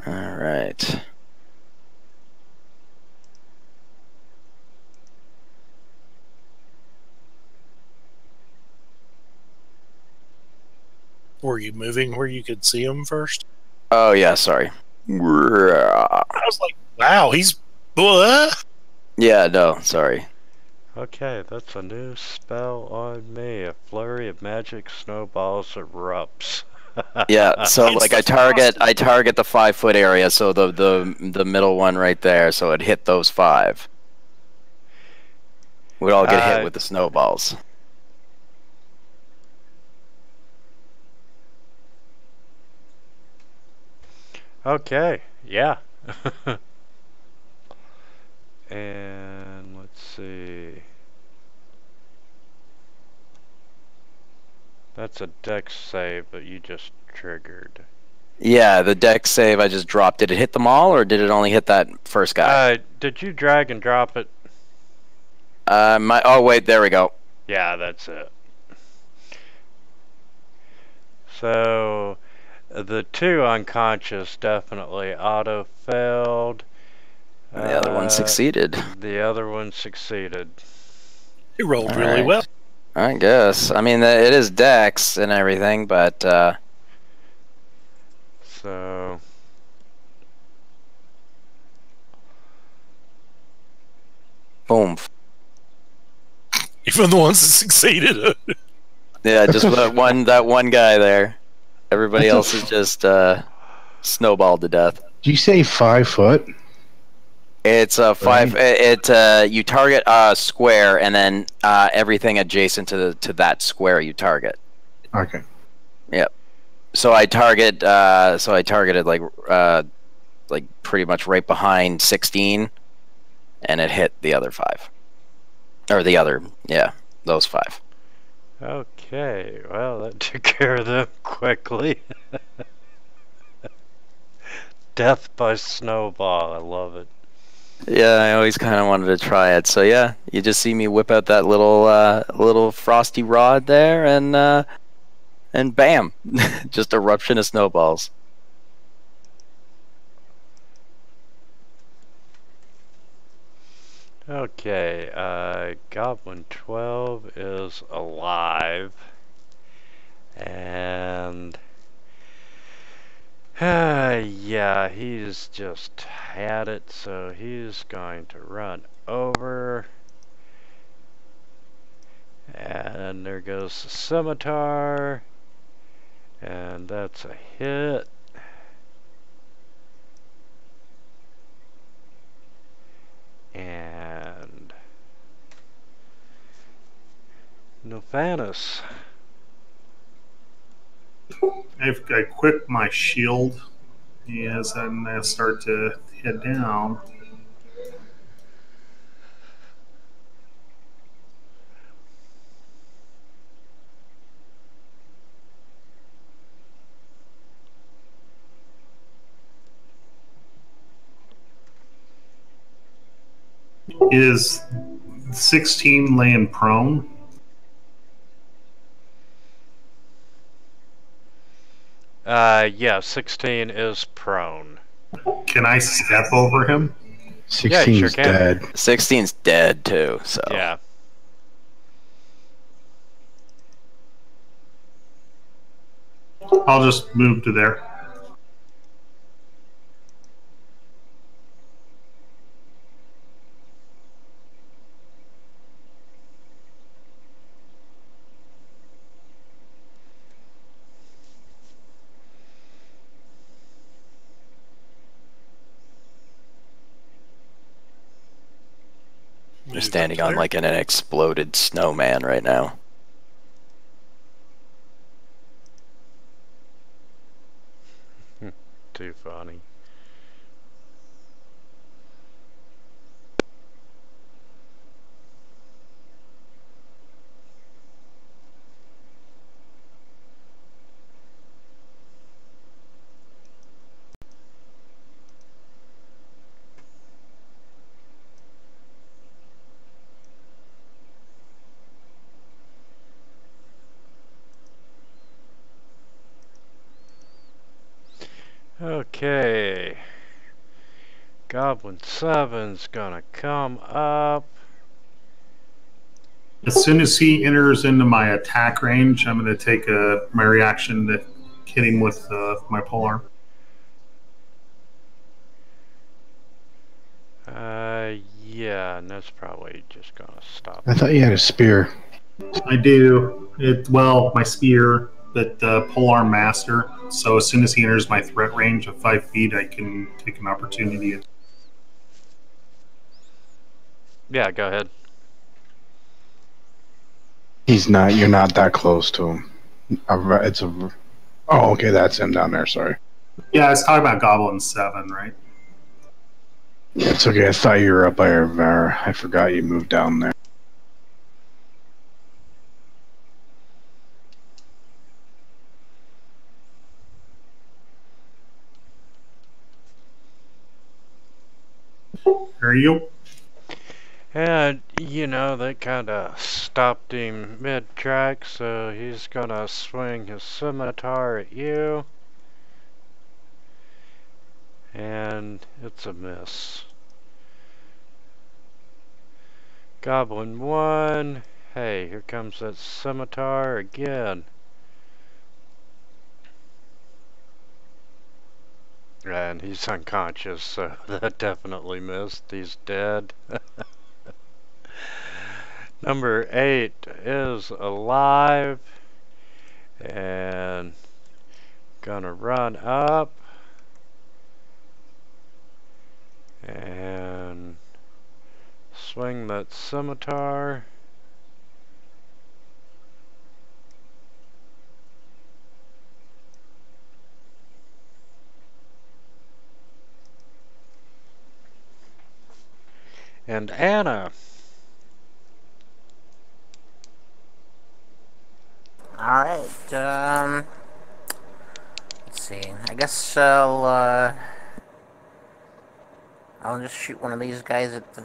Alright. Were you moving where you could see him first? Oh, yeah, sorry. I was like, wow, he's... What? Yeah, no, sorry. Okay, that's a new spell on me. A flurry of magic snowballs erupts. Yeah, so It's like the I target the 5-foot area, so the middle one right there, so it hit those 5. We'd all get hit with the snowballs. Okay, yeah. And let's see. That's a dex save that you just triggered. Yeah, the dex save I just dropped. Did it hit them all, or did it only hit that first guy? Did you drag and drop it? Oh wait, there we go. Yeah, that's it. So the 2 unconscious definitely auto failed. The other one succeeded. The other one succeeded. He rolled really well. I guess. I mean, it is dex and everything, but so boom. Even the ones that succeeded. Yeah, just that one guy there. Everybody else is just snowballed to death. Do you say 5 foot? It's a 5. You target a square, and then everything adjacent to that square you target. Okay. Yep. So I targeted like pretty much right behind 16, and it hit the other 5. Or those 5. okay, well that took care of them quickly. Death by snowball, I love it. Yeah, I always kind of wanted to try it. So yeah, you just see me whip out that little frosty rod there, and bam, just eruption of snowballs. Okay, Goblin 12 is alive, and yeah, he's just had it, so he's going to run over, and there goes the scimitar, and that's a hit. And Nophanis, I equipped my shield as I start to head down. Is 16 laying prone? Yeah, 16 is prone. Can I step over him? 16's sure can. dead. 16's dead too, so. Yeah. I'll just move to there. You're standing on like an exploded snowman right now. Too funny. Okay. Goblin 7's gonna come up. As soon as he enters into my attack range, I'm going to take my reaction to hit him with my polearm. Yeah, and that's probably just gonna stop. I thought you had a spear. I do. My spear, but polearm master. So as soon as he enters my threat range of 5 feet, I can take an opportunity. Yeah, go ahead. He's not. You're not that close to him. It's a. Oh, okay, that's him down there. Sorry. Yeah, I was talking about Goblin 7, right? It's okay. I thought you were up by Arvara. I forgot you moved down there. Are you? And, you know, that kinda stopped him mid-track, so he's gonna swing his scimitar at you. And it's a miss. Goblin 1. Hey, here comes that scimitar again. And he's unconscious, so that definitely missed. He's dead. Number 8 is alive. And gonna run up. And swing that scimitar. And Anna. Alright, let's see. I guess I'll just shoot one of these guys at the,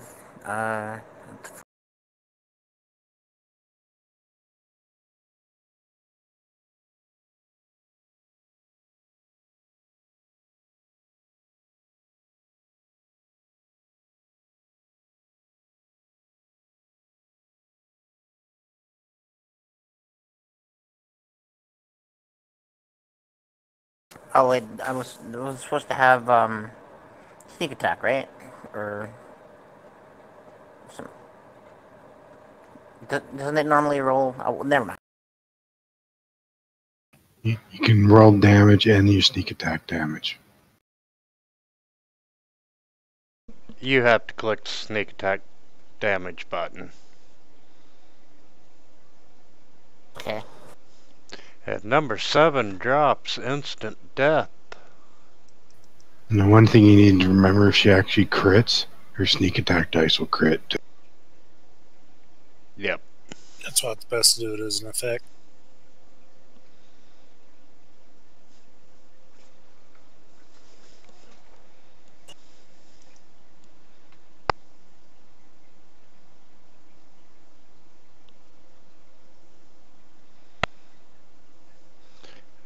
Oh wait, I was supposed to have sneak attack, right? Or some. Doesn't it normally roll? Oh, never mind. You can roll damage and your sneak attack damage. You have to click the sneak attack damage button. Okay. At number 7 drops instant death. And the one thing you need to remember, if she actually crits, her sneak attack dice will crit. Yep. That's why it's best to do it as an effect.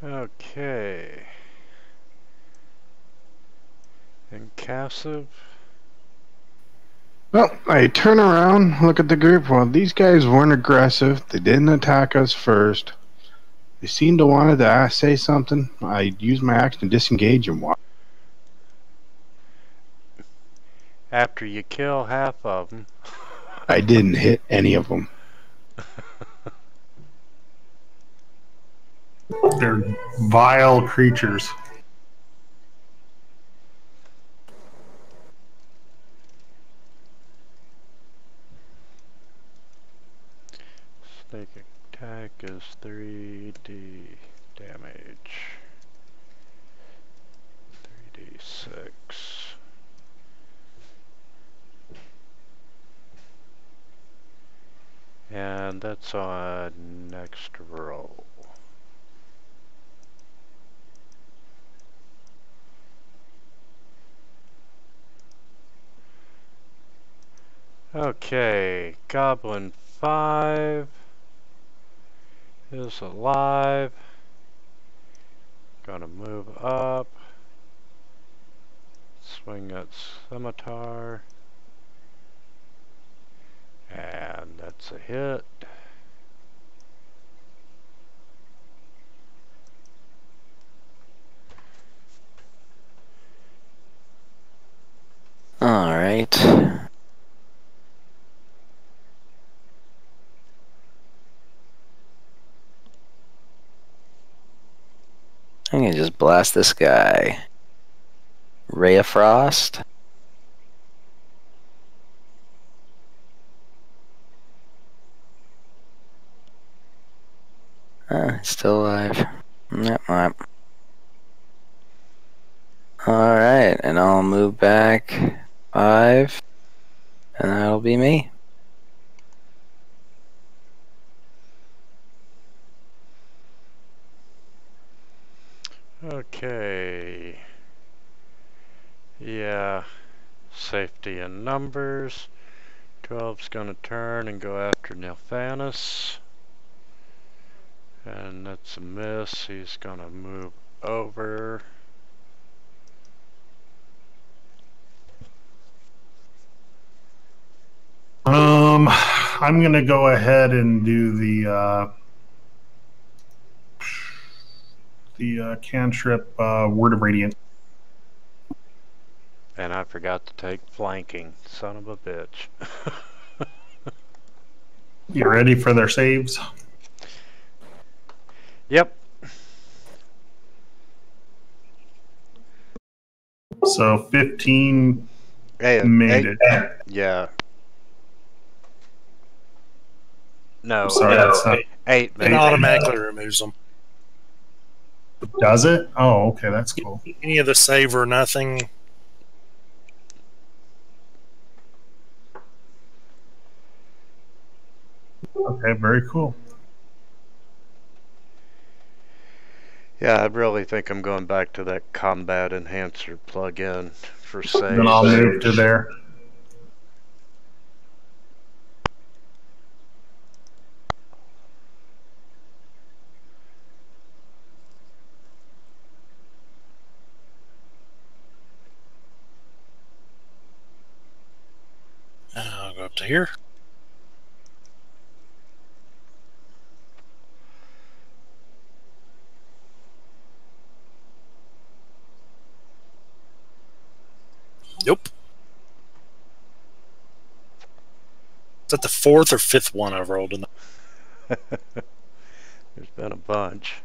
Okay. And Cassive. Well, I turn around, look at the group. Well, these guys weren't aggressive. They didn't attack us first. They seemed to want to say something. I use my action to disengage and walk. After you kill half of them. I didn't hit any of them. They're vile creatures. Sneak attack is 3d damage. 3d6. And that's on next roll. Okay, Goblin 5 is alive. Gonna move up. Swing that scimitar. And that's a hit. Alright. I'm gonna just blast this guy. Ray of Frost. Still alive. Yep, yep. Alright, and I'll move back 5, and that'll be me. Okay. Yeah. Safety in numbers. 12's gonna turn and go after Nilphanus. And that's a miss. He's gonna move over. I'm gonna go ahead and do the cantrip Word of Radiance. And I forgot to take flanking. Son of a bitch. You ready for their saves? Yep. So 15 Hey, made it. Yeah. No. Sorry, that's not. 8 It made it. automatically removes them. Does it? Oh, okay, that's cool. Any of the save or nothing. Okay, very cool. Yeah, I really think I'm going back to that combat enhancer plug-in for saves. Then I'll move to there. I'll go up to here. Nope. Is that the 4th or 5th one I've rolled in? There's been a bunch.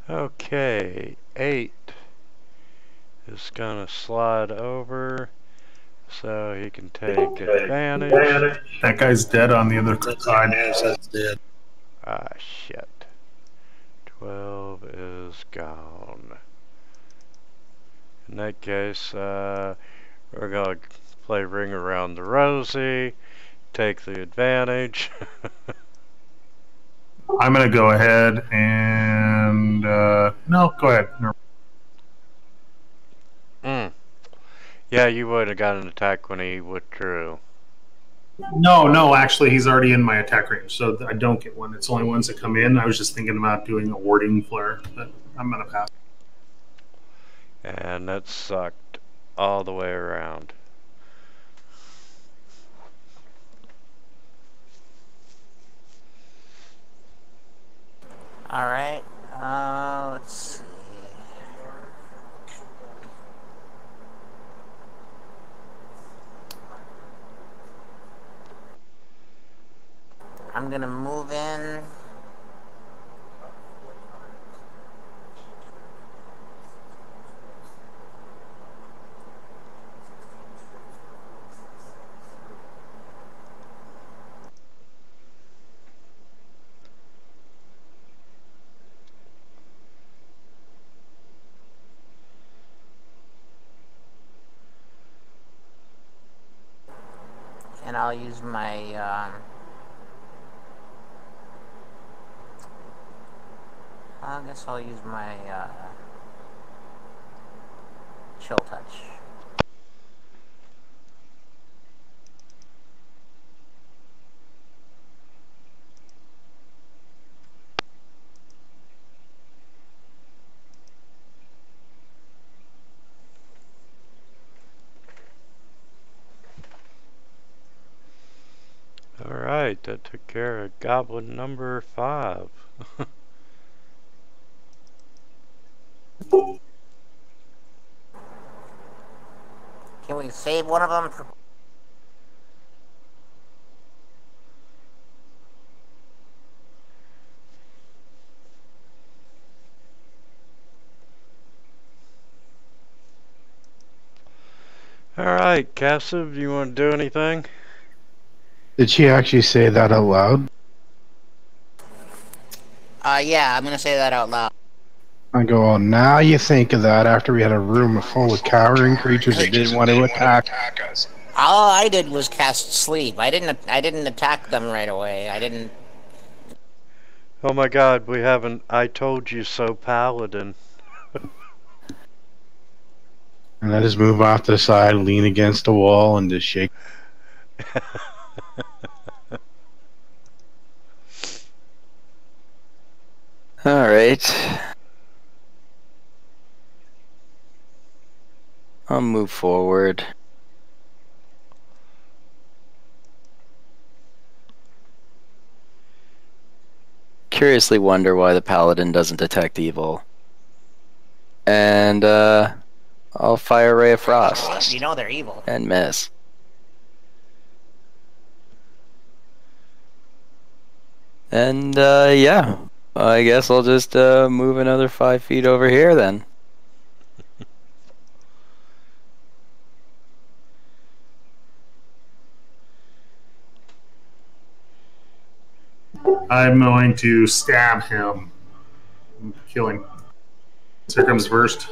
Okay, 8 is gonna slide over So he can take advantage. That guy's dead on the other side. That's dead. Ah, shit. 12 is gone. In that case, we're gonna play Ring Around the Rosie, take the advantage. I'm going to go ahead and... no, go ahead. Yeah, you would have got an attack when he withdrew. No, actually, he's already in my attack range, so I don't get one. It's only ones that come in. I was just thinking about doing a warding flare, but I'm going to pass. And that sucked all the way around. Alright, let's see. I'm gonna move in. And I'll use my, I guess I'll use my, chill touch. Alright, that took care of goblin number 5. Can we save one of them for... Alright, Cassie, do you want to do anything? Did she actually say that out loud? Yeah, I'm gonna say that out loud. I go, oh, now you think of that after we had a room full of cowering creatures that didn't want to attack us. All I did was cast sleep. I didn't attack them right away. I didn't... Oh my god, we haven't I told you so paladin. And I just move off to the side, lean against the wall, and just shake. Alright. I'll move forward. Curiously wonder why the paladin doesn't detect evil. And, I'll fire Ray of Frost. You know they're evil. And miss. And, yeah. I guess I'll just, move another 5 feet over here then. I'm going to stab him. Kill him. Here comes first.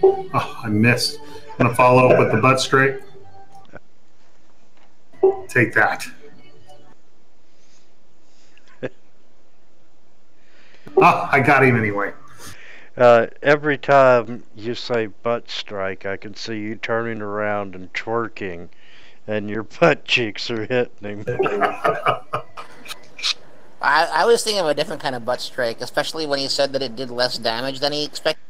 Oh, I missed. I'm going to follow up with the butt strike. Take that. Oh, I got him anyway. Every time you say butt strike, I can see you turning around and twerking, and your butt cheeks are hitting him. I was thinking of a different kind of butt strike, especially when he said that it did less damage than he expected.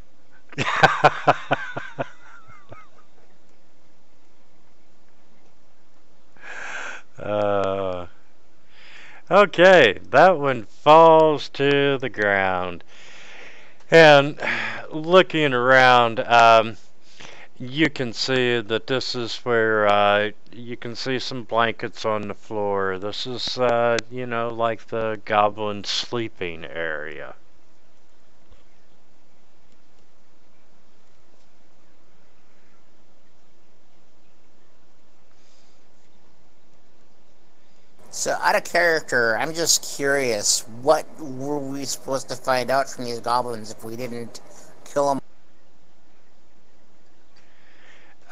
Okay, that one falls to the ground. And looking around, you can see that this is where you can see some blankets on the floor. This is, you know, like the goblin sleeping area. So, out of character, I'm just curious. What were we supposed to find out from these goblins if we didn't kill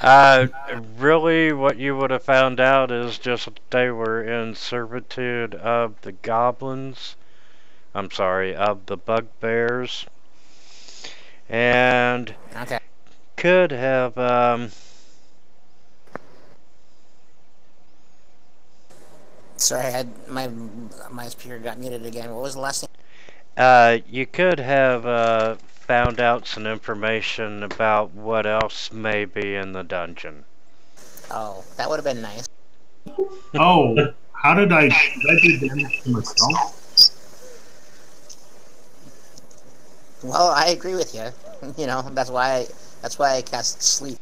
them? Really, what you would have found out is just that they were in servitude of the goblins. I'm sorry, of the bugbears. And Okay. could have, Sorry, my speaker got muted again. What was the last thing? you could have, found out some information about what else may be in the dungeon. Oh, that would have been nice. Oh, how did I do damage to myself? Well, I agree with you. You know, that's why I cast sleep.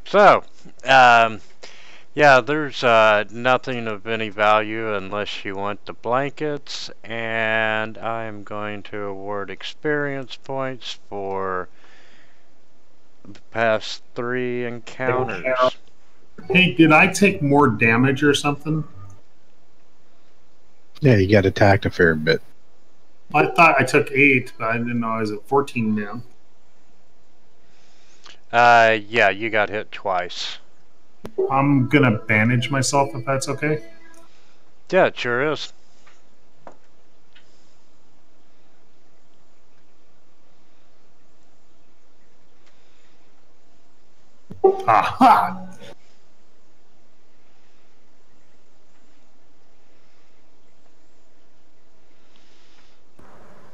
So, yeah, there's nothing of any value unless you want the blankets, and I'm going to award experience points for the past 3 encounters. Hey, did I take more damage or something? Yeah, you got attacked a fair bit. I thought I took 8, but I didn't know I was at 14 now. Yeah, you got hit twice. I'm gonna bandage myself if that's okay. Yeah, it sure is. Aha!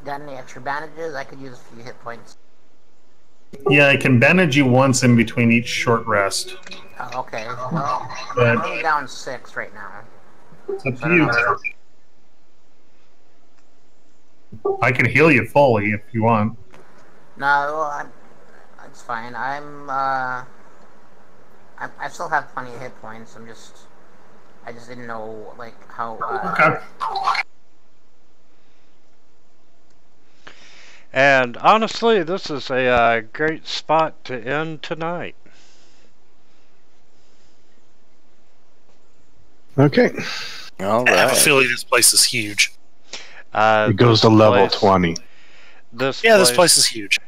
Got any extra bandages? I could use a few hit points. Yeah, I can bandage you once in between each short rest. Oh, okay. Well, But I'm only down 6 right now. it's up So I to don't know. you. I can heal you fully if you want. No, it's fine. I still have plenty of hit points. I just didn't know like how. Okay. And honestly, this is a great spot to end tonight. Okay. All I have a right. feeling this place is huge. It goes to This level place- 20. This This place is huge.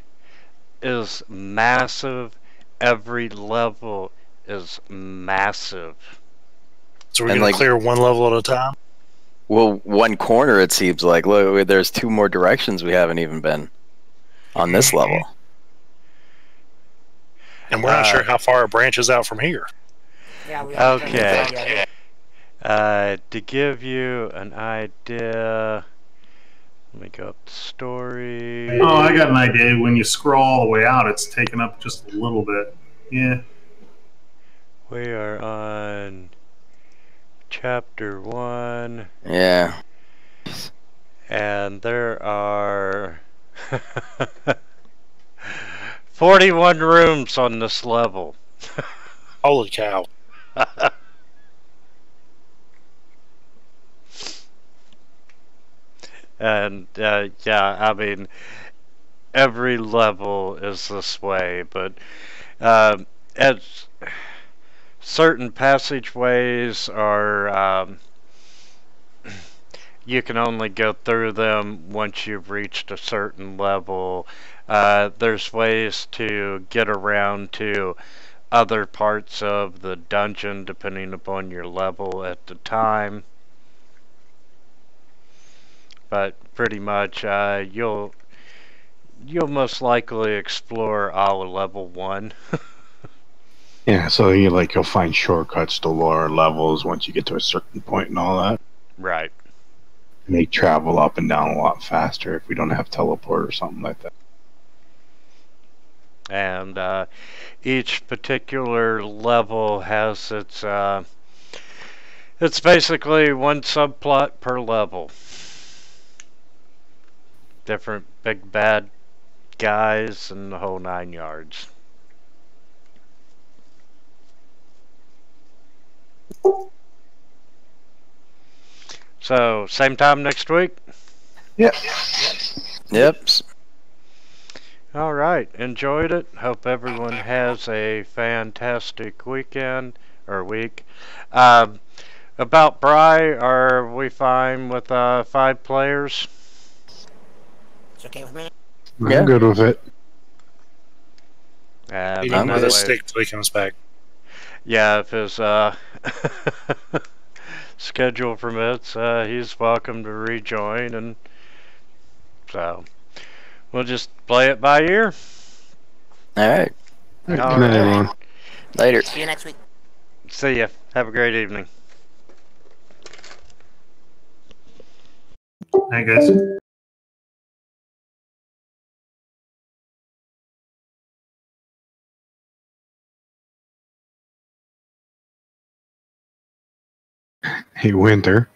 is massive. Every level is massive. So we're And, going like- to clear one level at a time? Well, one corner it seems like. Look, there's 2 more directions we haven't even been on this level. And we're not sure how far it branches out from here. Yeah, we Okay. To give you an idea, let me go up the story. Oh, I got an idea. When you scroll all the way out, it's taken up just a little bit. Yeah. We are on chapter 1, Yeah. and there are 41 rooms on this level. Holy cow. And yeah, I mean, every level is this way, but at certain passageways are you can only go through them once you've reached a certain level. There's ways to get around to other parts of the dungeon depending upon your level at the time. But pretty much you'll most likely explore all of level 1. Yeah, so you'll find shortcuts to lower levels once you get to a certain point and all that. Right. And they travel up and down a lot faster if we don't have teleport or something like that. And each particular level has it's basically one subplot per level. Different big bad guys and the whole 9 yards. So, same time next week? Yep. Yep. All right, enjoyed it. Hope everyone has a fantastic weekend or week. About Bry, are we fine with 5 players? It's okay with me. I'm good with it. Leave But him that with a way- stick till he comes back. Yeah, if his schedule permits, he's welcome to rejoin, and so we'll just play it by ear. All right. Good All night, right. everyone. Later. See you next week. See ya. Have a great evening. Hi, guys. Hey, Winter.